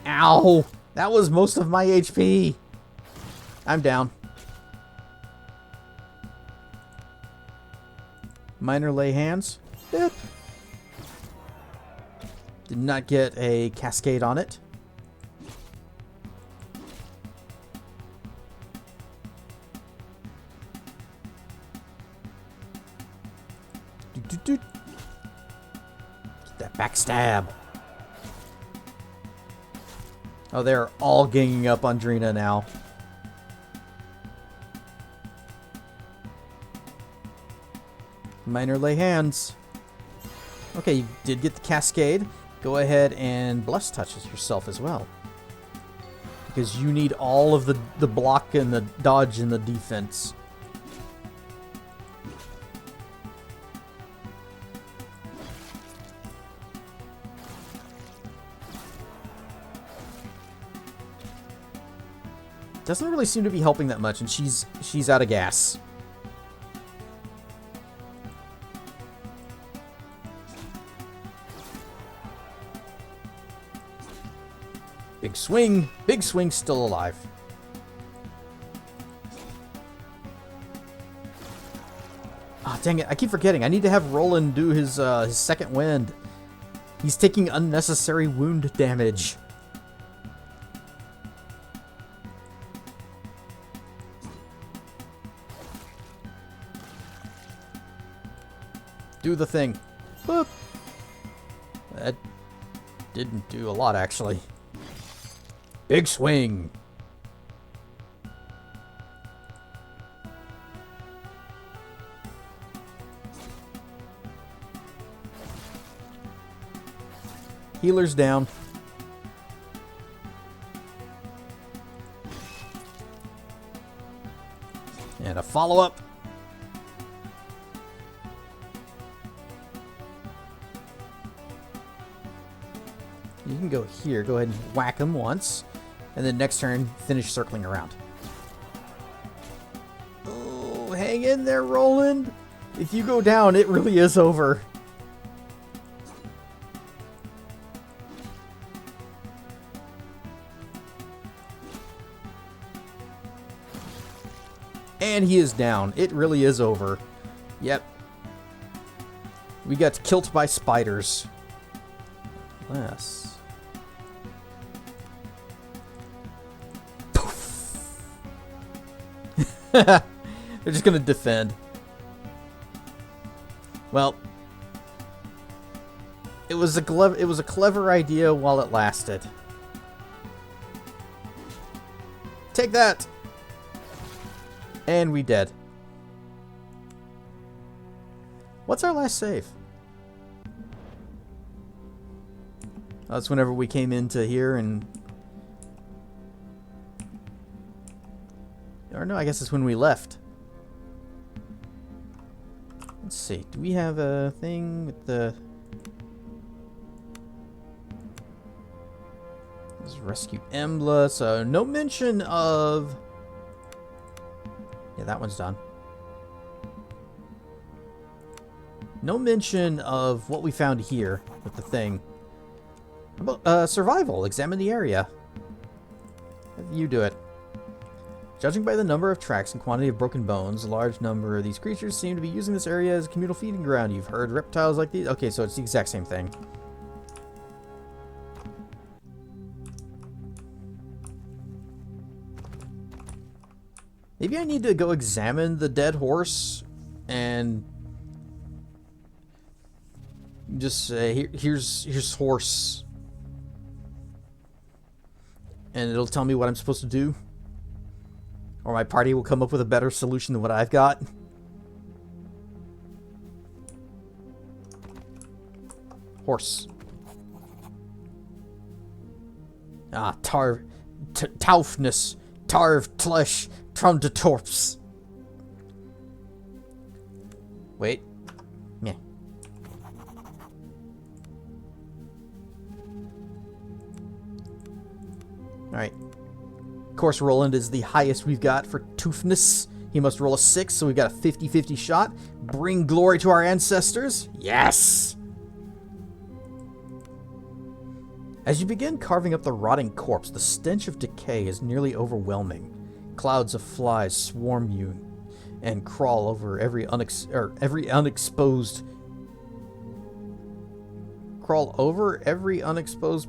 Ow! That was most of my HP. I'm down. Minor lay hands. Yep. Did not get a cascade on it. Get that backstab. Oh, they're all ganging up on Drina now. Minor lay hands. Okay, you did get the cascade. Go ahead and bless touches yourself as well. Because you need all of the block and the dodge and the defense. Doesn't really seem to be helping that much, and she's out of gas. Big swing. Big swing still alive. Ah, dang it. I keep forgetting. I need to have Roland do his second wind. He's taking unnecessary wound damage. Do the thing. Boop. That didn't do a lot, actually. Big swing. Healer's down. And a follow-up. You can go here. Go ahead and whack him once. And then next turn, finish circling around. Oh, hang in there, Roland. If you go down, it really is over. And he is down. It really is over. Yep. We got killed by spiders. Less. Poof. They're just gonna defend. Well, it was a clever idea while it lasted. Take that. And we dead. What's our last save? That's whenever we came into here and... Or no, I guess it's when we left. Let's see. Do we have a thing with the... This is Rescue Embla, so no mention of... Yeah, that one's done. No mention of what we found here with the thing. How about survival? Examine the area. Have you do it. Judging by the number of tracks and quantity of broken bones, a large number of these creatures seem to be using this area as a communal feeding ground. You've heard reptiles like these? Okay, so it's the exact same thing. Maybe I need to go examine the dead horse and just say, here's horse. And it'll tell me what I'm supposed to do. Or my party will come up with a better solution than what I've got. Horse. Ah, taufness, tarv, tlesh, Trundatorps. Wait. Yeah. Alright. Of course, Roland is the highest we've got for toughness. He must roll a 6, so we've got a 50-50 shot. Bring glory to our ancestors. Yes! As you begin carving up the rotting corpse, the stench of decay is nearly overwhelming. Clouds of flies swarm you and crawl over every unexposed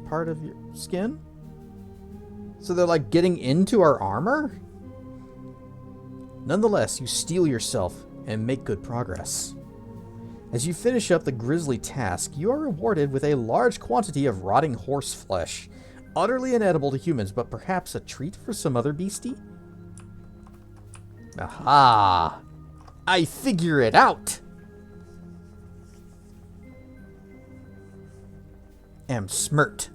part of your skin? So they're like getting into our armor? Nonetheless, you steel yourself and make good progress. As you finish up the grisly task, you are rewarded with a large quantity of rotting horse flesh. Utterly inedible to humans, but perhaps a treat for some other beastie? Aha! I figure it out! Am smirt.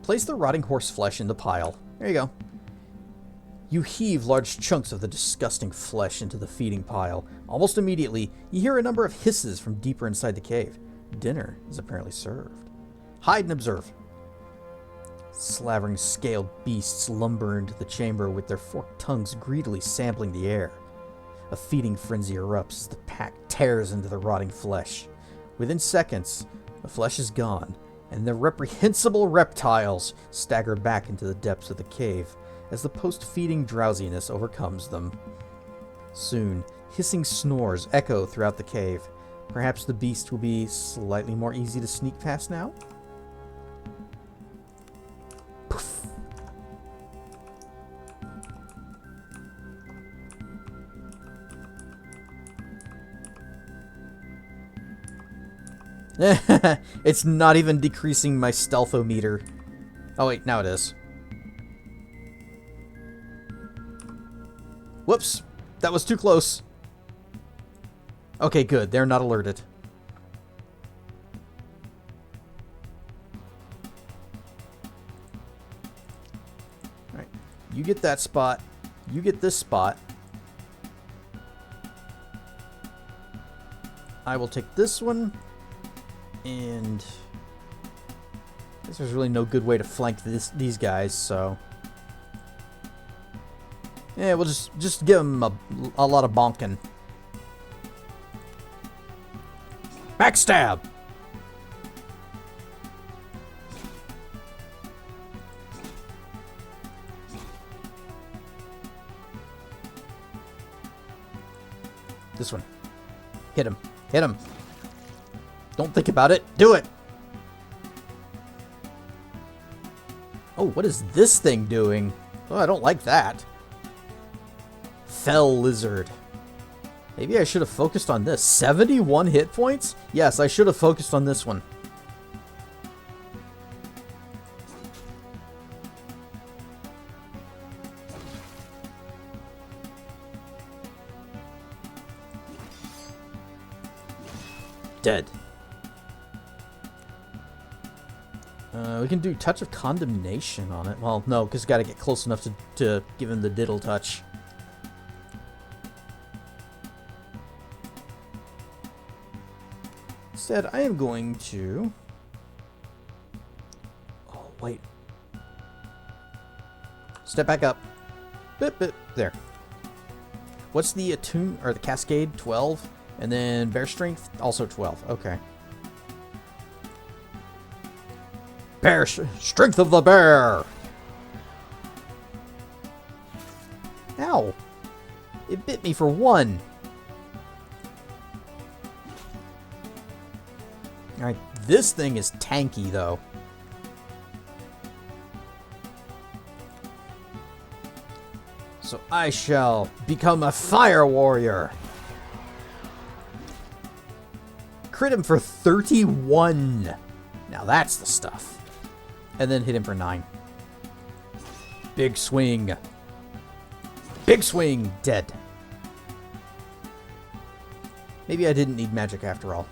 Place the rotting horse flesh in the pile. There you go. You heave large chunks of the disgusting flesh into the feeding pile. Almost immediately, you hear a number of hisses from deeper inside the cave. Dinner is apparently served. Hide and observe. Slavering scaled beasts lumber into the chamber with their forked tongues greedily sampling the air. A feeding frenzy erupts as the pack tears into the rotting flesh. Within seconds, the flesh is gone, and the reprehensible reptiles stagger back into the depths of the cave as the post-feeding drowsiness overcomes them. Soon, hissing snores echo throughout the cave. Perhaps the beast will be slightly more easy to sneak past now? Poof. It's not even decreasing my stealthometer. Oh wait, now it is. Whoops. That was too close. Okay, good. They're not alerted. Alright. You get that spot. You get this spot. I will take this one. And I guess there's really no good way to flank these guys, so yeah, we'll just give them a lot of bonking. Backstab. This one. Hit him. Hit him. Don't think about it. Do it. Oh, what is this thing doing? Oh, I don't like that. Fell lizard. Maybe I should have focused on this. 71 hit points? Yes, I should have focused on this one. Dead. We can do Touch of Condemnation on it. Well, no, because got to get close enough to give him the diddle touch. Instead, I am going to... Oh, wait. Step back up. Bip, bip. There. What's the attune or the cascade? 12. And then bear strength, also 12. Okay. Bear strength of the bear. Ow! It bit me for 1. All right, this thing is tanky though. So I shall become a fire warrior. Crit him for 31. Now that's the stuff. And then hit him for 9. Big swing. Big swing. Dead. Maybe I didn't need magic after all.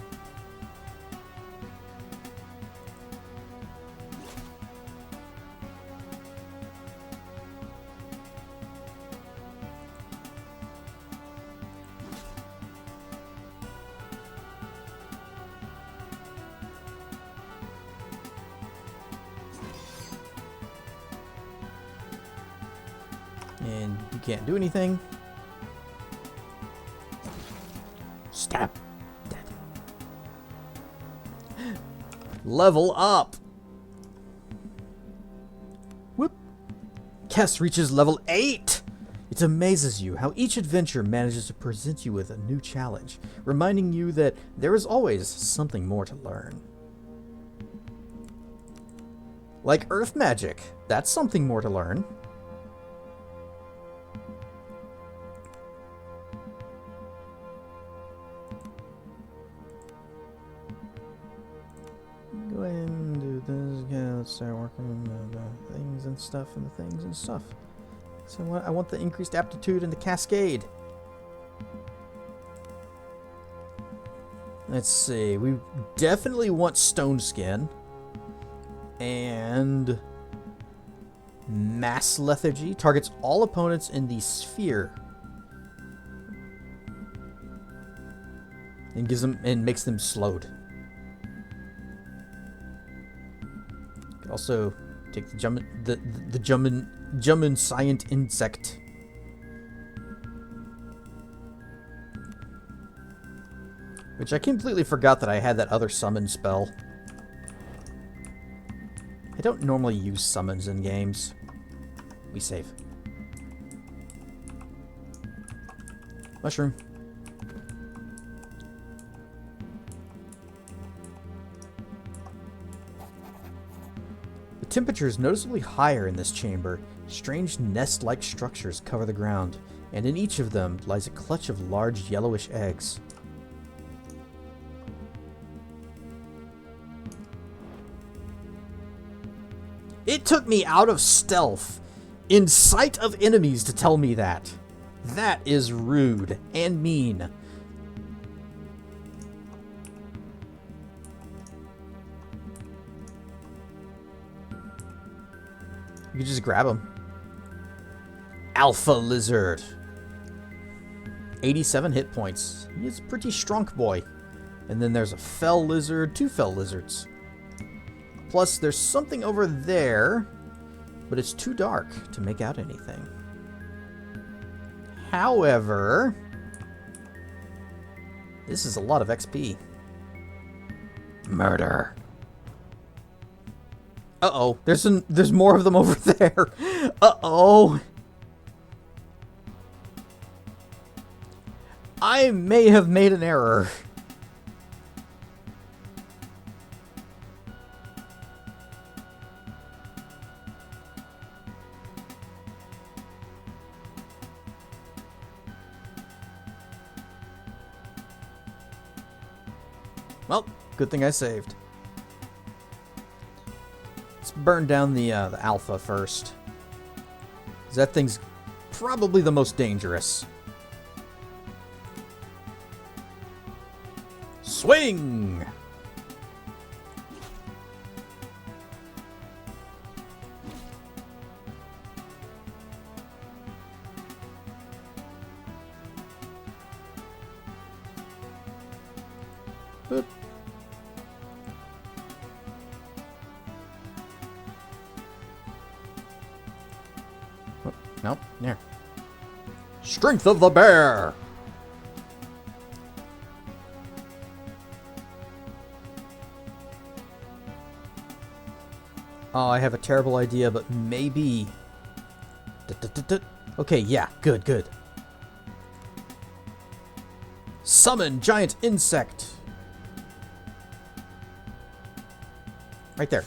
And you can't do anything. Stab. Dead. Level up. Whoop. Caste reaches level 8. It amazes you how each adventure manages to present you with a new challenge, reminding you that there is always something more to learn. Like earth magic, that's something more to learn. Go ahead and do this. Yeah, let's start working on the things and stuff and the things and stuff. So I want the increased aptitude in the cascade. Let's see. We definitely want stone skin. And mass lethargy targets all opponents in the sphere. And gives them and makes them slowed. Could also take the Jummin Scient Insect. Which I completely forgot that I had that other summon spell. I don't normally use summons in games. We save. Mushroom. The temperature is noticeably higher in this chamber. Strange nest-like structures cover the ground, and in each of them lies a clutch of large yellowish eggs. It took me out of stealth in sight of enemies to tell me that. That is rude and mean. You can just grab him. Alpha Lizard. 87 hit points. He's a pretty strong boy. And then there's a Fell Lizard, 2 Fell Lizards. Plus, there's something over there, but it's too dark to make out anything. However, this is a lot of XP. Murder. Uh-oh. There's more of them over there. Uh-oh. I may have made an error. Well, good thing I saved. Let's burn down the alpha first. 'Cause that thing's probably the most dangerous. Swing! Boop. Oh, nope, there. Strength of the bear! Oh, I have a terrible idea, but maybe... Okay, yeah, good, good. Summon giant insect! Right there.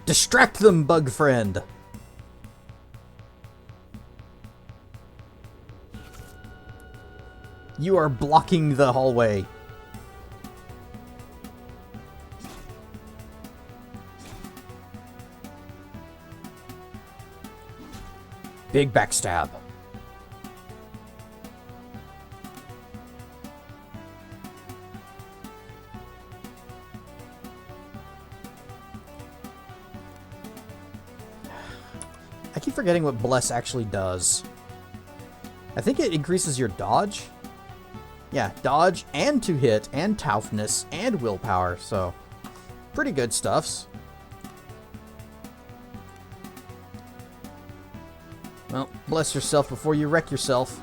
Distract them, bug friend! You are blocking the hallway. Big backstab. I keep forgetting what Bless actually does. I think it increases your dodge. Yeah, dodge and to hit and toughness and willpower, so pretty good stuffs. Well, bless yourself before you wreck yourself.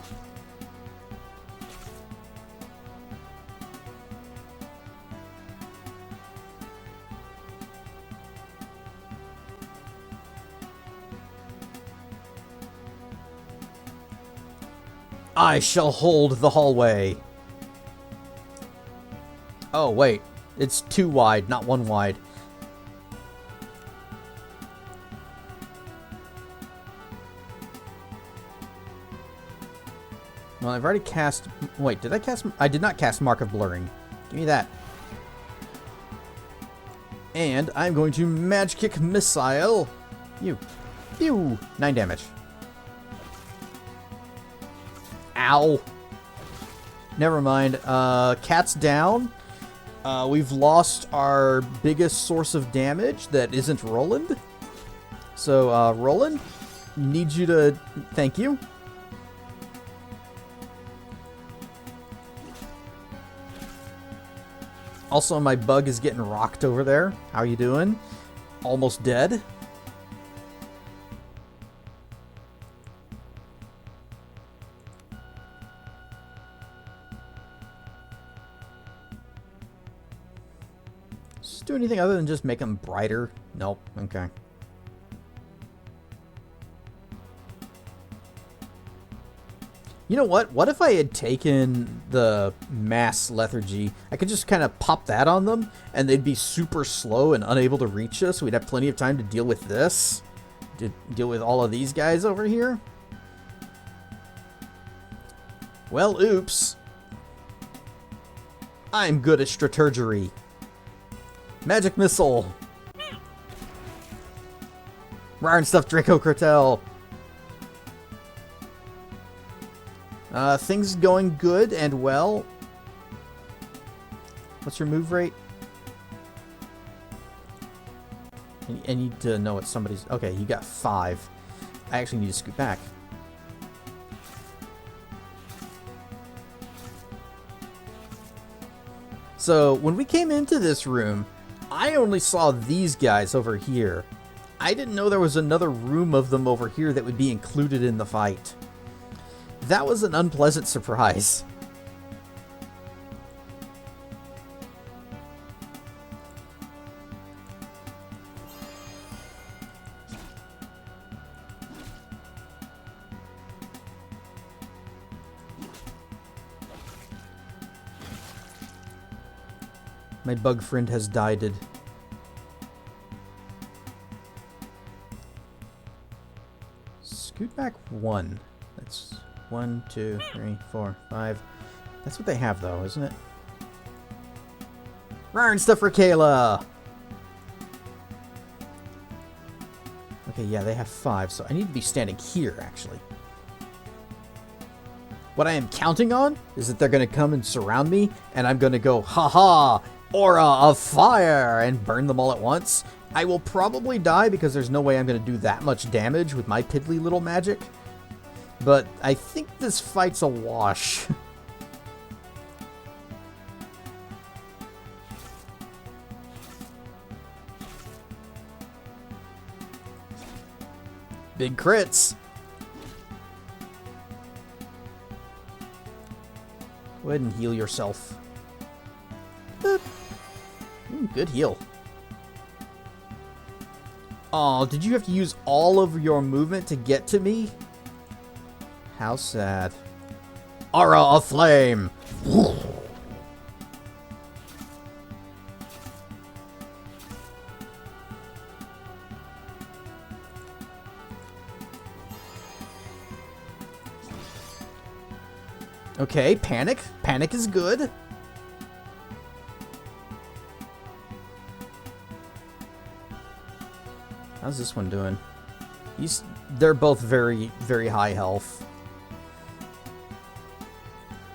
I shall hold the hallway. Oh, wait. It's 2 wide, not 1 wide. Well, I've already cast... Wait, did I cast... I did not cast Mark of Blurring. Give me that. And I'm going to Magic Kick Missile. You. Pew! 9 damage. Ow. Never mind. Cat's down. We've lost our biggest source of damage that isn't Roland. So, Roland, need you to... Thank you. Also, my bug is getting rocked over there. How you doing? Almost dead. Just do anything other than just make them brighter? Nope. Okay. You know what? What if I had taken the mass lethargy? I could just kind of pop that on them, and they'd be super slow and unable to reach us. We'd have plenty of time to deal with this. To deal with all of these guys over here. Well, oops. I'm good at strategery. Magic Missile. Rare and stuff, Draco Cartel. Things going good and well. What's your move rate? I need to know what somebody's... Okay, you got 5. I actually need to scoot back. So, when we came into this room, I only saw these guys over here. I didn't know there was another room of them over here that would be included in the fight. That was an unpleasant surprise. My bug friend has died. Scoot back 1. That's 1, 2, 3, 4, 5. That's what they have, though, isn't it? Rare and stuff for Kayla! Okay, yeah, they have 5, so I need to be standing here, actually. What I am counting on is that they're going to come and surround me, and I'm going to go, ha-ha, aura of fire, and burn them all at once. I will probably die because there's no way I'm going to do that much damage with my piddly little magic. But I think this fight's a wash. Big crits. Go ahead and heal yourself. Boop. Ooh, good heal. Oh, did you have to use all of your movement to get to me? How sad. Aura of flame! Okay, panic. Panic is good. How's this one doing? They're both very, very high health.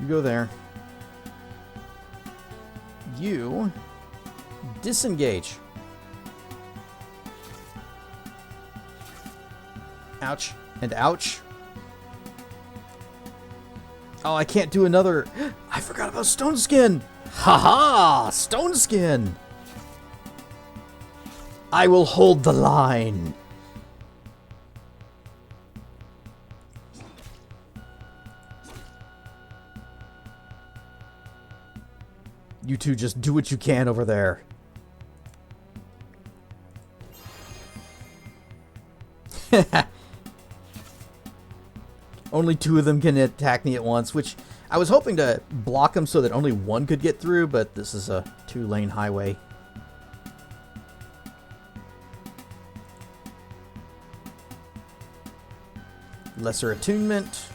You go there. You disengage. Ouch. And ouch. Oh, I can't do another. I forgot about Stone Skin. Haha! Stone Skin! I will hold the line. You two just do what you can over there. Only 2 of them can attack me at once, which I was hoping to block them so that only 1 could get through, but this is a 2-lane highway. Lesser attunement.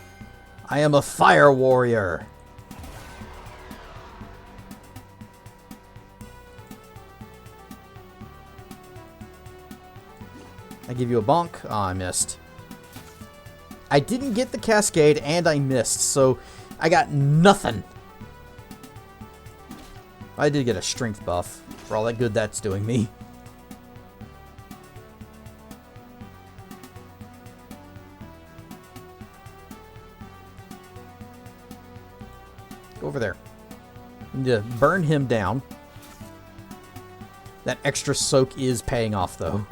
I am a fire warrior. I give you a bonk. Oh, I missed. I didn't get the cascade and I missed, so I got nothing. I did get a strength buff for all that good that's doing me. Go over there. Need to burn him down. That extra soak is paying off, though.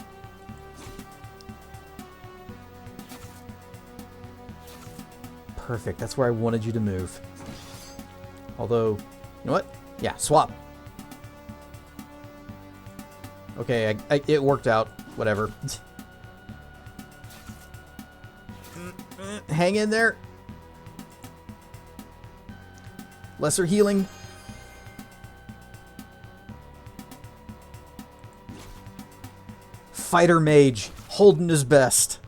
Perfect. That's where I wanted you to move. Although, you know what? Yeah, swap. Okay, it worked out. Whatever. Hang in there. Lesser healing. Fighter mage, holding his best.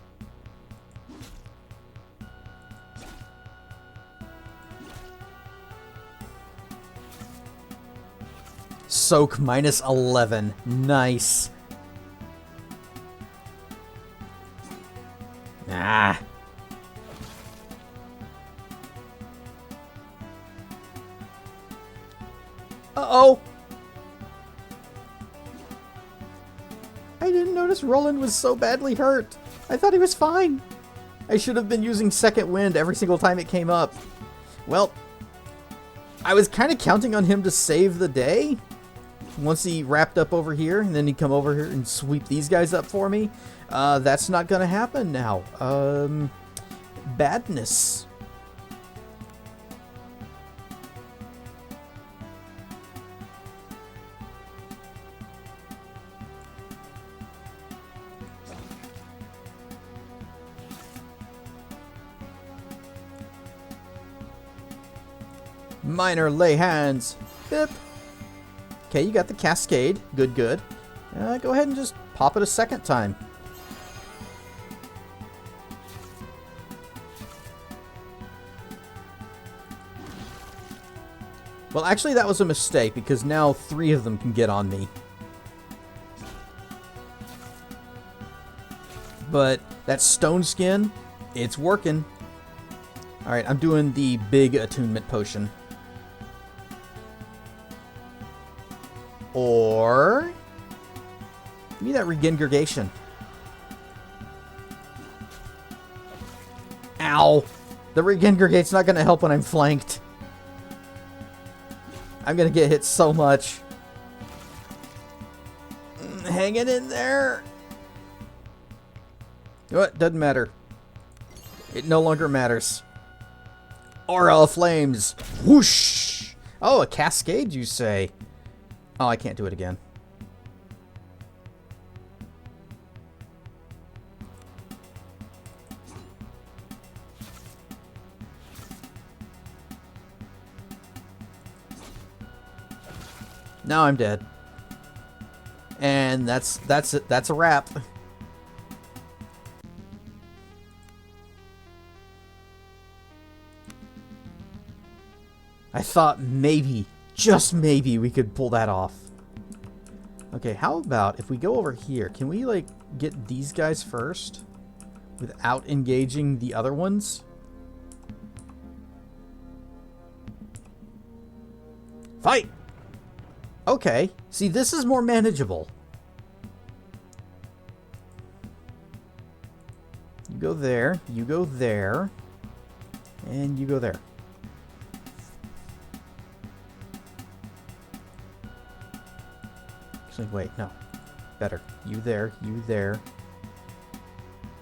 Soak minus 11. Nice. Uh-oh! I didn't notice Roland was so badly hurt. I thought he was fine. I should have been using second wind every single time it came up. Well, I was kind of counting on him to save the day once he wrapped up over here, and then he'd come over here and sweep these guys up for me. That's not gonna happen now. Badness. Minor lay hands. Bip. Okay, you got the cascade. Good, good. Go ahead and just pop it a second time. Well, actually, that was a mistake because now 3 of them can get on me. But that stone skin, it's working. Alright, I'm doing the big attunement potion. Or... give me that regurgitation. Ow! The regurgitate's not going to help when I'm flanked. I'm going to get hit so much. Hang it in there. What? Doesn't matter. It no longer matters. Aura of flames. Whoosh! Oh, a cascade, you say? Oh, I can't do it again. Now I'm dead. And that's it. That's a wrap. I thought maybe, just maybe, we could pull that off. Okay, how about if we go over here? Can we, like, get these guys first without engaging the other ones? Fight! Okay, see, this is more manageable. You go there, and you go there. Actually, wait, no. Better. You there, you there.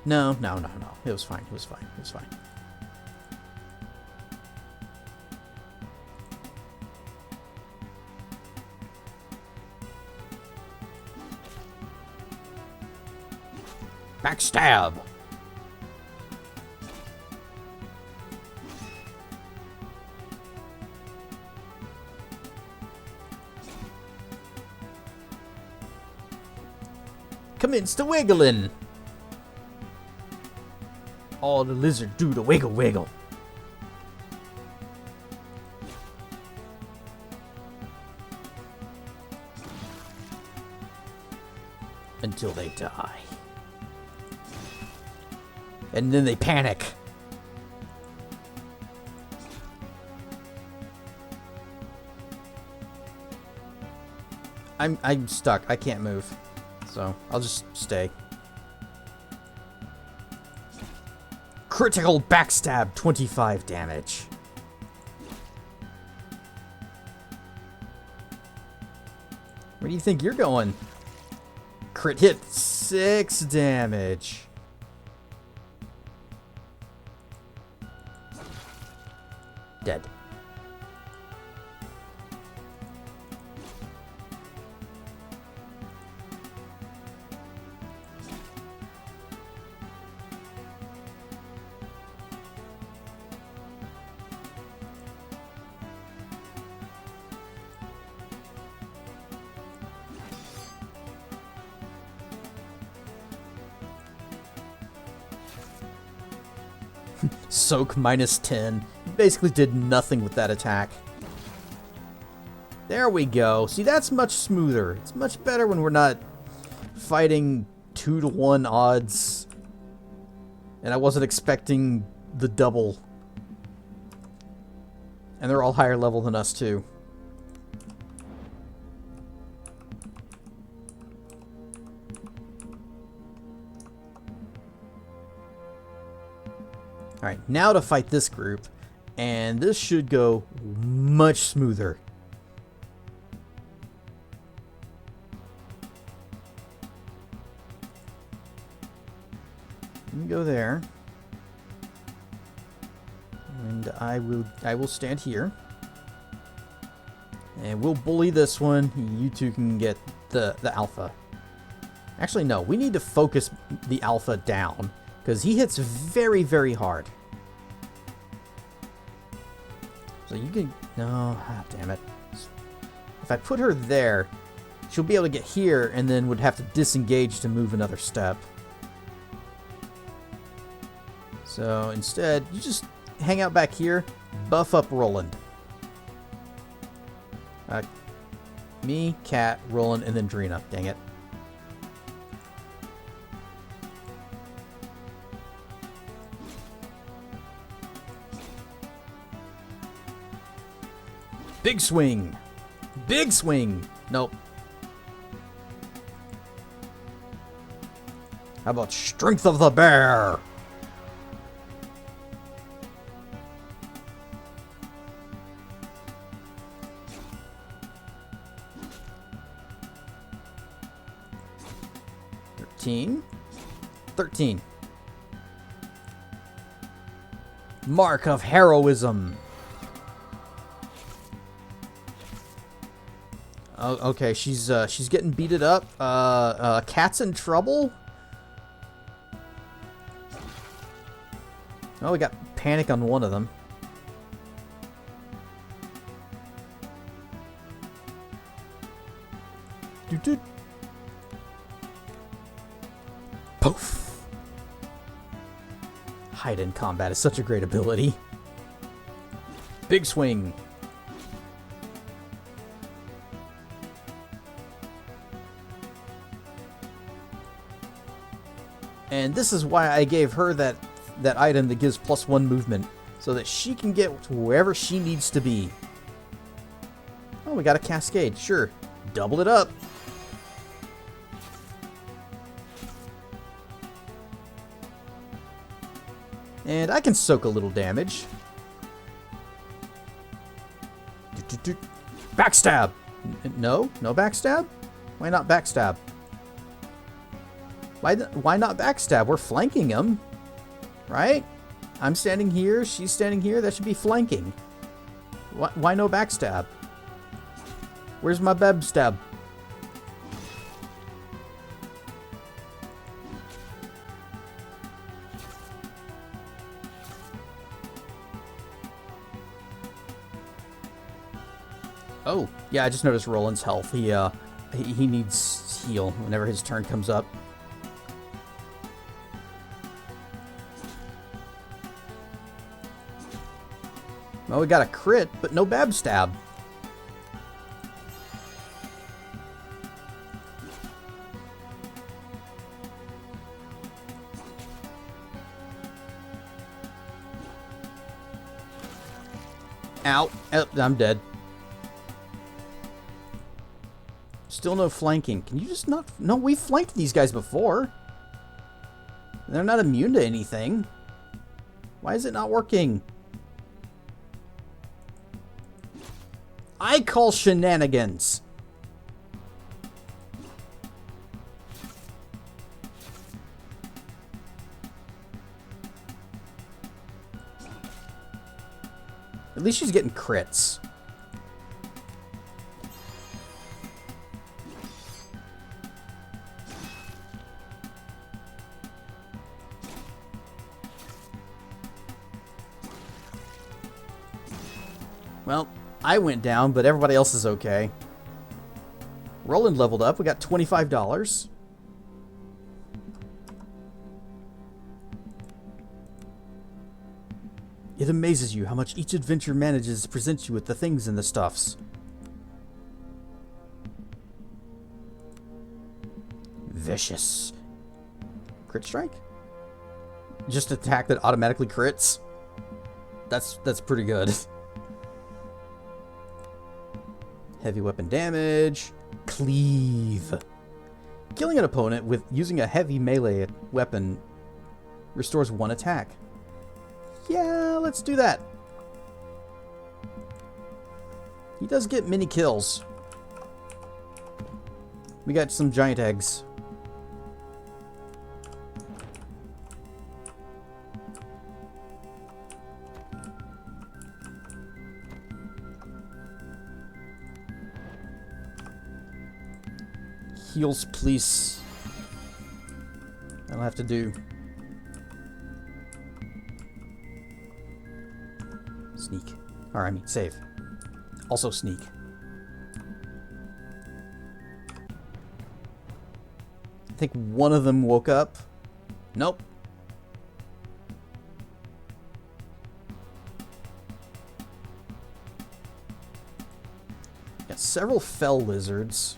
No. It was fine, it was fine. Backstab! Commence to wiggling! All the lizard do to wiggle wiggle. Until they die. And then they panic. I'm stuck. I can't move. So, I'll just stay. Critical backstab, 25 damage. Where do you think you're going? Crit hit, 6 damage. Dead. Soak minus 10. Basically did nothing with that attack. There we go. See, that's much smoother. It's much better when we're not fighting 2-to-1 odds. And I wasn't expecting the double. And they're all higher level than us, too. Alright, now to fight this group. And this should go much smoother. Let me go there. And I will stand here. And we'll bully this one. You two can get the alpha. Actually, no. We need to focus the alpha down. Because he hits very, very hard. So you can... No. Damn it. If I put her there, she'll be able to get here and then would have to disengage to move another step. So instead, you just hang out back here. Buff up Roland. Me, Cat, Roland, and then Drina. Dang it. Big swing. Big swing. Nope. How about strength of the bear? $13. $13. Mark of heroism. Oh, okay, she's getting beaten up. Cat's in trouble. Oh, we got panic on one of them. Doot. Poof. Hide in combat is such a great ability. Big swing. And this is why I gave her that item that gives +1 movement, so that she can get to wherever she needs to be. Oh, we got a cascade. Sure. Double it up. And I can soak a little damage. Backstab! No? No backstab? Why not backstab? Why not backstab? We're flanking him. Right? I'm standing here, she's standing here. That should be flanking. Why no backstab? Where's my babstab? Oh, yeah, I just noticed Roland's health. He needs heal whenever his turn comes up. Well, we got a crit, but no babstab. Ow. Oh, I'm dead. Still no flanking. Can you just not... No, we've flanked these guys before. They're not immune to anything. Why is it not working? I call shenanigans. At least she's getting crits. Well, I went down, but everybody else is okay. Roland leveled up. We got $25. It amazes you how much each adventure manages to present you with the things and the stuffs. Vicious. Crit strike? Just attack that automatically crits? That's pretty good. Heavy weapon damage. Cleave. Killing an opponent with using a heavy melee weapon restores 1 attack. Yeah, let's do that. He does get many kills. We got some giant eggs. Heals, please. That'll have to do. Sneak. Or, I mean, save. Also sneak. I think one of them woke up. Nope. Got several fell lizards.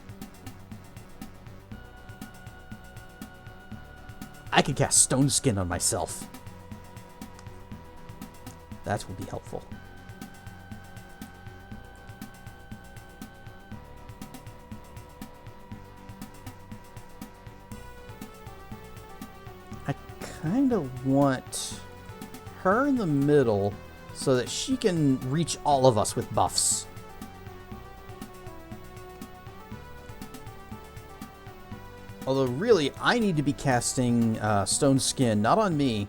I could cast Stone Skin on myself. That would be helpful. I kind of want her in the middle so that she can reach all of us with buffs. Although, really, I need to be casting Stone Skin, not on me,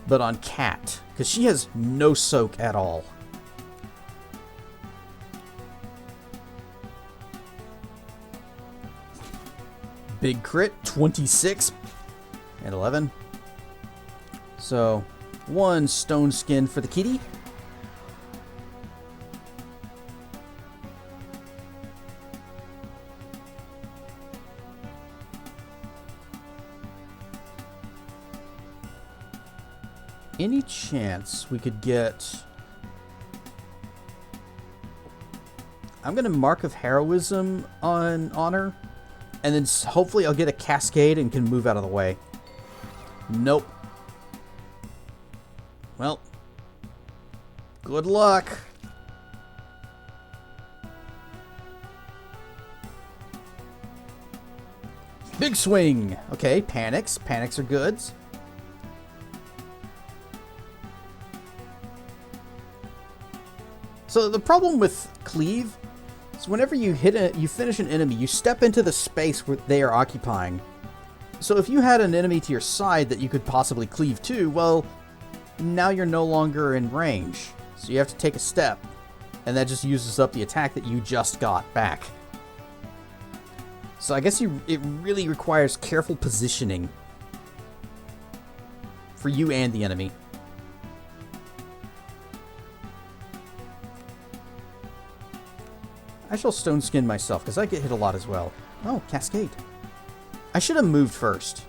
but on Cat, because she has no soak at all. Big crit, 26 and 11. So, 1 Stone Skin for the kitty. Any chance we could get... I'm going to Mark of Heroism on her, and then hopefully I'll get a Cascade and can move out of the way. Nope. Well, good luck. Big swing. Okay, panics. Panics are good. So the problem with cleave is whenever you finish an enemy, you step into the space where they are occupying. So if you had an enemy to your side that you could possibly cleave to, well, now you're no longer in range. So you have to take a step, and that just uses up the attack that you just got back. So I guess it really requires careful positioning for you and the enemy. I shall Stone Skin myself, because I get hit a lot as well. Oh, Cascade. I should have moved first.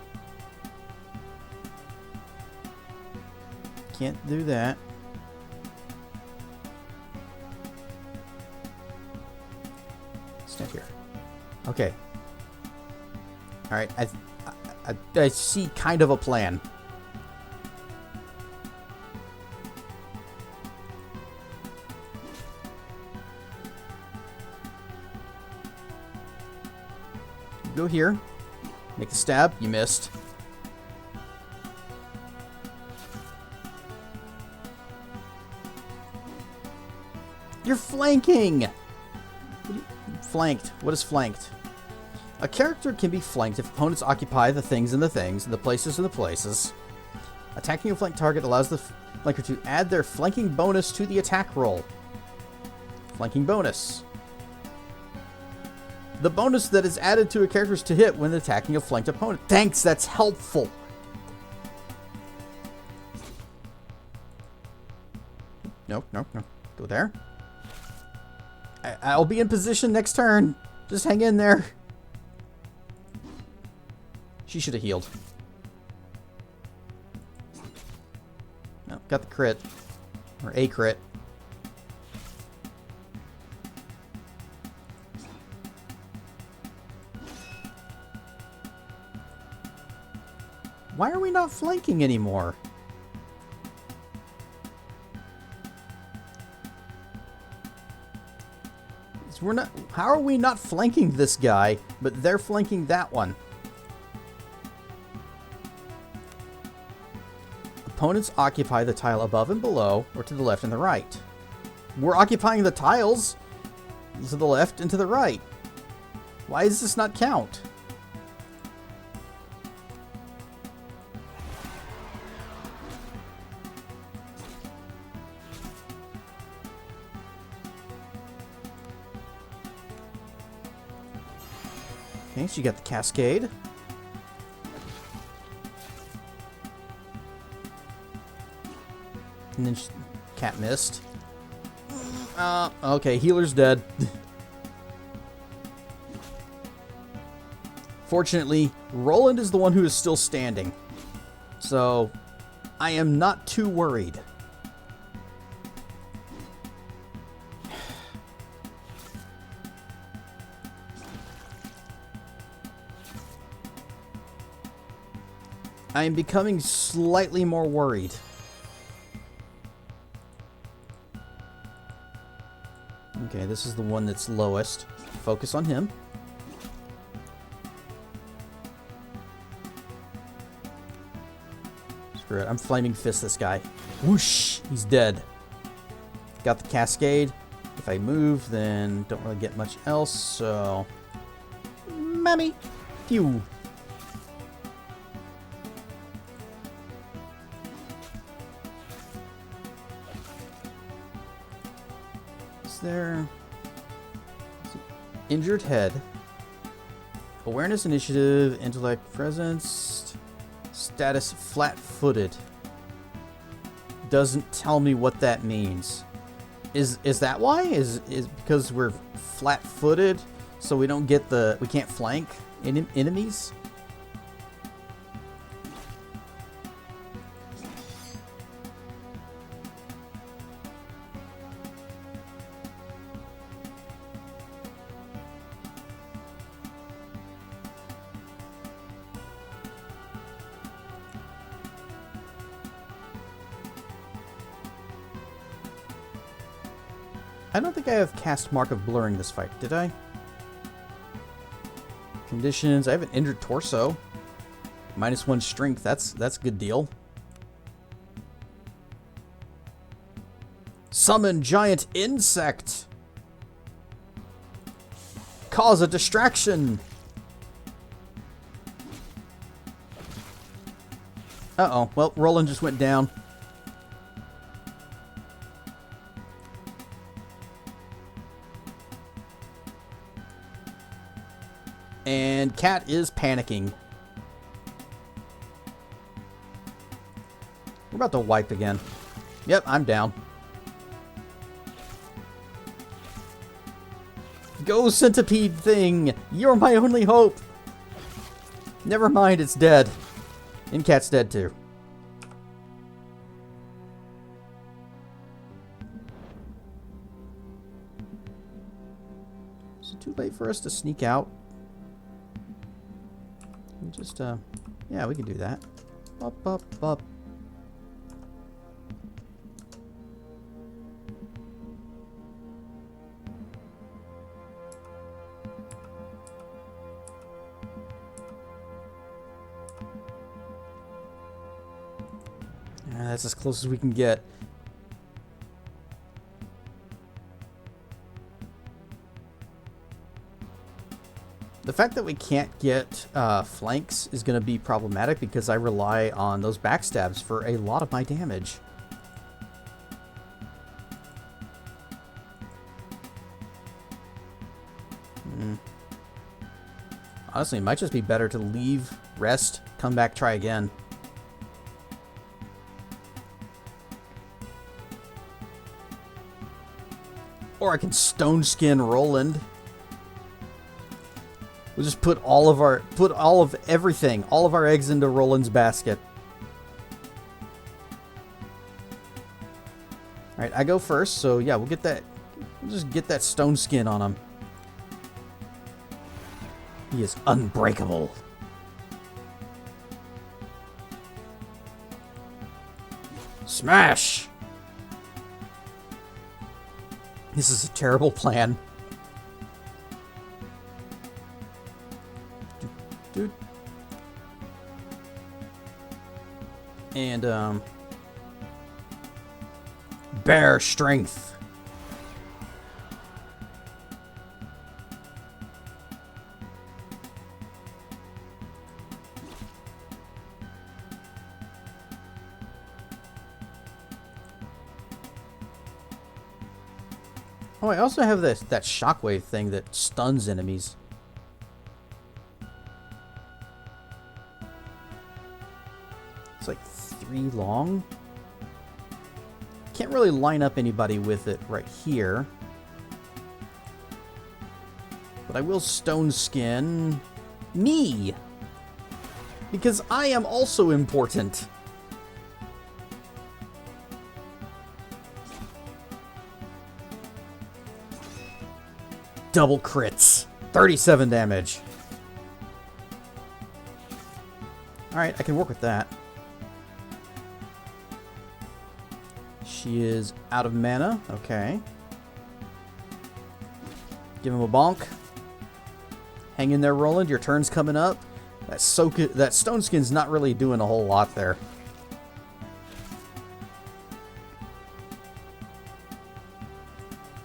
Can't do that. Stand here. Okay. Alright, I see kind of a plan. Go here. Make the stab. You missed. You're flanking! Flanked. What is flanked? A character can be flanked if opponents occupy the things and the things, and the places and the places. Attacking a flanked target allows the flanker to add their flanking bonus to the attack roll. Flanking bonus. The bonus that is added to a character's to hit when attacking a flanked opponent. Thanks, that's helpful. No. Go there. I'll be in position next turn. Just hang in there. She should have healed. No, got the crit. Or a crit. Why are we not flanking anymore? We're not. How are we not flanking this guy, but they're flanking that one? opponents occupy the tile above and below, or to the left and the right. We're occupying the tiles to the left and to the right. Why does this not count? Okay, so you got the cascade. And then cat missed. Okay, healer's dead. Fortunately, Roland is the one who is still standing. So, I am not too worried. I am becoming slightly more worried. Okay, this is the one that's lowest. Focus on him. Screw it. I'm Flaming Fist this guy. Whoosh! He's dead. Got the cascade. If I move, then don't really get much else, so... Mammy! Phew! There injured head, awareness, initiative, intellect, presence, status flat-footed. Doesn't tell me what that means. Is that why? Is because we're flat-footed, so we don't get we can't flank enemies? I don't think I have cast Mark of Blurring this fight, did I? Conditions, I have an injured torso. -1 strength, that's a good deal. Summon giant insect. Cause a distraction. Uh-oh, well, Roland just went down. And Cat is panicking. We're about to wipe again. Yep, I'm down. Go, centipede thing! You're my only hope! Never mind, it's dead. And Cat's dead too. Is it too late for us to sneak out? Just, yeah, we can do that. Up, up, up. That's as close as we can get. The fact that we can't get flanks is going to be problematic because I rely on those backstabs for a lot of my damage. Honestly, it might just be better to leave, rest, come back, try again. Or I can stone skin Roland. We'll just put all of our everything, all of our eggs into Roland's basket. All right, I go first, so yeah, we'll get that. We'll just get that stone skin on him. He is unbreakable. Smash! This is a terrible plan. Dude. And, Bear strength. Oh, I also have that shockwave thing that stuns enemies. It's like 3 long. Can't really line up anybody with it right here. But I will stone skin me. Because I am also important. Double crits. 37 damage. Alright, I can work with that. She is out of mana. Okay. Give him a bonk. Hang in there, Roland. Your turn's coming up. That stone skin's not really doing a whole lot there.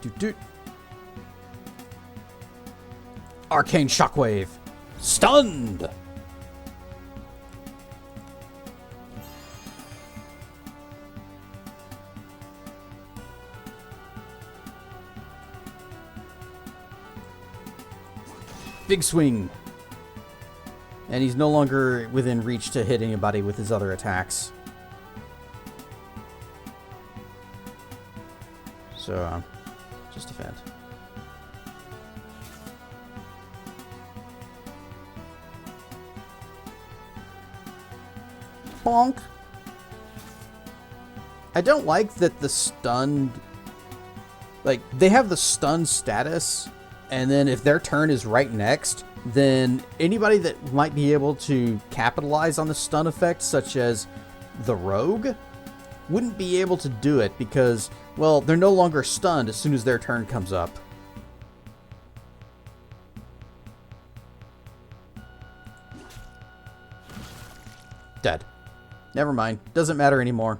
Doot doot. Arcane Shockwave. Stunned! Big swing. And he's no longer within reach to hit anybody with his other attacks. So, just defend. Bonk. I don't like that the stunned... Like, they have the stun status, and then if their turn is right next, then anybody that might be able to capitalize on the stun effect, such as the rogue, wouldn't be able to do it because, well, they're no longer stunned as soon as their turn comes up. Dead. Never mind. Doesn't matter anymore.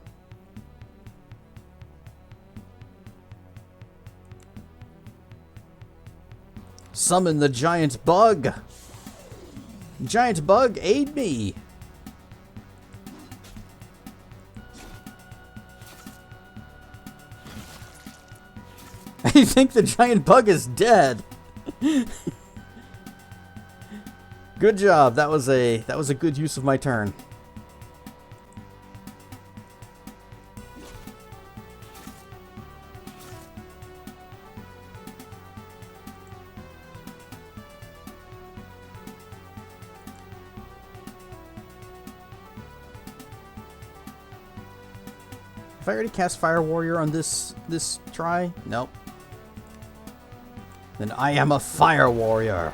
Summon the giant bug. Giant bug, aid me. I think the giant bug is dead. Good job. That was a good use of my turn. Have I already cast Fire Warrior on this try? Nope. Then I am a Fire Warrior.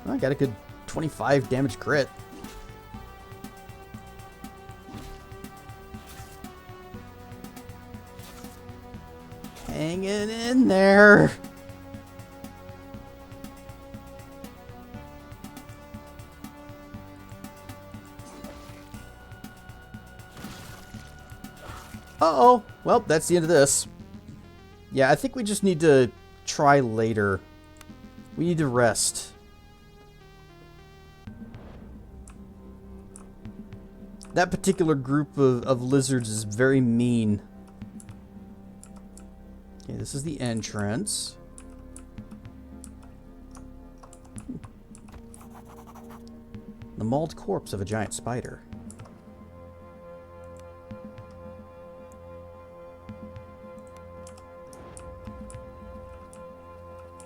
I got a good 25 damage crit. Hanging in there. Uh-oh. Well, that's the end of this. Yeah, I think we just need to try later. We need to rest. That particular group of lizards is very mean. Okay, this is the entrance. The mauled corpse of a giant spider.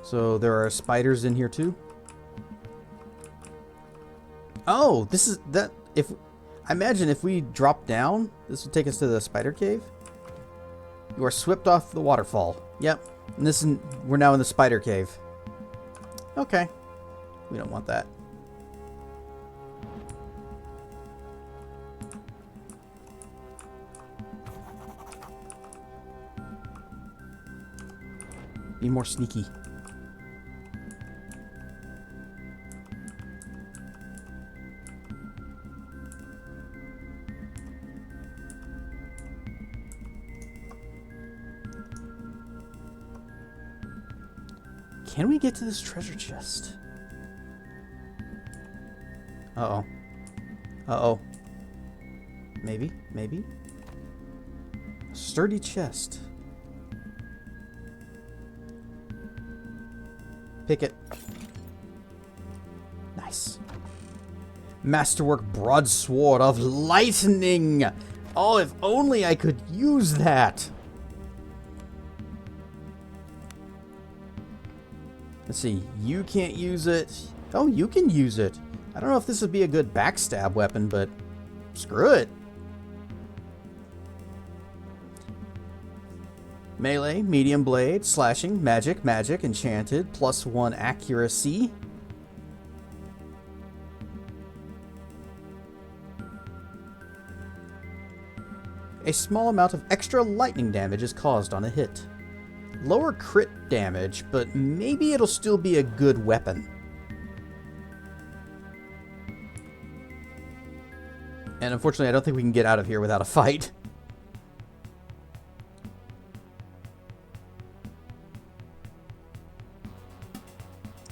So there are spiders in here too. Oh, this is that. If I imagine if we drop down, this will take us to the spider cave. You are swept off the waterfall. Yep, and we're now in the spider cave. Okay, we don't want that. Be more sneaky. Can we get to this treasure chest? Uh-oh. Uh-oh. Maybe, maybe. Sturdy chest. Pick it. Nice. Masterwork broadsword of lightning. Oh, if only I could use that. Let's see. You can't use it. Oh, you can use it. I don't know if this would be a good backstab weapon, but screw it. Melee, medium blade, slashing, magic, magic, enchanted, +1 accuracy. A small amount of extra lightning damage is caused on a hit. Lower crit damage, but maybe it'll still be a good weapon. And unfortunately, I don't think we can get out of here without a fight.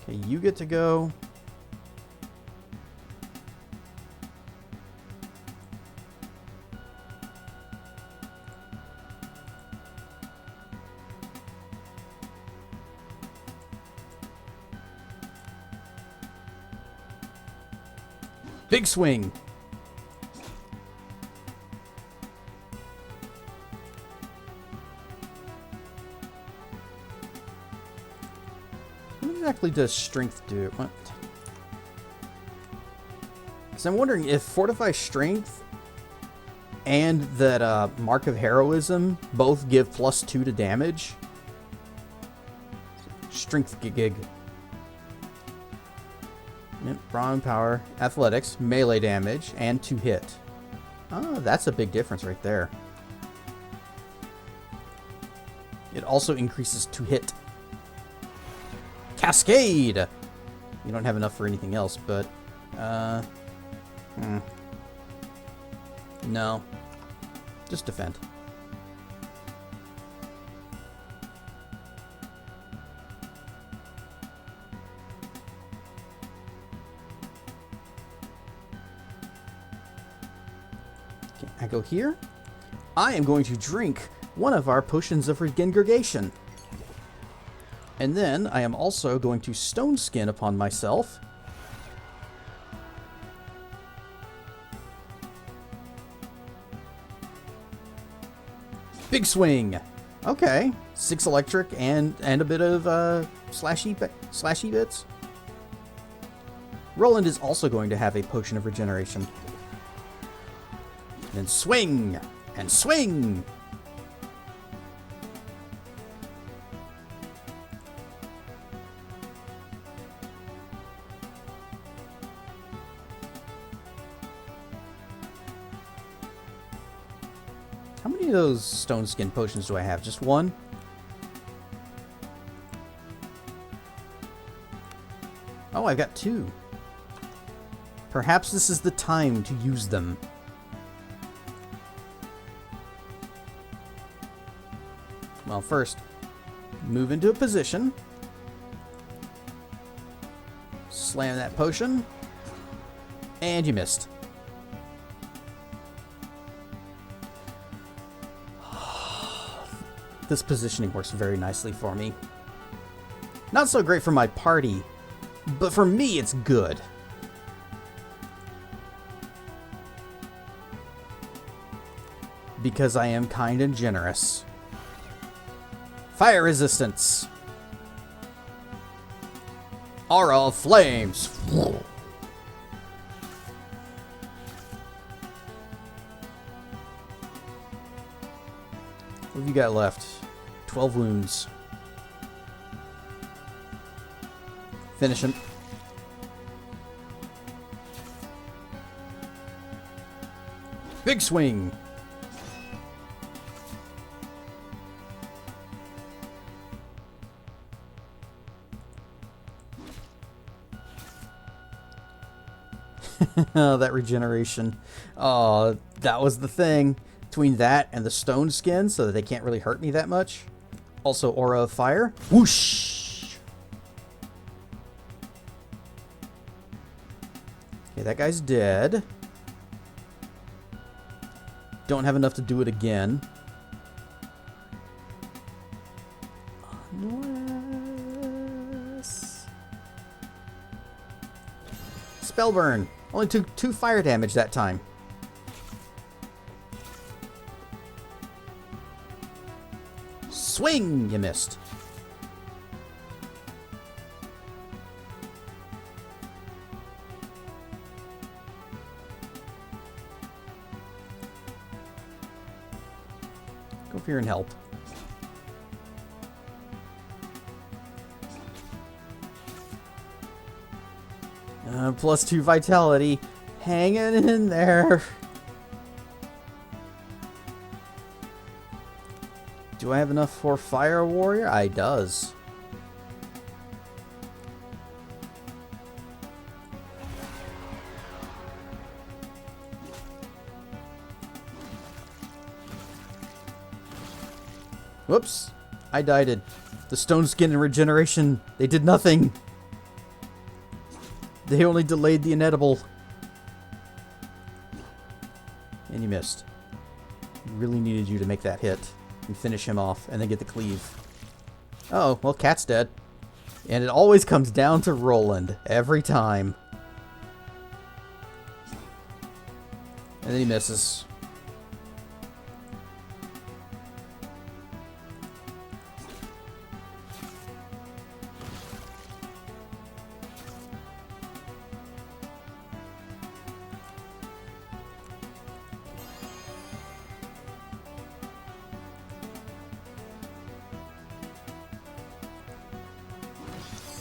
Okay, you get to go. Big swing. What exactly does strength do? What? So I'm wondering if Fortify Strength and that Mark of Heroism both give +2 to damage. Strength gig. Yep, brawn power, athletics, melee damage, and to hit. Oh, that's a big difference right there. It also increases to hit. Cascade! You don't have enough for anything else, but... No. Just defend. Okay, I go here. I am going to drink one of our potions of regeneration. And then I am also going to stone skin upon myself. Big swing. Okay, 6 electric and a bit of slashy bits. Roland is also going to have a potion of regeneration. And then swing and swing. How many of those stone skin potions do I have? Just one? Oh, I've got 2. Perhaps this is the time to use them. Well, first, move into a position. Slam that potion. And you missed. This positioning works very nicely for me. Not so great for my party, but for me it's good. Because I am kind and generous. Fire resistance. Aura of flames. What have you got left? 12 wounds. Finish him. Big swing. Oh, that regeneration. Oh, that was the thing. Between that and the stone skin, so that they can't really hurt me that much. Also, aura of fire. Whoosh! that guy's dead. Don't have enough to do it again. Unless... Spellburn. Only took 2 fire damage that time. Swing! You missed. Go over here and help. +2 vitality. Hanging in there. Do I have enough for Fire Warrior? I does. Whoops. I died it. The stone skin and regeneration, they did nothing. They only delayed the inedible. And you missed. Really needed you to make that hit and finish him off and then get the cleave. Oh, well, Cat's dead. And it always comes down to Roland. Every time. And then he misses.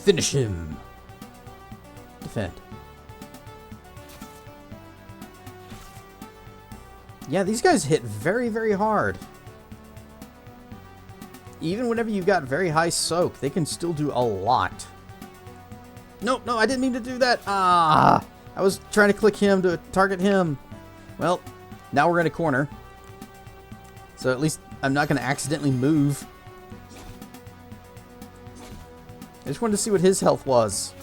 Finish him. Defend. Yeah, these guys hit very, very hard. Even whenever you've got very high soak, they can still do a lot. No, I didn't mean to do that. Ah, I was trying to click him to target him. Well, now we're in a corner. So at least I'm not going to accidentally move. I just wanted to see what his health was.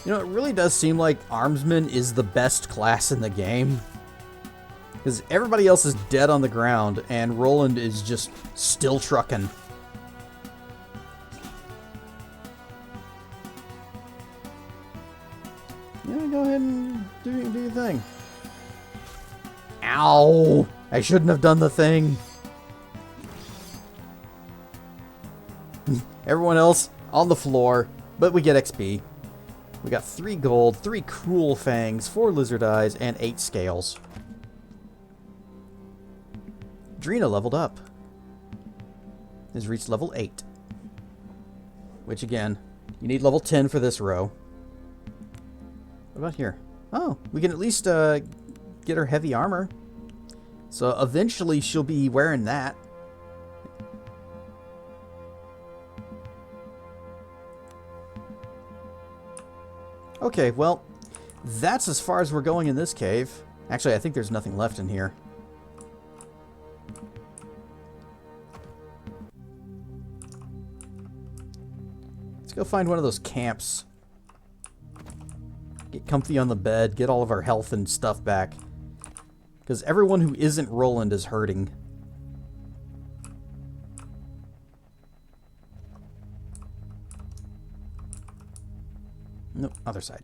You know, it really does seem like Armsman is the best class in the game. Because everybody else is dead on the ground, and Roland is just still trucking. Yeah, go ahead and do your thing. Ow! I shouldn't have done the thing. Everyone else on the floor, but we get XP. We got 3 gold, 3 cruel fangs, 4 lizard eyes, and 8 scales. Drina leveled up. Has reached level 8. Which again, you need level 10 for this row. What about here? Oh, we can at least get her heavy armor. So eventually she'll be wearing that. Okay, well, that's as far as we're going in this cave. Actually, I think there's nothing left in here. Let's go find one of those camps. Get comfy on the bed, get all of our health and stuff back. Because everyone who isn't Roland is hurting. Nope, other side.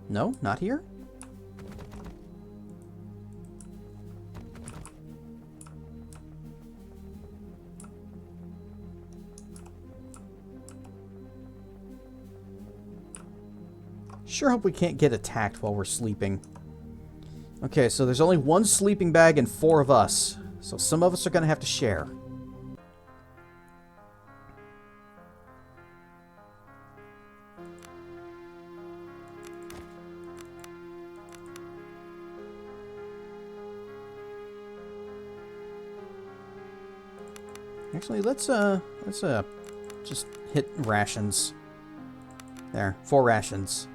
No, not here? Sure hope we can't get attacked while we're sleeping. Okay, so there's only 1 sleeping bag and 4 of us. So some of us are going to have to share. Actually, let's just hit rations. There, 4 rations.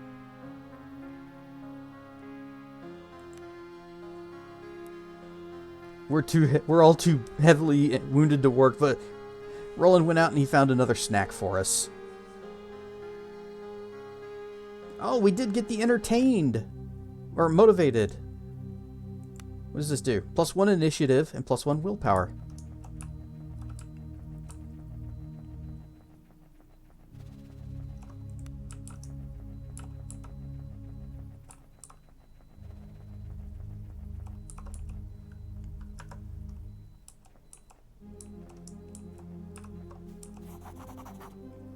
We're all too heavily wounded to work, but Roland went out and he found another snack for us. Oh, we did get the entertained. Or motivated. What does this do? +1 initiative and +1 willpower.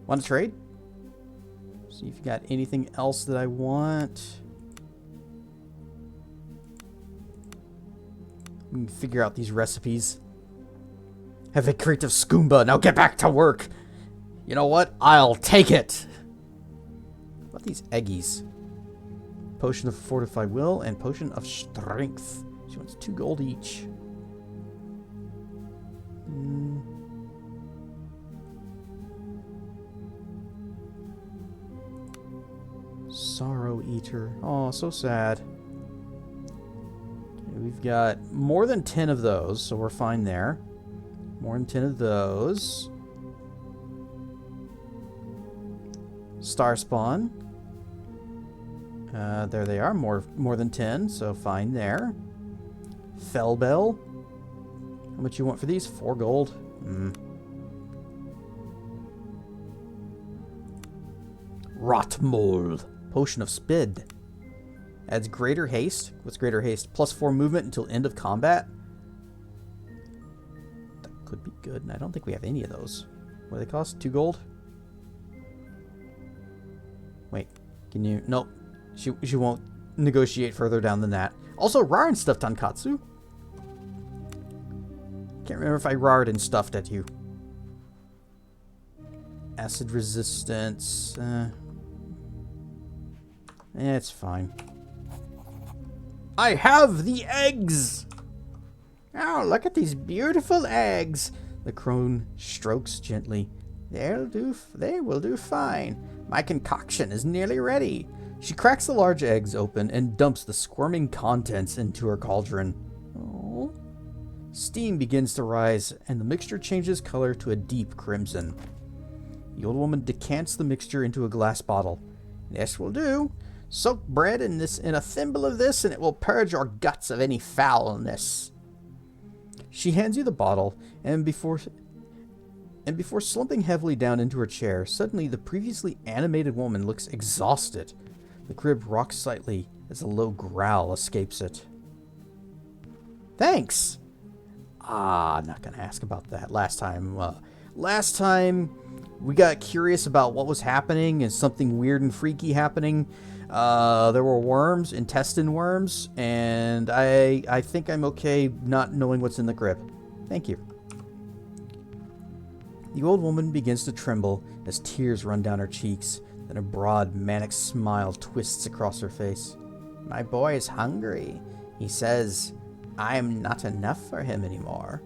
Want to trade? See if you got anything else that I want. We can figure out these recipes. Have a crate of skoomba. Now get back to work. You know what? I'll take it. What about these eggies? Potion of fortified will and potion of strength. She wants 2 gold each. Sorrow Eater. Oh, so sad. Okay, we've got more than 10 of those, so we're fine there. More than 10 of those. Star Spawn. There they are. More than 10, so fine there. Fellbell. How much you want for these? 4 gold. Rotmold. Potion of Spid. Adds greater haste. What's greater haste? +4 movement until end of combat. That could be good, and I don't think we have any of those. What do they cost? 2 gold? Wait, can you... Nope. She won't negotiate further down than that. Also, Rar and stuffed on Katsu. Can't remember if I Rarred and stuffed at you. Acid resistance. It's fine. I have the eggs! Oh, look at these beautiful eggs. The crone strokes gently. They will do fine. My concoction is nearly ready. She cracks the large eggs open and dumps the squirming contents into her cauldron. Oh. Steam begins to rise, and the mixture changes color to a deep crimson. The old woman decants the mixture into a glass bottle. This will do. Soak bread in a thimble of this, and it will purge your guts of any foulness. She hands you the bottle, and before slumping heavily down into her chair, suddenly the previously animated woman looks exhausted. The crib rocks slightly as a low growl escapes it. Thanks! I'm not going to ask about that. Last time we got curious about what was happening and something weird and freaky happening. There were worms, intestine worms, and I think I'm okay not knowing what's in the crib. Thank you. The old woman begins to tremble as tears run down her cheeks. Then a broad, manic smile twists across her face. My boy is hungry. He says, I'm not enough for him anymore.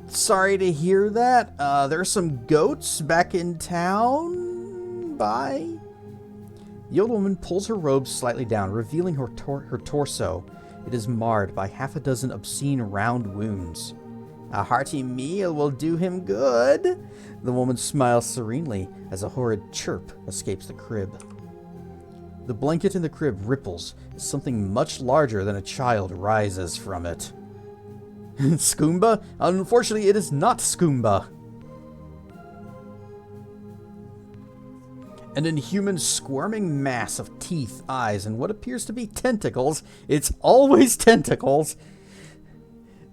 Sorry to hear that. There's some goats back in town. Bye. The old woman pulls her robe slightly down, revealing her torso. It is marred by half a dozen obscene round wounds. A hearty meal will do him good. The woman smiles serenely as a horrid chirp escapes the crib. The blanket in the crib ripples as something much larger than a child rises from it. Skoomba? Unfortunately, it is not Skoomba. An inhuman squirming mass of teeth, eyes, and what appears to be tentacles. It's always tentacles.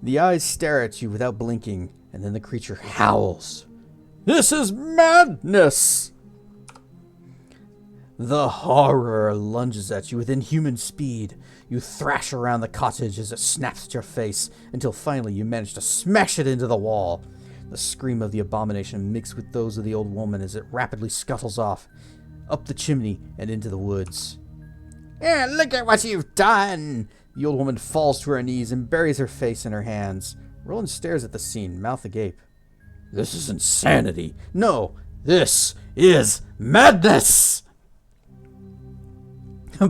The eyes stare at you without blinking, and then the creature howls. This is madness! The horror lunges at you with inhuman speed. You thrash around the cottage as it snaps at your face, until finally you manage to smash it into the wall. The scream of the abomination mixed with those of the old woman as it rapidly scuttles off, up the chimney and into the woods. Yeah, look at what you've done! The old woman falls to her knees and buries her face in her hands. Roland stares at the scene, mouth agape. This is insanity. No, This is madness!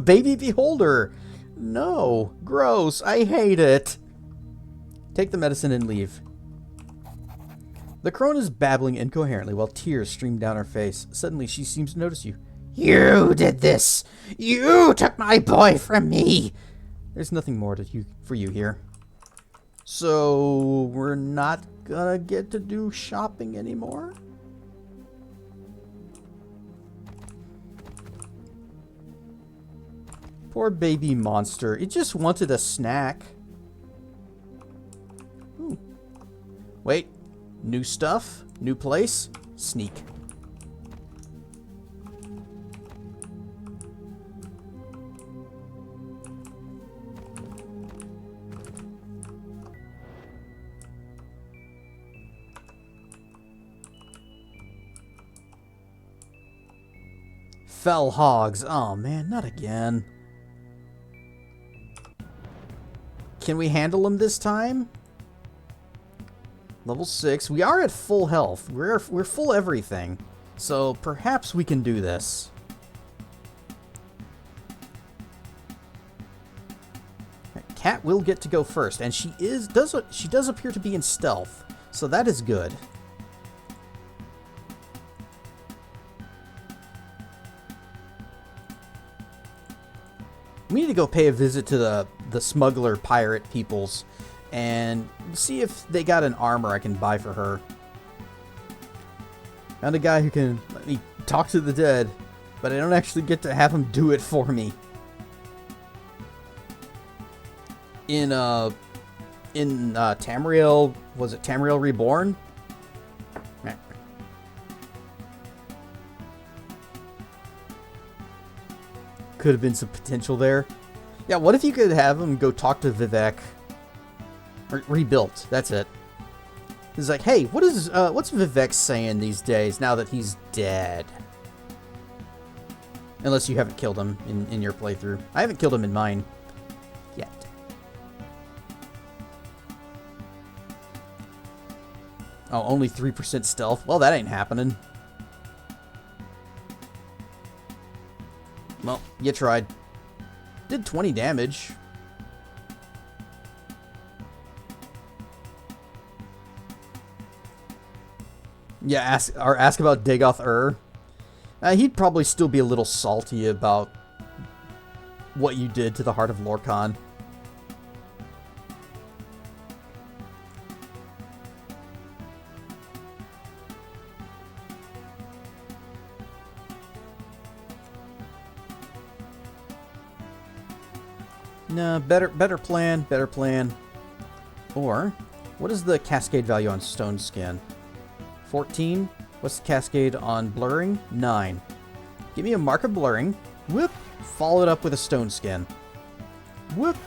Baby beholder! No, gross, I hate it. Take the medicine and leave. The crone is babbling incoherently while tears stream down her face. Suddenly, she seems to notice you. You did this! You took my boy from me! There's nothing more for you here. So, we're not gonna get to do shopping anymore? Poor baby monster. It just wanted a snack. Ooh. Wait. New stuff? New place? Sneak. Fell hogs. Oh man, not again. Can we handle them this time? Level 6. We are at full health. We're full everything. So perhaps we can do this. Cat will get to go first, and she does appear to be in stealth, so that is good. We need to go pay a visit to the smuggler pirate peoples and see if they got an armor I can buy for her. Found a guy who can let me talk to the dead, but I don't actually get to have him do it for me. In Tamriel, was it Tamriel Reborn? Could have been some potential there. Yeah, what if you could have him go talk to Vivek? Or rebuilt, that's it. He's like, hey, what's Vivek saying these days now that he's dead? Unless you haven't killed him in your playthrough. I haven't killed him in mine yet. Oh, only 3% stealth? Well, that ain't happening. Well, you tried. Did 20 damage. Yeah, ask about Dagoth he'd probably still be a little salty about what you did to the heart of Lorkhan. No, better plan. Or, what is the cascade value on stone skin? 14. What's the cascade on blurring? 9. Give me a mark of blurring. Whoop. Follow it up with a stone skin. Whoop.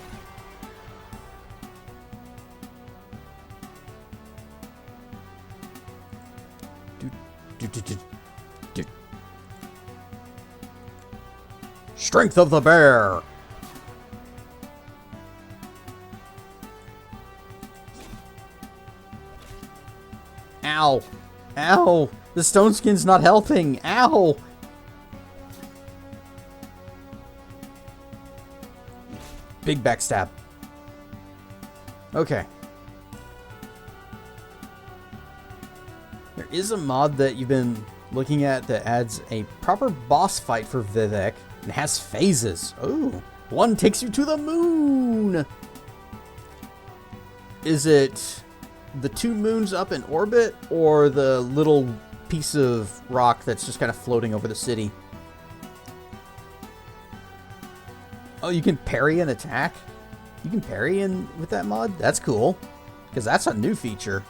Strength of the bear. Ow. Ow. The stone skin's not helping. Ow. Big backstab. Okay. There is a mod that you've been looking at that adds a proper boss fight for Vivek and has phases. Oh, one takes you to the moon. Is it the 2 moons up in orbit or the little piece of rock that's just kind of floating over the city? Oh, you can parry an attack? You can parry with that mod? That's cool, because that's a new feature.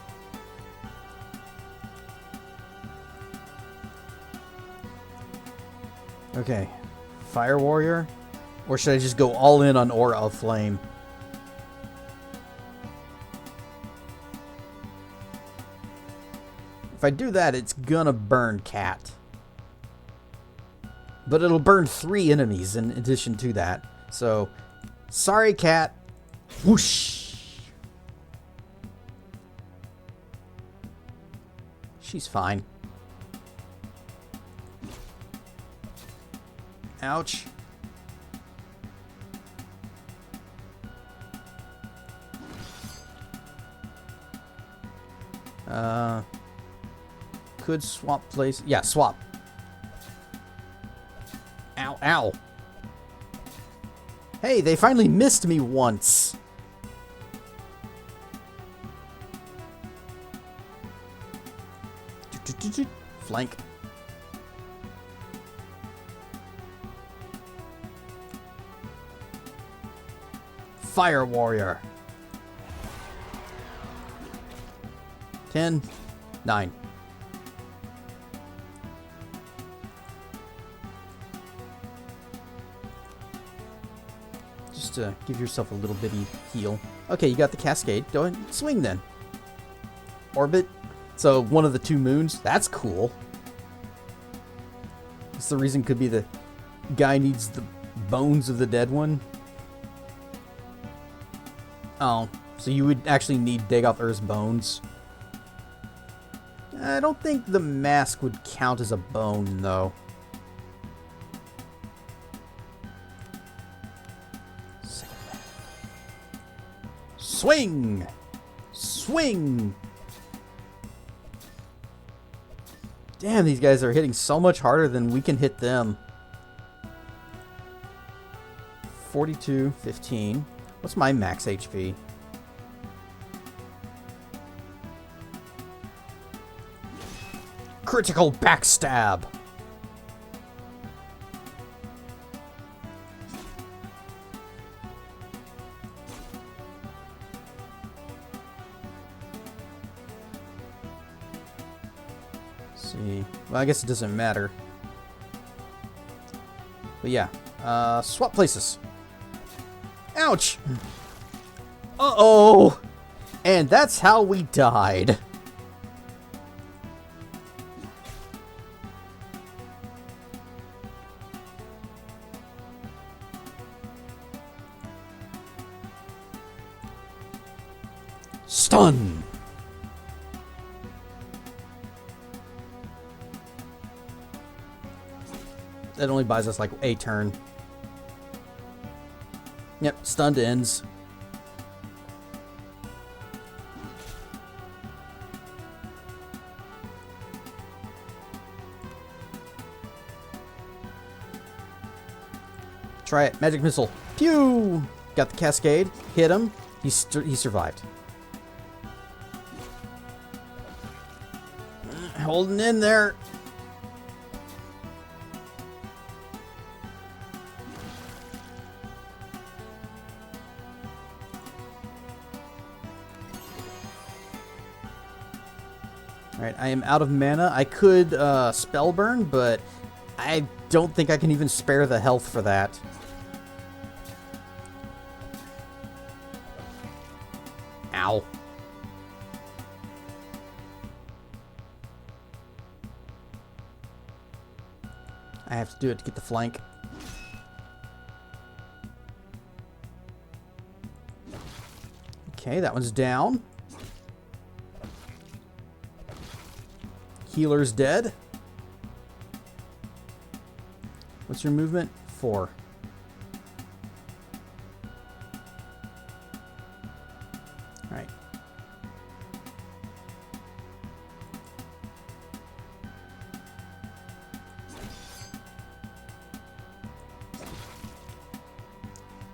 Okay, Fire Warrior? Or should I just go all in on Aura of Flame? If I do that, it's gonna burn Cat. But it'll burn 3 enemies in addition to that. So, sorry, Cat. Whoosh! She's fine. Ouch. Could swap place. Yeah, swap. Ow, ow. Hey, they finally missed me once. Flank. Fire warrior. 10, 9. Just give yourself a little bitty heal. Okay, you got the cascade. Go ahead, swing then. Orbit. So one of the two moons. That's cool. That's the reason. Could be the guy needs the bones of the dead one. Oh, so you would actually need Dagoth Ur's bones. I don't think the mask would count as a bone, though. Swing! Swing! Damn, these guys are hitting so much harder than we can hit them. 42, 15. What's my max HP? Critical backstab! See. Well, I guess it doesn't matter. But yeah. Swap places. Ouch! Uh-oh! And that's how we died. Stun! That only buys us like a turn. Yep, stunned ends. Try it. Magic missile. Pew! Got the cascade. Hit him. He survived. Holding in there. Alright, I am out of mana. I could spell burn, but I don't think I can even spare the health for that. Ow. I have to do it to get the flank. Okay, that one's down. Healer's dead. What's your movement? 4. Alright.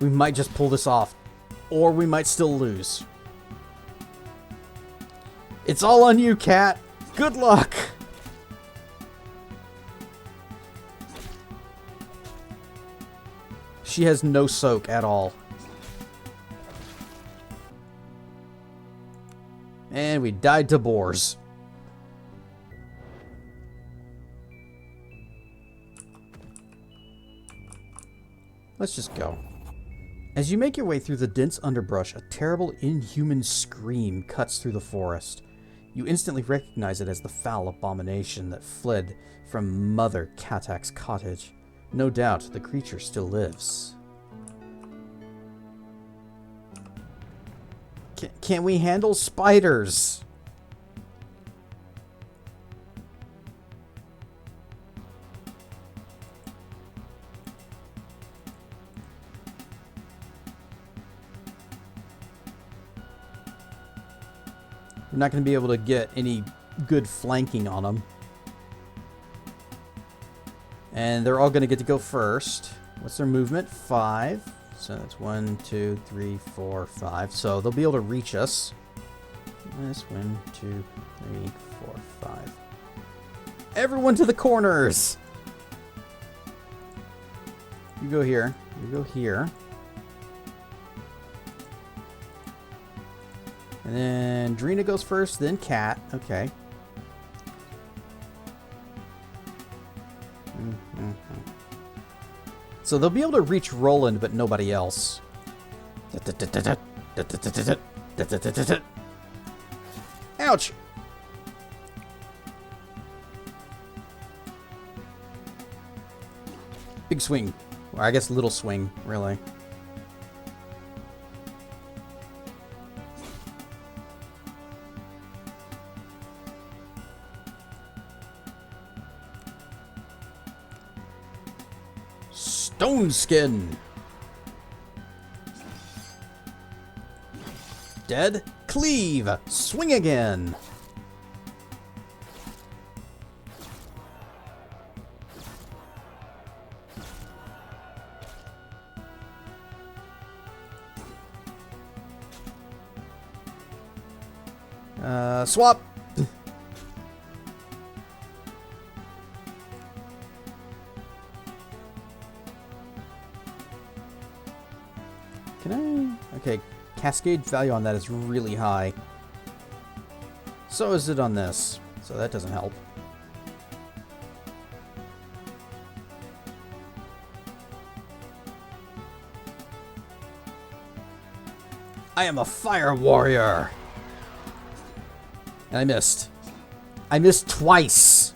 We might just pull this off. Or we might still lose. It's all on you, Cat. Good luck! She has no soak at all. And we died to boars. Let's just go. As you make your way through the dense underbrush, a terrible, inhuman scream cuts through the forest. You instantly recognize it as the foul abomination that fled from Mother Katak's cottage. No doubt, the creature still lives. Can we handle spiders? We're not going to be able to get any good flanking on them. And they're all going to get to go first. What's their movement? 5. So that's 1, 2, 3, 4, 5. So they'll be able to reach us. That's 1, 2, 3, 4, 5. Everyone to the corners! You go here. You go here. And then Drina goes first, then Cat. Okay. So they'll be able to reach Roland, but nobody else. Ouch! Big swing. Or I guess little swing, really. Stone Skin. Dead. Cleave. Swing again. Swap. Can I? Okay, cascade value on that is really high. So is it on this. So that doesn't help. I am a fire warrior! And I missed. I missed twice!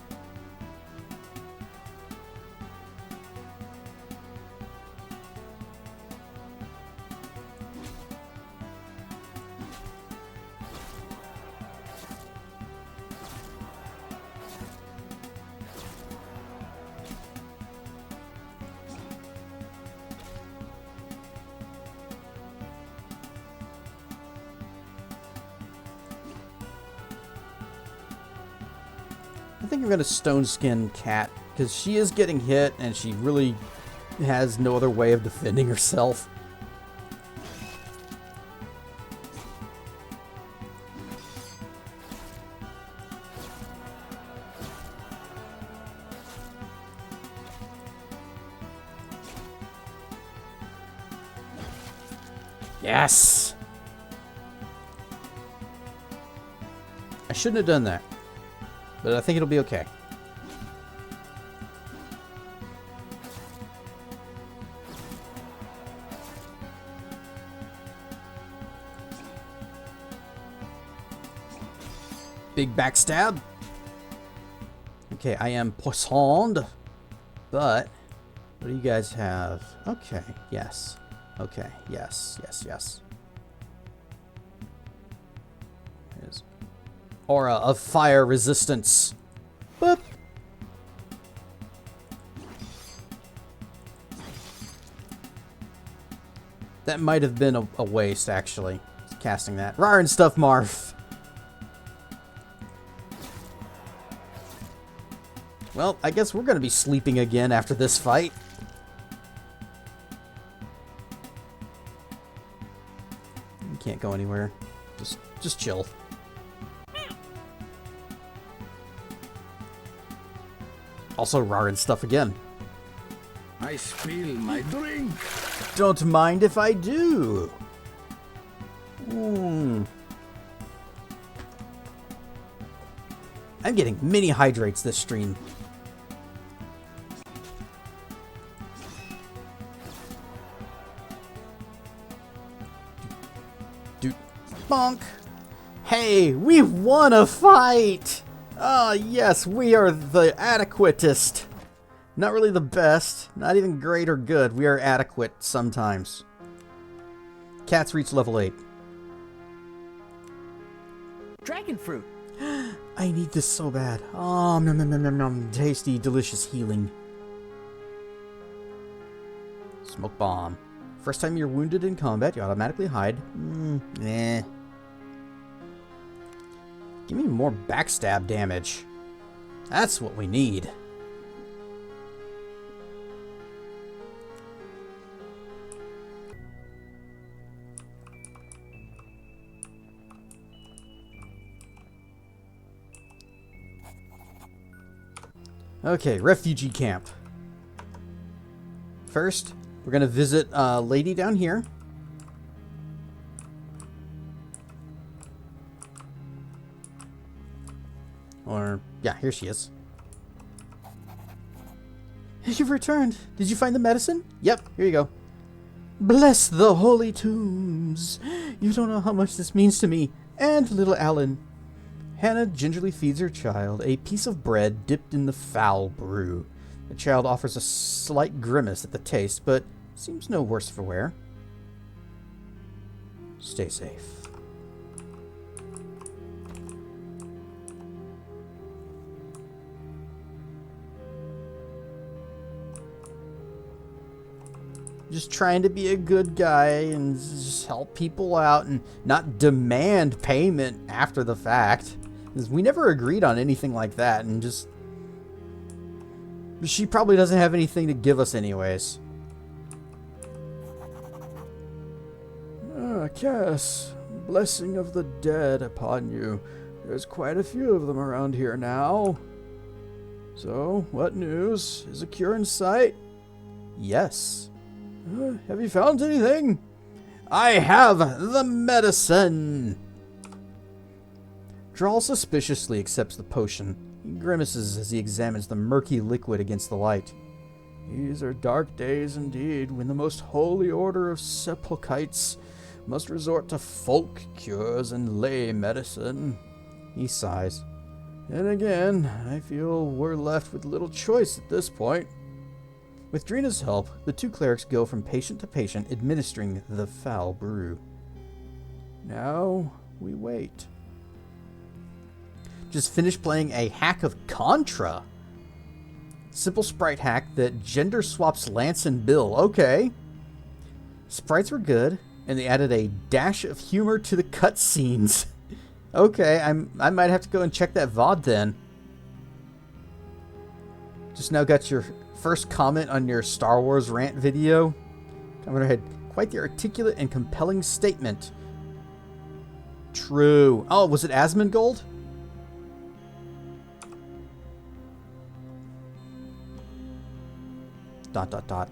I think I'm going to Stone Skin Cat, because she is getting hit, and she really has no other way of defending herself. Yes! I shouldn't have done that. But I think it'll be okay. Big backstab. Okay, I am poisoned. But, what do you guys have? Okay, yes. Okay, yes, yes, yes. There's aura of fire resistance. Boop. That might have been a waste, actually, casting that. Rar and stuff, Marf. Well, I guess we're going to be sleeping again after this fight. You can't go anywhere. Just chill. Also, Rar and stuff again. I spill my drink. Don't mind if I do. I'm getting mini hydrates this stream. Dude, bonk. Hey, we've won a fight. Ah, yes, we are the adequatest. Not really the best, not even great or good. We are adequate sometimes. Cats reach level 8. Dragon fruit. I need this so bad. Oh, nom nom nom nom nom. Tasty, delicious healing. Smoke bomb. First time you're wounded in combat, you automatically hide. Eh. Give me more backstab damage. That's what we need. Okay, refugee camp. First, we're gonna visit a lady down here. Or, yeah, here she is. You've returned. Did you find the medicine? Yep, here you go. Bless the holy tombs. You don't know how much this means to me and little Alan. Hannah gingerly feeds her child a piece of bread dipped in the foul brew. The child offers a slight grimace at the taste, but seems no worse for wear. Stay safe. Just trying to be a good guy and just help people out and not demand payment after the fact. Because we never agreed on anything like that, and just... She probably doesn't have anything to give us anyways. Ah, Cass, blessing of the dead upon you. There's quite a few of them around here now. So, what news? Is a cure in sight? Yes. Have you found anything? I have the medicine! Drawl suspiciously accepts the potion. He grimaces as he examines the murky liquid against the light. These are dark days indeed, when the most holy order of sepulchites must resort to folk cures and lay medicine. He sighs. And again, I feel we're left with little choice at this point. With Drina's help, the two clerics go from patient to patient, administering the foul brew. Now, we wait. Just finished playing a hack of Contra. Simple sprite hack that gender swaps Lance and Bill. Okay. Sprites were good, and they added a dash of humor to the cutscenes. Okay, I might have to go and check that VOD then. Just now got your first comment on your Star Wars rant video. Commenter had quite the articulate and compelling statement. True. Oh, was it Asmongold? Dot, dot, dot.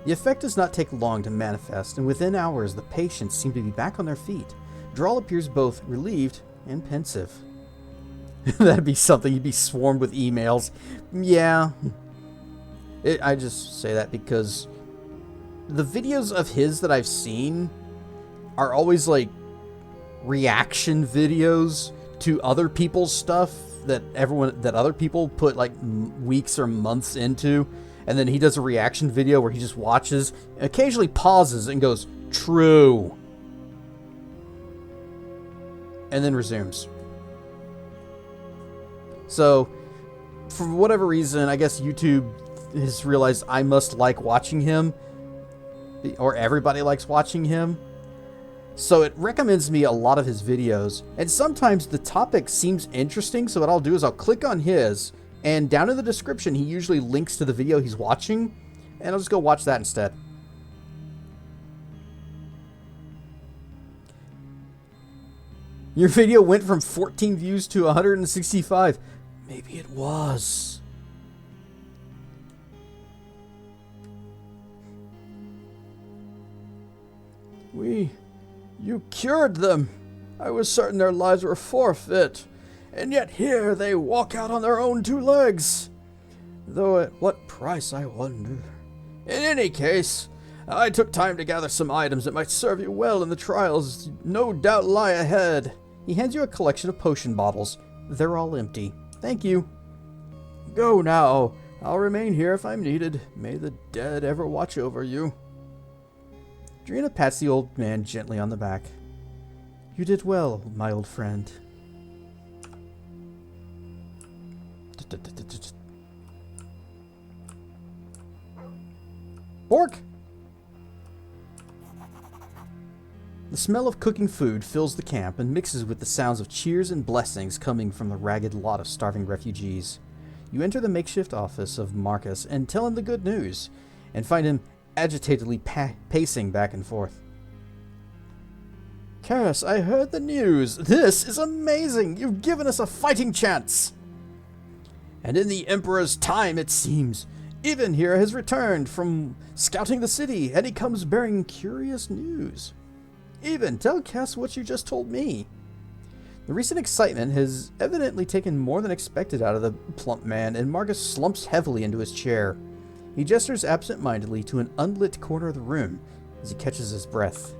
The effect does not take long to manifest, and within hours the patients seem to be back on their feet. Drawl appears both relieved and pensive. That'd be something. You'd be swarmed with emails. Yeah. I just say that because the videos of his that I've seen are always like reaction videos to other people's stuff that other people put like weeks or months into, and then he does a reaction video where he just watches, occasionally pauses and goes, "True," and then resumes. So, for whatever reason, I guess YouTube has realized I must like watching him, or everybody likes watching him. So it recommends me a lot of his videos, and sometimes the topic seems interesting, so what I'll do is I'll click on his, and down in the description he usually links to the video he's watching, and I'll just go watch that instead. Your video went from 14 views to 165. Maybe it was. You cured them. I was certain their lives were forfeit. And yet here they walk out on their own two legs. Though at what price, I wonder. In any case, I took time to gather some items that might serve you well in the trials no doubt lie ahead. He hands you a collection of potion bottles. They're all empty. Thank you. Go now. I'll remain here if I'm needed. May the dead ever watch over you. Drina pats the old man gently on the back. You did well, my old friend. Bork! The smell of cooking food fills the camp and mixes with the sounds of cheers and blessings coming from the ragged lot of starving refugees. You enter the makeshift office of Marcus and tell him the good news, and find him agitatedly pacing back and forth. Karis, I heard the news. This is amazing. You've given us a fighting chance. And in the Emperor's time, it seems. Even here has returned from scouting the city, and he comes bearing curious news. Even, tell Cass what you just told me. The recent excitement has evidently taken more than expected out of the plump man, and Marcus slumps heavily into his chair. He gestures absent-mindedly to an unlit corner of the room as he catches his breath.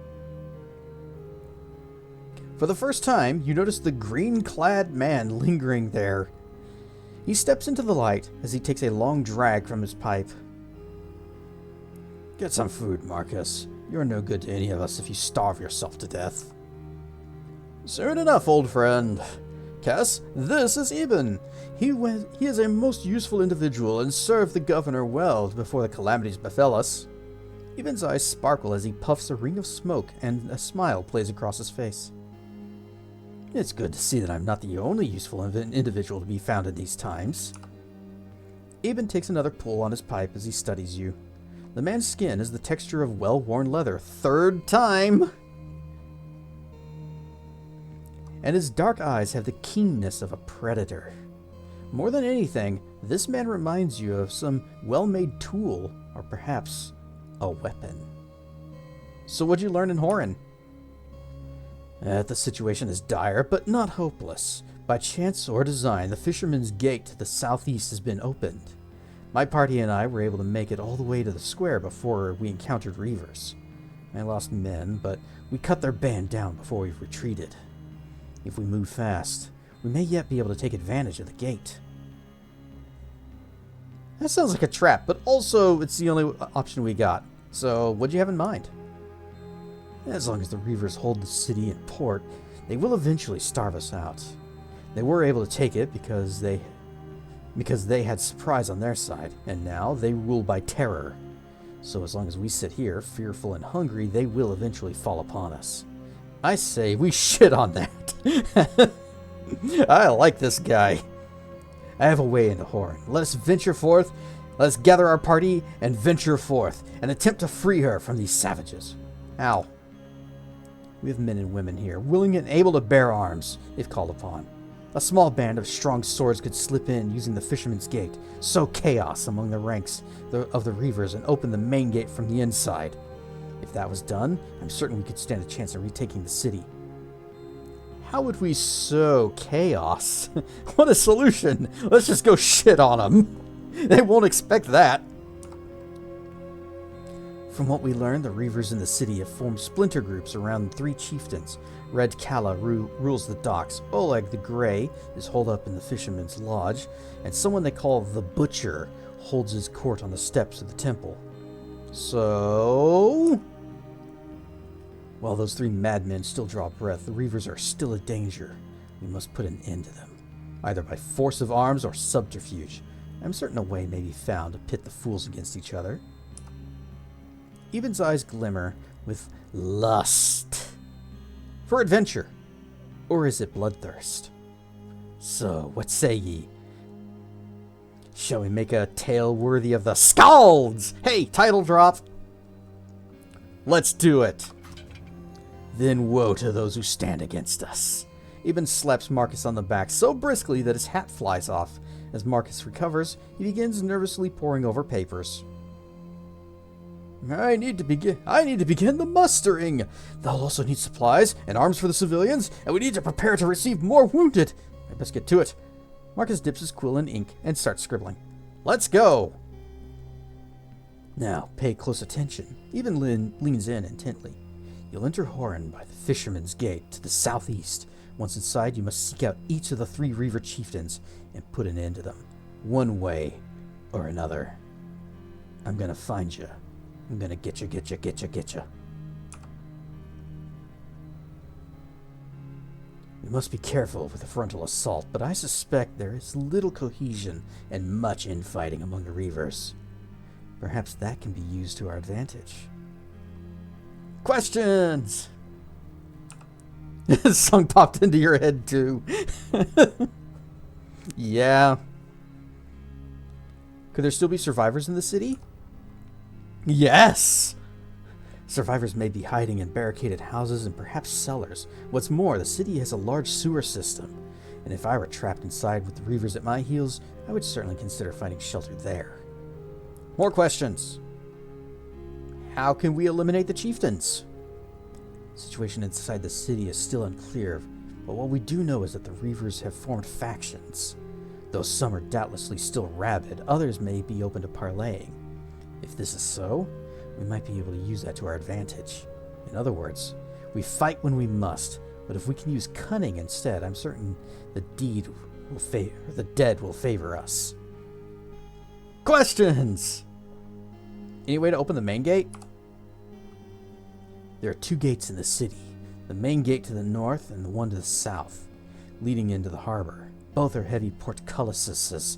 For the first time, you notice the green-clad man lingering there. He steps into the light as he takes a long drag from his pipe. Get some food, Marcus. You're no good to any of us if you starve yourself to death. Soon enough, old friend. Cass, this is Eben. He is a most useful individual and served the governor well before the calamities befell us. Eben's eyes sparkle as he puffs a ring of smoke and a smile plays across his face. It's good to see that I'm not the only useful individual to be found in these times. Eben takes another pull on his pipe as he studies you. The man's skin is the texture of well-worn leather. Third time! And his dark eyes have the keenness of a predator. More than anything, this man reminds you of some well-made tool, or perhaps a weapon. So what'd you learn in Horan? The situation is dire, but not hopeless. By chance or design, the Fisherman's Gate to the southeast has been opened. My party and I were able to make it all the way to the square before we encountered Reavers. I lost men, but we cut their band down before we retreated. If we move fast, we may yet be able to take advantage of the gate. That sounds like a trap, but also it's the only option we got. So what'd you have in mind? As long as the Reavers hold the city and port, they will eventually starve us out. They were able to take it because they had surprise on their side, and now they rule by terror. So as long as we sit here, fearful and hungry, they will eventually fall upon us. I say we shit on that. I like this guy. I have a way into Horan. Let us venture forth. Let us gather our party and venture forth and attempt to free her from these savages. How? We have men and women here, willing and able to bear arms, if called upon. A small band of strong swords could slip in using the Fisherman's Gate, sow chaos among the ranks of the Reavers, and open the main gate from the inside. If that was done, I'm certain we could stand a chance of retaking the city. How would we sow chaos? What a solution! Let's just go shit on them. They won't expect that. From what we learned, the Reavers in the city have formed splinter groups around 3 chieftains. Red Kala rules the docks, Oleg the Grey is holed up in the Fisherman's Lodge, and someone they call the Butcher holds his court on the steps of the temple. So... While those 3 madmen still draw breath, the Reavers are still a danger. We must put an end to them, either by force of arms or subterfuge. I'm certain a way may be found to pit the fools against each other. Eben's eyes glimmer with lust. For adventure. Or is it bloodthirst? So, what say ye? Shall we make a tale worthy of the Skalds? Hey, title drop. Let's do it. Then woe to those who stand against us. Eben slaps Marcus on the back so briskly that his hat flies off. As Marcus recovers, he begins nervously poring over papers. I need to begin the mustering. They'll also need supplies and arms for the civilians, and we need to prepare to receive more wounded. I best get to it. Marcus dips his quill in ink and starts scribbling. Let's go! Now, pay close attention. Eben leans in intently. You'll enter Horan by the Fisherman's Gate to the southeast. Once inside, you must seek out each of the 3 Reaver chieftains and put an end to them, one way or another. I'm gonna find you. I'm gonna get you. We must be careful with the frontal assault, but I suspect there is little cohesion and much infighting among the Reavers. Perhaps that can be used to our advantage. Questions! Song popped into your head too. Yeah. Could there still be survivors in the city? Yes! Survivors may be hiding in barricaded houses and perhaps cellars. What's more, the city has a large sewer system, and if I were trapped inside with the Reavers at my heels, I would certainly consider finding shelter there. More questions. How can we eliminate the chieftains? The situation inside the city is still unclear, but what we do know is that the Reavers have formed factions. Though some are doubtlessly still rabid, others may be open to parleying. If this is so, we might be able to use that to our advantage. In other words, we fight when we must, but if we can use cunning instead, I'm certain the dead will favor us. Questions! Any way to open the main gate? There are 2 gates in the city. The main gate to the north and the one to the south, leading into the harbor. Both are heavy portcullises,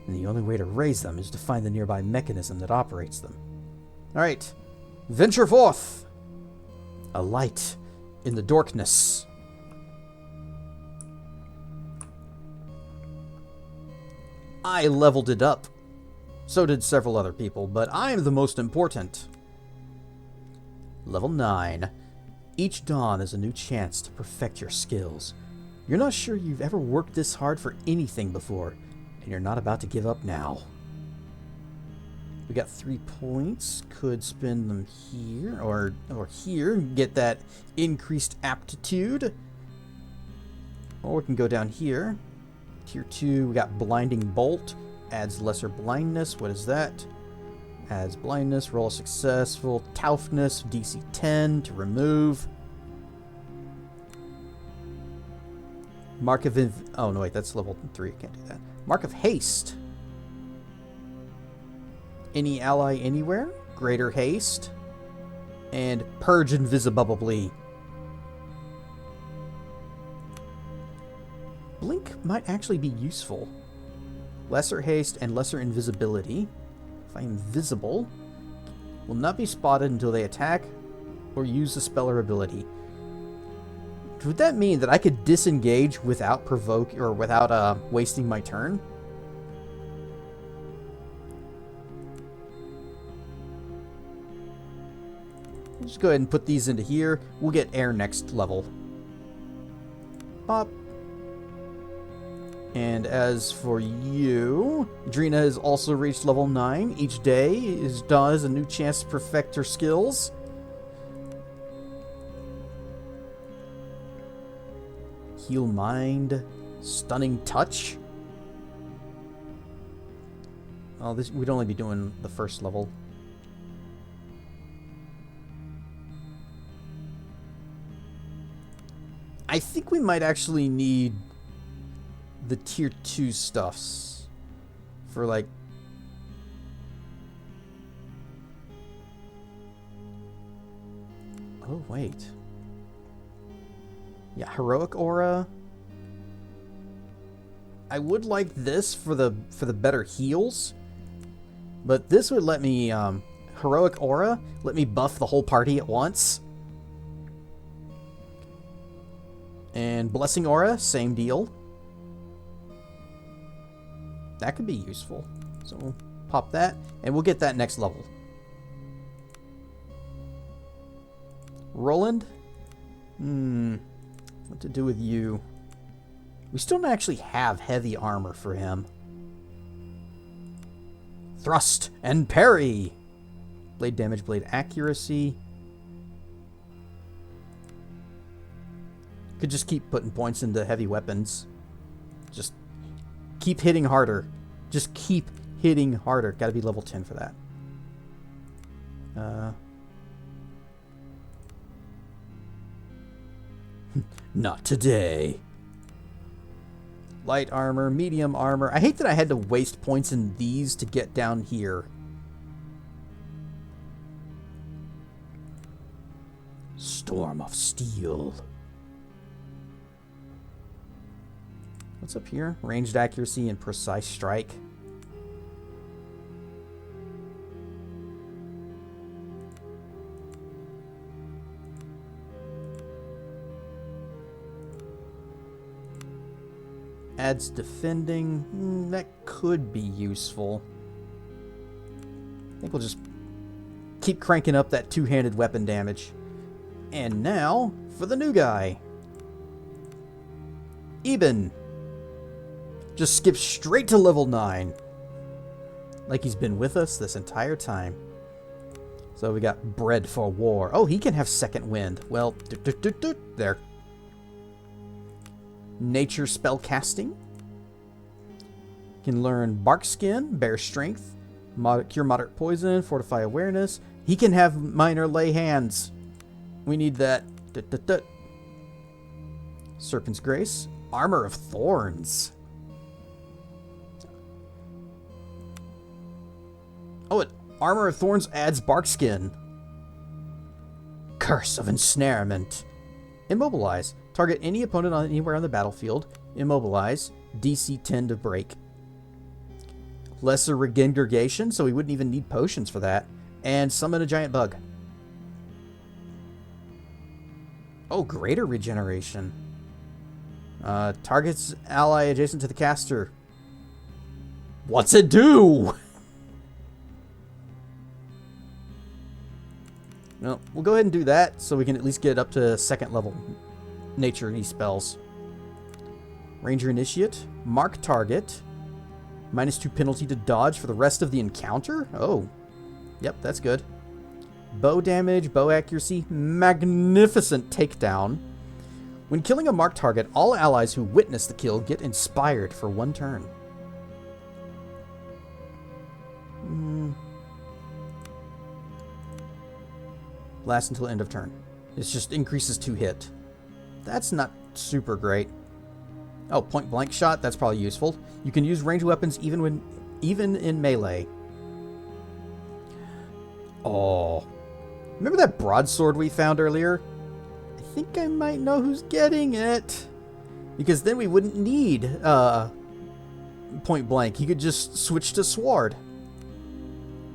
and the only way to raise them is to find the nearby mechanism that operates them. Alright, venture forth! A light in the darkness. I leveled it up. So did several other people, but I'm the most important. Level 9. Each dawn is a new chance to perfect your skills. You're not sure you've ever worked this hard for anything before, and you're not about to give up now. We got 3 points. Could spend them here or here and get that increased aptitude. Or we can go down here. Tier 2, we got Blinding Bolt. Adds lesser blindness. What is that? Adds blindness. Roll successful. Toughness. DC 10 to remove. Mark of oh no wait, that's level 3. I can't do that. Mark of Haste. Any ally anywhere. Greater Haste. And Purge Invisibly. Blink might actually be useful. Lesser Haste and Lesser Invisibility. If I am visible, will not be spotted until they attack or use the spell or ability. Would that mean that I could disengage without wasting my turn? Just go ahead and put these into here. We'll get air next level. Pop. And as for you, Drina has also reached level 9. Each day is a new chance to perfect her skills. Heal Mind, Stunning Touch. Oh, this we'd only be doing the first level. I think we might actually need the tier 2 stuffs for like oh wait, yeah, heroic aura. I would like this for the better heals, but this would let me heroic aura let me buff the whole party at once. And blessing aura, same deal. That could be useful. So we'll pop that, and we'll get that next level. Roland? What to do with you? We still don't actually have heavy armor for him. Thrust and parry! Blade damage, blade accuracy. Could just keep putting points into heavy weapons. Just keep hitting harder. Just keep hitting harder. Gotta be level 10 for that. Not today. Light armor, medium armor. I hate that I had to waste points in these to get down here. Storm of Steel. What's up here? Ranged accuracy and precise strike. Adds defending. That could be useful. I think we'll just keep cranking up that two-handed weapon damage. And now for the new guy. Eben. Just skips straight to level 9. Like he's been with us this entire time. So we got bred for war. Oh, he can have second wind. Well, there. Nature spell casting. Can learn bark skin, bear strength, cure moderate poison, fortify awareness. He can have minor lay hands. We need that. Serpent's grace, armor of thorns. Oh, armor of thorns adds bark skin. Curse of ensnarement. Immobilize. Target any opponent anywhere on the battlefield. Immobilize. DC 10 to break. Lesser regeneration, so we wouldn't even need potions for that. And summon a giant bug. Oh, greater regeneration. Targets ally adjacent to the caster. What's it do? No, we'll go ahead and do that so we can at least get up to second level nature spells. Ranger Initiate. Mark target. -2 penalty to dodge for the rest of the encounter? Oh. Yep, that's good. Bow damage, bow accuracy, magnificent takedown. When killing a marked target, all allies who witness the kill get inspired for 1 turn. Lasts until end of turn. It just increases to hit. That's not super great. Oh, point blank shot, that's probably useful. You can use ranged weapons even in melee. Oh. Remember that broadsword we found earlier? I think I might know who's getting it. Because then we wouldn't need point blank. He could just switch to sword.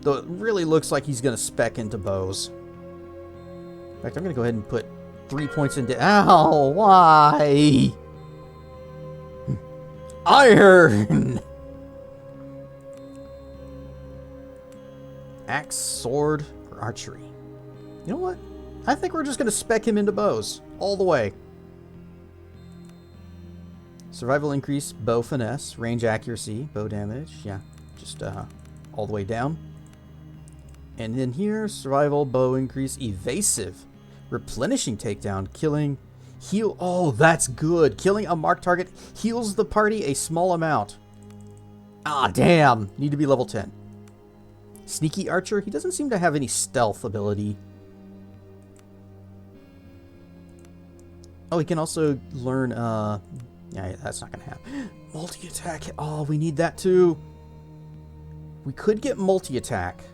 Though it really looks like he's going to spec into bows. In fact, I'm going to go ahead and put 3 points into... Ow! Why? Iron! Axe, sword, or archery. You know what? I think we're just going to spec him into bows. All the way. Survival increase, bow finesse, range accuracy, bow damage. Yeah, just all the way down. And then here, survival, bow increase, evasive, replenishing takedown, killing, heal. Oh, that's good. Killing a marked target heals the party a small amount. Ah, damn. Need to be level 10. Sneaky archer. He doesn't seem to have any stealth ability. Oh, he can also learn, yeah, that's not going to happen. Multi-attack. Oh, we need that too. We could get multi-attack.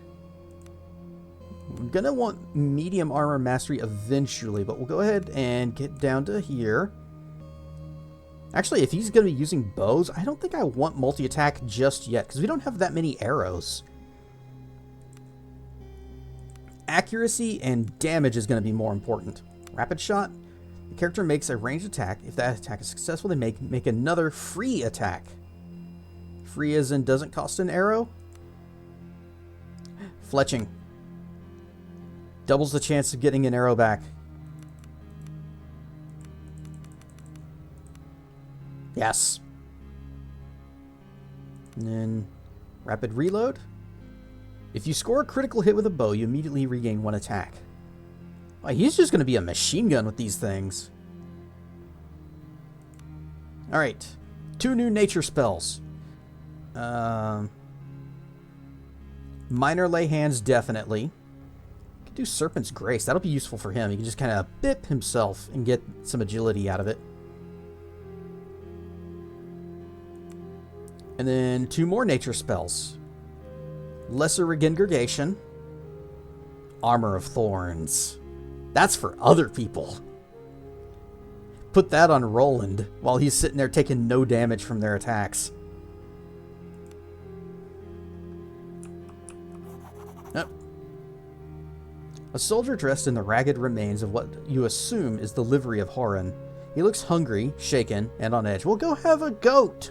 We're going to want medium armor mastery eventually, but we'll go ahead and get down to here. Actually, if he's going to be using bows, I don't think I want multi-attack just yet, because we don't have that many arrows. Accuracy and damage is going to be more important. Rapid shot. The character makes a ranged attack. If that attack is successful, they make another free attack. Free as in doesn't cost an arrow. Fletching. Doubles the chance of getting an arrow back. Yes. And then rapid reload. If you score a critical hit with a bow, you immediately regain 1 attack. Oh, he's just going to be a machine gun with these things. Alright. 2 new nature spells. Minor lay hands, definitely. Could do Serpent's Grace. That'll be useful for him. He can just kind of bip himself and get some agility out of it. And then 2 more nature spells. Lesser Regeneration. Armor of Thorns. That's for other people. Put that on Roland while he's sitting there taking no damage from their attacks. Oh. A soldier dressed in the ragged remains of what you assume is the livery of Horan. He looks hungry, shaken, and on edge. Well, go have a goat.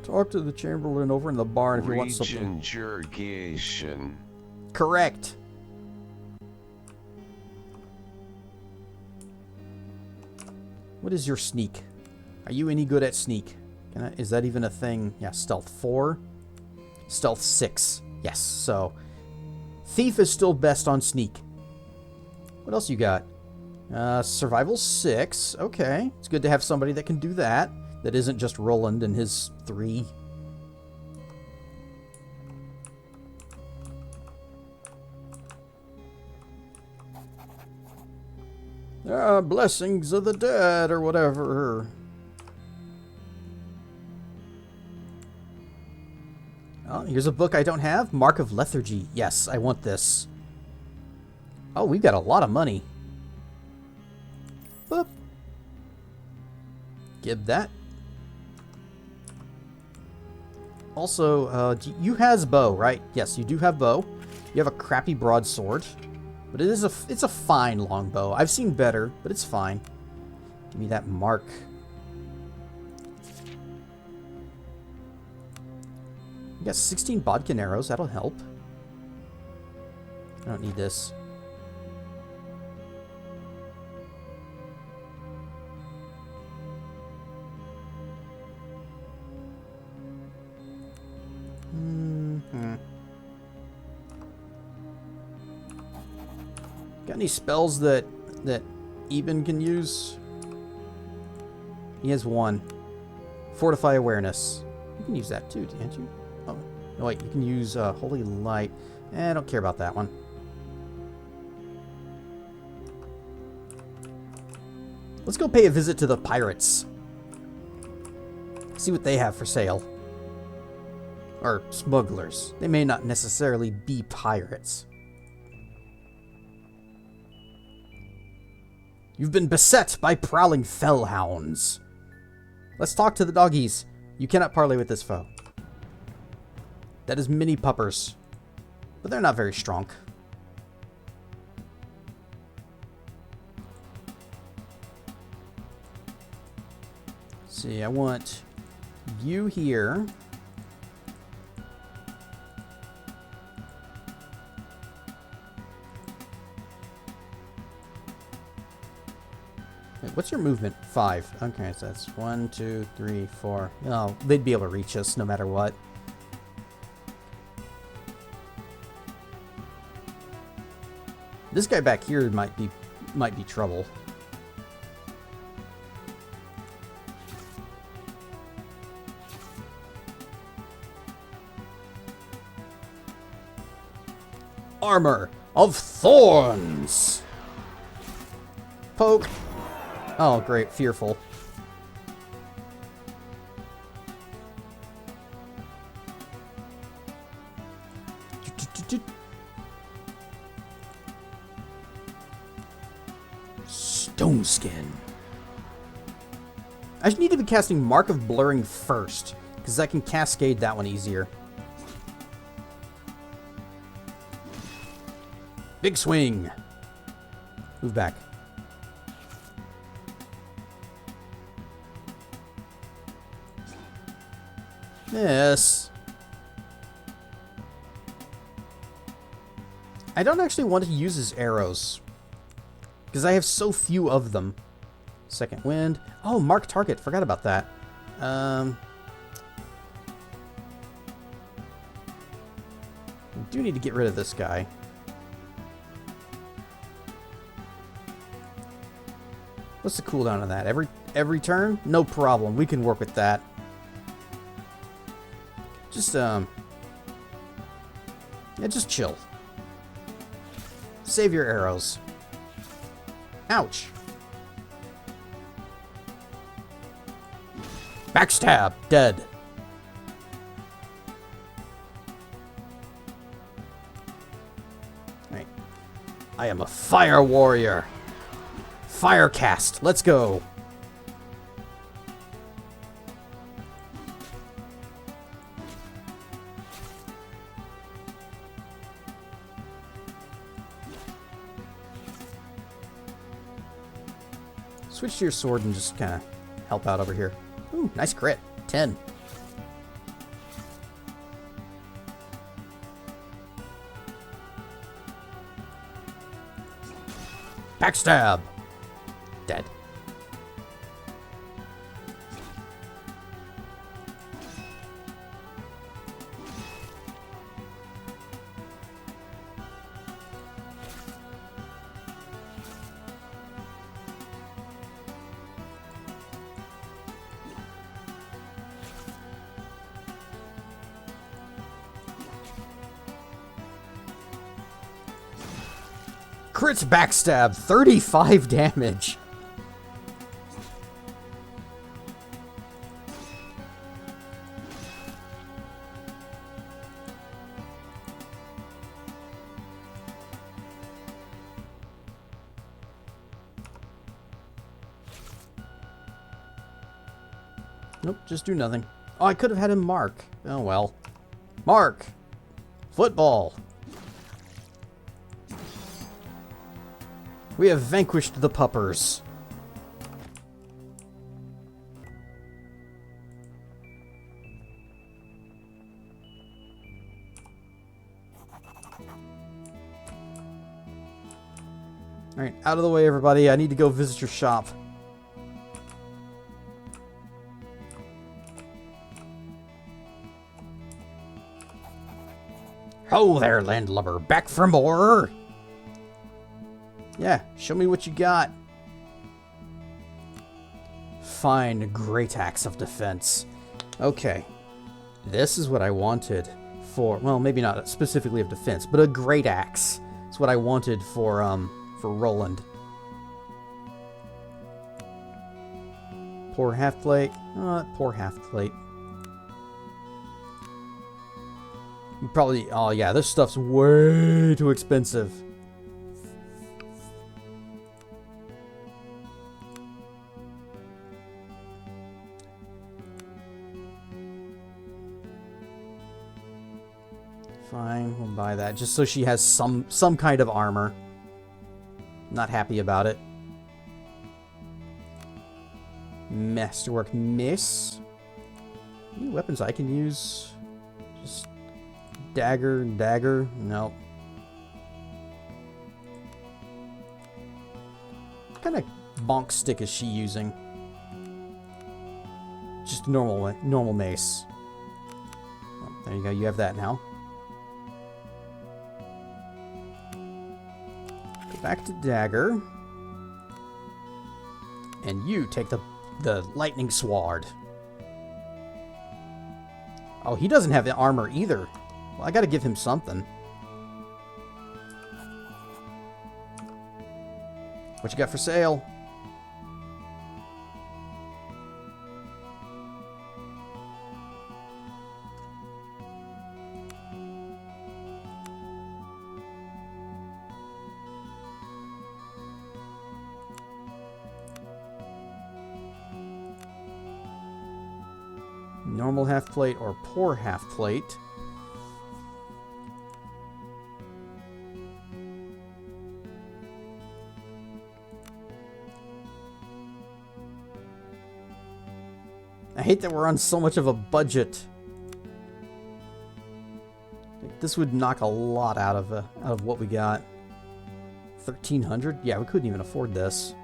Talk to the Chamberlain over in the barn if you want something. Regenjurgation. Correct. What is your sneak? Are you any good at sneak? Is that even a thing? Yeah, stealth 4. Stealth 6. Yes, so thief is still best on sneak. What else you got? Survival 6. Okay, it's good to have somebody that can do that. That isn't just Roland and his 3. Blessings of the dead or whatever. Oh, here's a book I don't have. Mark of Lethargy. Yes, I want this. Oh, we've got a lot of money. Boop. Give that. Also, you has bow, right? Yes, you do have bow. You have a crappy broadsword, but it's a fine longbow. I've seen better, but it's fine. Give me that mark. You got 16 bodkin arrows. That'll help. I don't need this. Got any spells that Eben can use? He has one. Fortify awareness. You can use that too, can't you? Oh, no, wait. You can use Holy Light. I don't care about that one. Let's go pay a visit to the pirates. See what they have for sale. Or smugglers. They may not necessarily be pirates. You've been beset by prowling fellhounds. Let's talk to the doggies. You cannot parley with this foe. That is mini puppers. But they're not very strong. Let's see, I want you here. What's your movement? 5. Okay, so that's 1, 2, 3, 4. Oh, they'd be able to reach us no matter what. This guy back here might be trouble. Armor of thorns. Poke. Oh, great. Fearful. Stone Skin. I need to be casting Mark of Blurring first, because I can cascade that one easier. Big swing. Move back. Yes. I don't actually want to use his arrows, because I have so few of them. Second wind. Oh, mark target. Forgot about that. We do need to get rid of this guy. What's the cooldown on that? Every turn? No problem. We can work with that. Just, yeah, just chill. Save your arrows. Ouch. Backstab. Dead. Right. I am a fire warrior. Fire cast. Let's go. Switch to your sword and just kind of help out over here. Ooh, nice crit. 10. Backstab. Dead. Crits backstab, 35 damage. Nope, just do nothing. Oh, I could have had him mark. Oh well. Mark! Football! We have vanquished the puppers. Alright, out of the way, everybody. I need to go visit your shop. Ho there, landlubber. Back for more? Yeah, show me what you got. Fine, great axe of defense. Okay, this is what I wanted for, well, maybe not specifically of defense, but a great axe. It's what I wanted for Roland. Poor half plate. Poor half plate. You probably, oh yeah, this stuff's way too expensive. Fine, we'll buy that just so she has some kind of armor. Not happy about it. Masterwork miss. Any weapons I can use? Just dagger, dagger. Nope. What kind of bonk stick is she using? Just normal mace. Oh, there you go. You have that now. Go back to dagger. And you take the lightning sword. Oh, he doesn't have the armor either. Well, I gotta give him something. What you got for sale? Normal half plate or poor half plate. I hate that we're on so much of a budget. This would knock a lot out of what we got. 1,300? Yeah, we couldn't even afford this.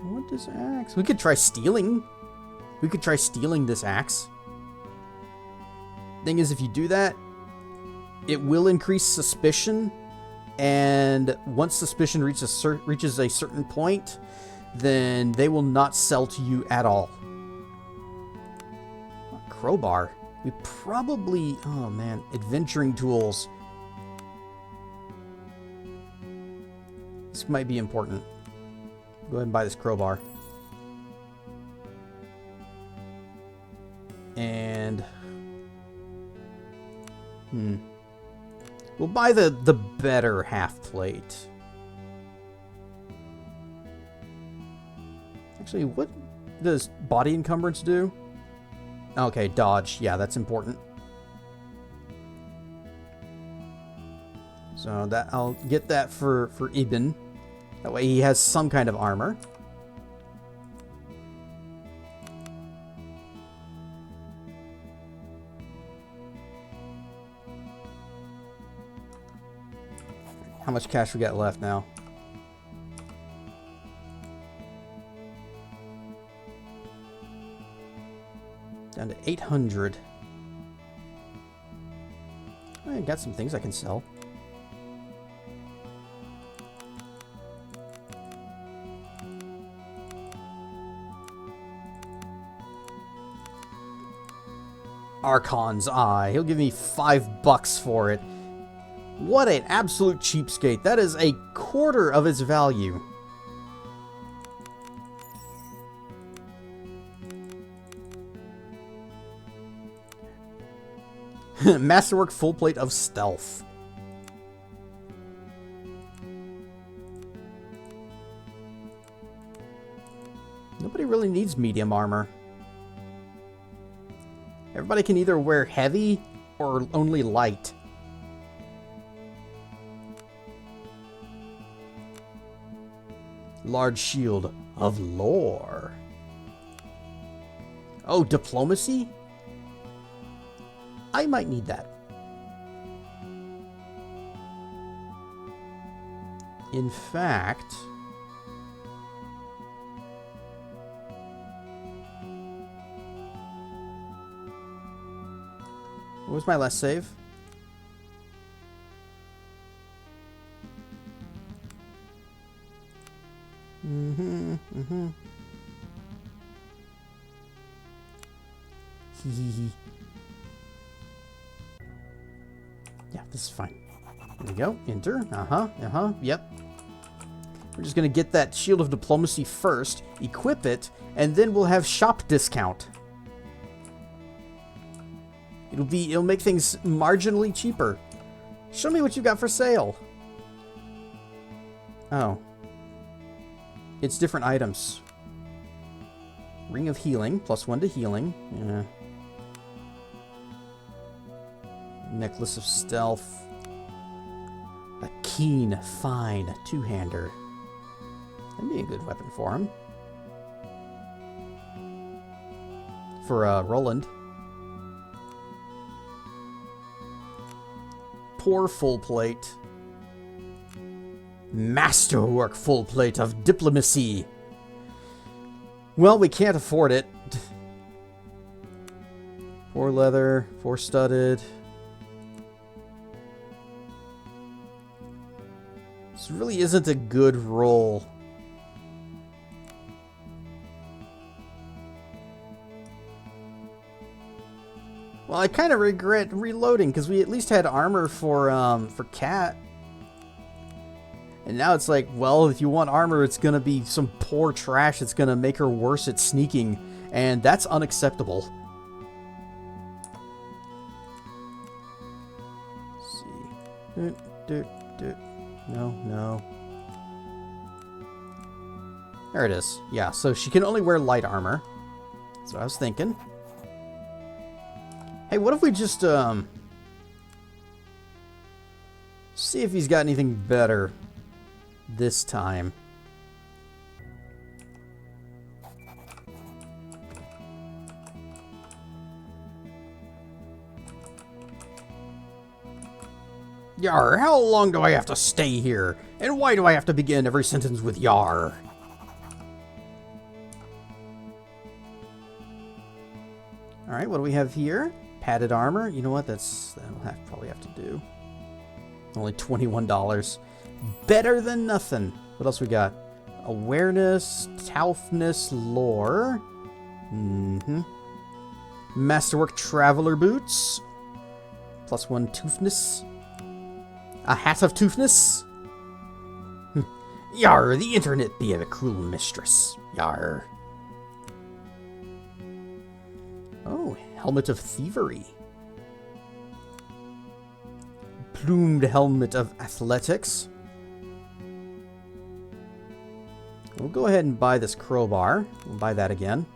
What is axe? We could try stealing. We could try stealing this axe. Thing is, if you do that, it will increase suspicion, and once suspicion reaches a certain point, then they will not sell to you at all. Crowbar. We probably... Oh, man. Adventuring tools. This might be important. Go ahead and buy this crowbar. And... We'll buy the better half plate. Actually, what does body encumbrance do? Okay, dodge. Yeah, that's important. So that I'll get that for Ibn. That way he has some kind of armor. How much cash we got left now? Down to 800. I got some things I can sell. Archon's Eye. He'll give me $5 for it. What an absolute cheapskate. That is a quarter of its value. Masterwork full plate of stealth. Nobody really needs medium armor. Everybody can either wear heavy or only light. Large shield of lore. Oh, diplomacy? I might need that. In fact, what was my last save? Yeah, this is fine. There we go. Enter. Yep. We're just gonna get that Shield of Diplomacy first, equip it, and then we'll have shop discount. It'll make things marginally cheaper. Show me what you got for sale. Oh. It's different items. Ring of Healing, +1 to healing. Yeah. Necklace of Stealth. A keen, fine two-hander. That'd be a good weapon for him. For Roland. Poor full plate. Masterwork full plate of diplomacy. Well, we can't afford it. 4 leather, 4 studded. This really isn't a good roll. Well, I kind of regret reloading because we at least had armor for Cat. And now it's like, well, if you want armor, it's going to be some poor trash. It's going to make her worse at sneaking. And that's unacceptable. Let's see. No. There it is. Yeah, so she can only wear light armor. That's what I was thinking. Hey, what if we just, see if he's got anything better this time. Yar, how long do I have to stay here? And why do I have to begin every sentence with yar? Alright, what do we have here? Padded armor. You know what? That'll probably have to do. Only $21. Better than nothing. What else we got? Awareness, toughness, lore. Masterwork traveler boots. +1 toughness. A hat of toughness. Yar, the internet be a cruel mistress. Yar. Oh, helmet of thievery. Plumed helmet of athletics. We'll go ahead and buy this crowbar. We'll buy that again.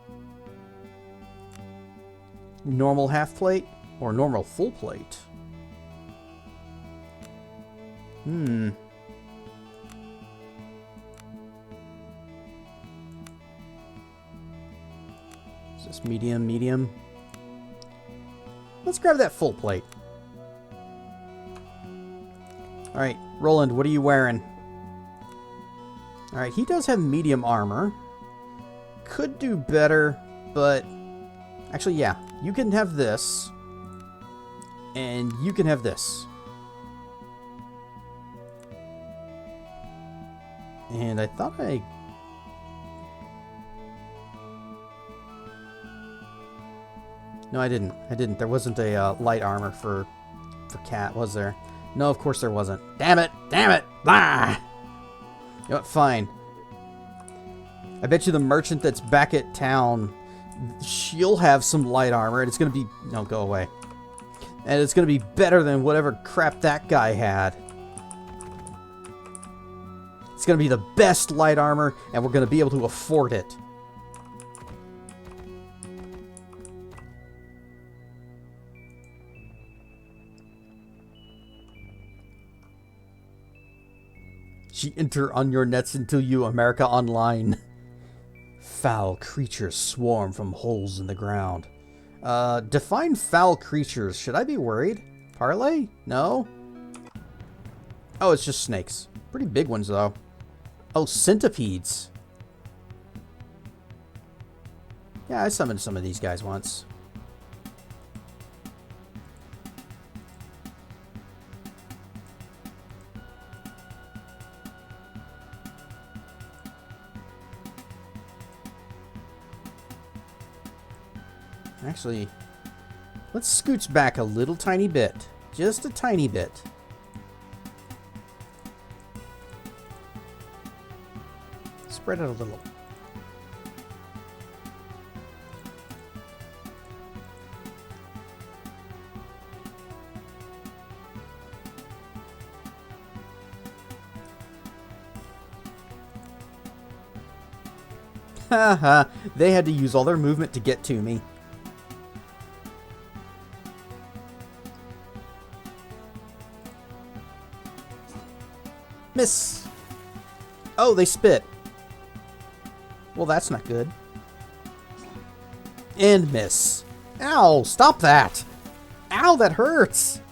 Normal half plate or normal full plate? Hmm. Is this medium, medium? Let's grab that full plate. Alright, Roland, what are you wearing? Alright, he does have medium armor. Could do better, but... Actually, yeah. You can have this. And you can have this. And I thought I... No, I didn't. I didn't. There wasn't a light armor for Cat, was there? No, of course there wasn't. Damn it! Damn it! Blah! You know what? Fine. I bet you the merchant that's back at town, she'll have some light armor, and it's gonna be... No, go away. And it's gonna be better than whatever crap that guy had. It's gonna be the best light armor, and we're gonna be able to afford it. She enter on your nets until you America Online. Foul creatures swarm from holes in the ground. Define foul creatures. Should I be worried? Parlay? No? Oh, it's just snakes. Pretty big ones, though. Oh, centipedes. Yeah, I summoned some of these guys once. Actually, let's scooch back a little tiny bit. Just a tiny bit. Spread it a little. Haha, they had to use all their movement to get to me. Miss. Oh, they spit. Well, that's not good. And miss. Ow, stop that. Ow, that hurts.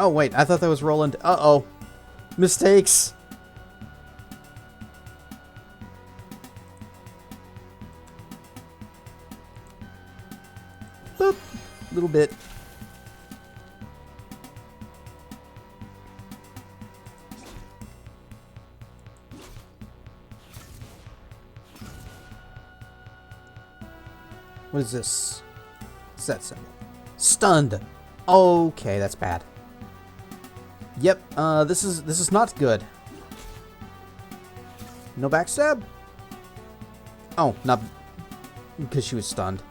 Oh, wait, I thought that was Roland. Uh-oh. Mistakes. Boop. Little bit. What is this? What's that symbol? Stunned. Okay, that's bad. Yep, this is not good. No backstab? Oh, not because she was stunned.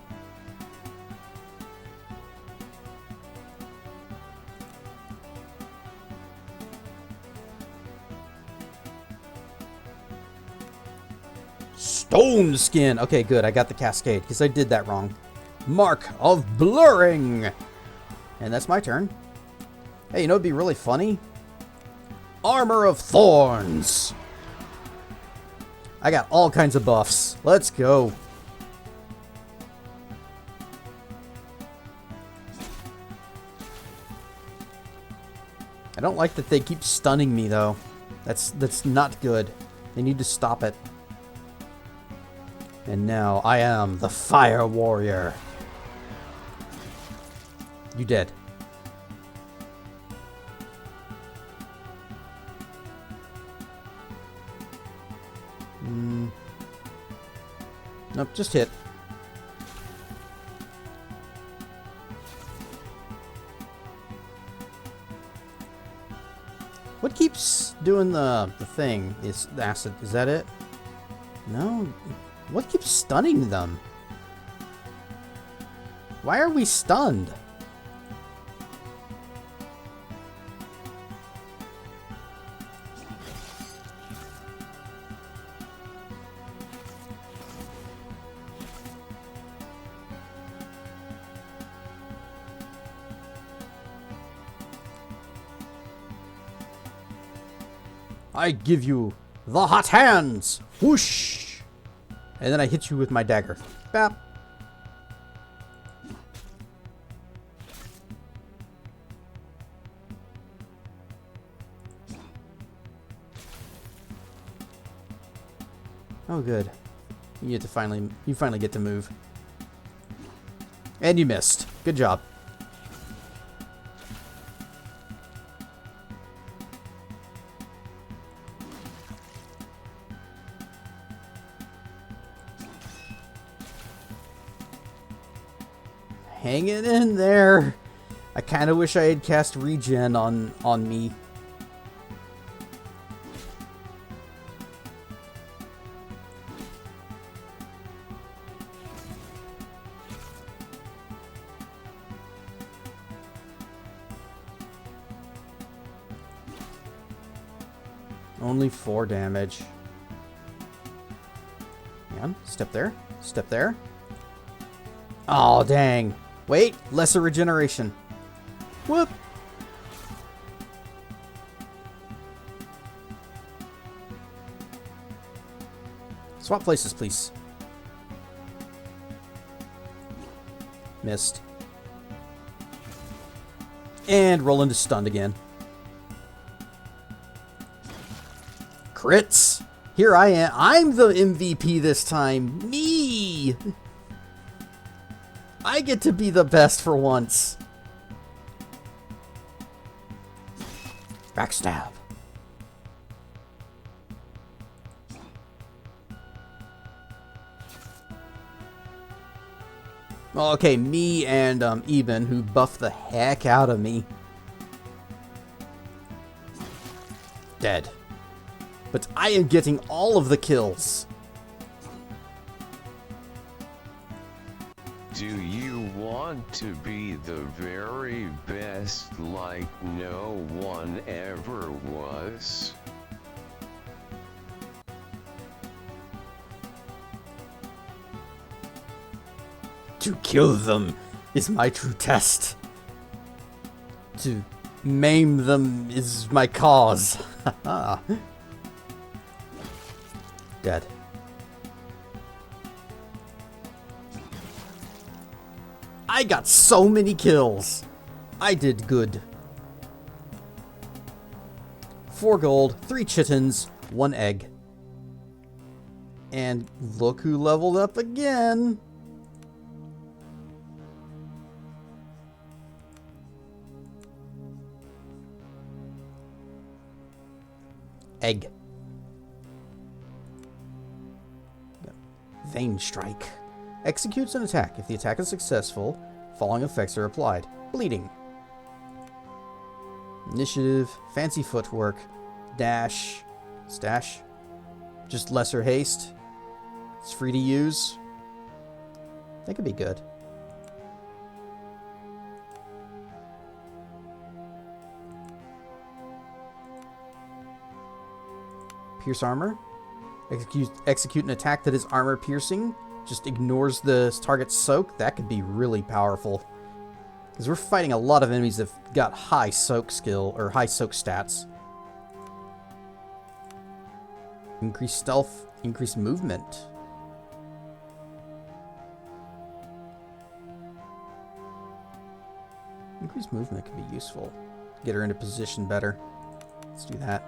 Stone skin. Okay, good. I got the cascade because I did that wrong. Mark of blurring. And that's my turn. Hey, you know what'd be really funny? Armor of thorns. I got all kinds of buffs. Let's go. I don't like that they keep stunning me though. That's not good. They need to stop it. And now I am the Fire Warrior. You dead. Nope, just hit. What keeps doing the thing? Is the acid? Is that it? No. What keeps stunning them? Why are we stunned? I give you the hot hands. Whoosh. And then I hit you with my dagger. Bap. Oh, good. You finally get to move. And you missed. Good job. Hanging in there. I kind of wish I had cast regen on me. Only 4 damage. Hang on. Step there. Step there. Oh, dang. Wait. Lesser regeneration. Whoop. Swap places, please. Missed. And roll into stunned again. Crits. Here I am. I'm the MVP this time. Me. I get to be the best for once. Backstab. Well, okay, me and Eben, who buffed the heck out of me. Dead. But I am getting all of the kills. Do you want to be the very best like no one ever was? To kill them is my true test. To maim them is my cause. Dead. I got so many kills. I did good. 4 gold, 3 chittens, 1 egg. And look who leveled up again. Egg. Vein Strike. Executes an attack. If the attack is successful, following effects are applied. Bleeding. Initiative. Fancy footwork. Dash. Stash. Just lesser haste. It's free to use. That could be good. Pierce armor. Execute an attack that is armor piercing. Just ignores the target's soak. That could be really powerful. Because we're fighting a lot of enemies that've got high soak skill, or high soak stats. Increase stealth, increase movement. Increase movement could be useful. Get her into position better. Let's do that.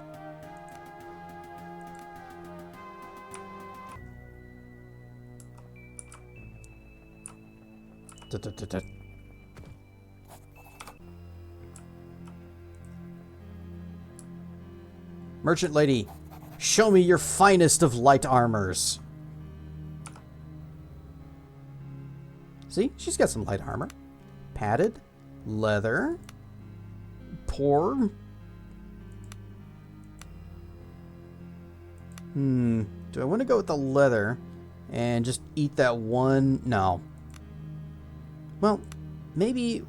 Merchant lady, show me your finest of light armors. See, she's got some light armor. Padded, leather, poor. Do I want to go with the leather and just eat that one? No. Well, maybe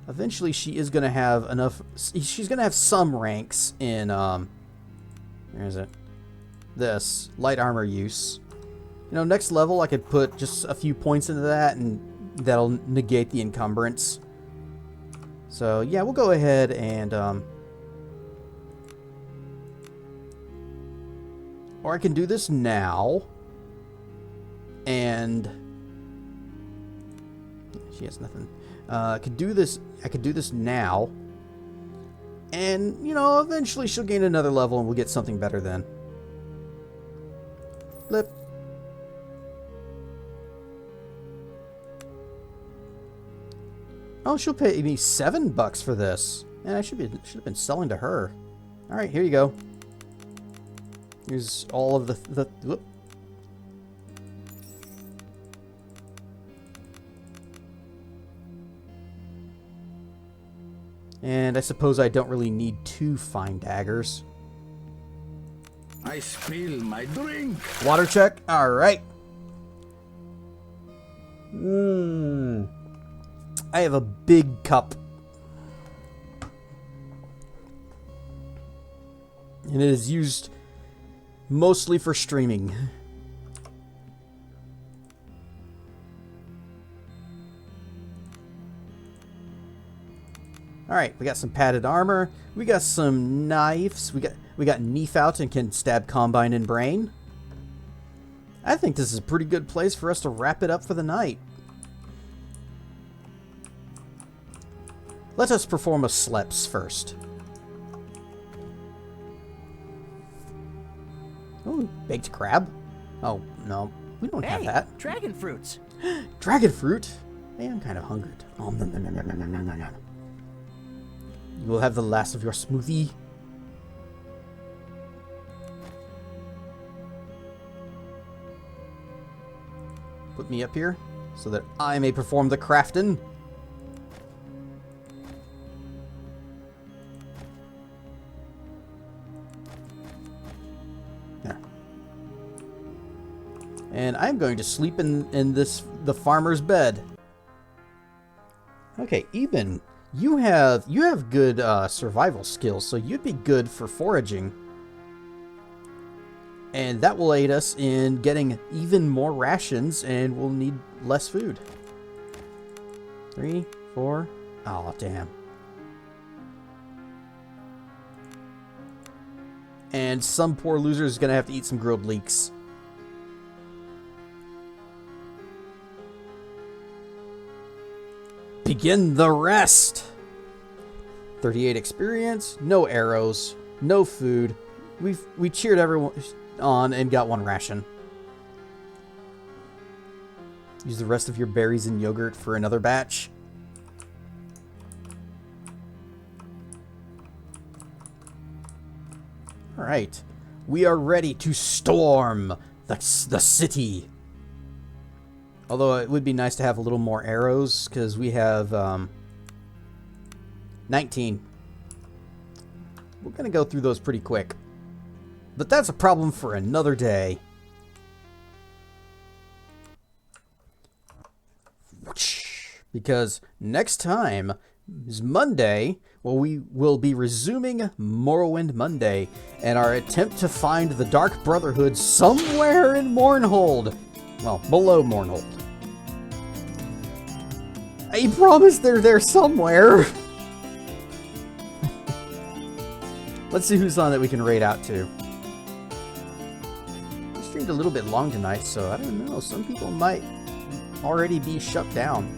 eventually she is going to have enough. She's going to have some ranks in, where is it? This, light armor use. You know, next level I could put just a few points into that and that'll negate the encumbrance. So, yeah, we'll go ahead and, Or I can do this now. And she has nothing. I could do this now. And, you know, eventually she'll gain another level and we'll get something better then. Flip. Oh, she'll pay me $7 for this. And I should have been selling to her. All right, here you go. Here's all of the whoop. And I suppose I don't really need 2 fine daggers. I spill my drink. Water check. All right. I have a big cup. And it is used mostly for streaming. All right, we got some padded armor. We got some knives. We got Neef out and can stab Combine and Brain. I think this is a pretty good place for us to wrap it up for the night. Let us perform a sleps first. Oh, baked crab. Oh, no. We don't have Hey, that. dragon fruits. Dragon fruit? Hey, I'm kind of hungry. Oh, no, no, no, no, no, no, no, no. You will have the last of your smoothie. Put me up here so that I may perform the crafting. There. And I'm going to sleep in the farmer's bed. Okay, Eben, you have good survival skills, so you'd be good for foraging. And that will aid us in getting even more rations, and we'll need less food. 3, 4. Oh, damn. And some poor loser is going to have to eat some grilled leeks. Begin the rest! 38 experience, no arrows, no food. We cheered everyone on and got 1 ration. Use the rest of your berries and yogurt for another batch. Alright. We are ready to storm the city. Although it would be nice to have a little more arrows, because we have 19. We're going to go through those pretty quick. But that's a problem for another day. Because next time is Monday. Well, we will be resuming Morrowind Monday and our attempt to find the Dark Brotherhood somewhere in Mournhold. Well, below Mournhold. I promise they're there somewhere. Let's see who's on that we can raid out to. We streamed a little bit long tonight, so I don't know. Some people might already be shut down.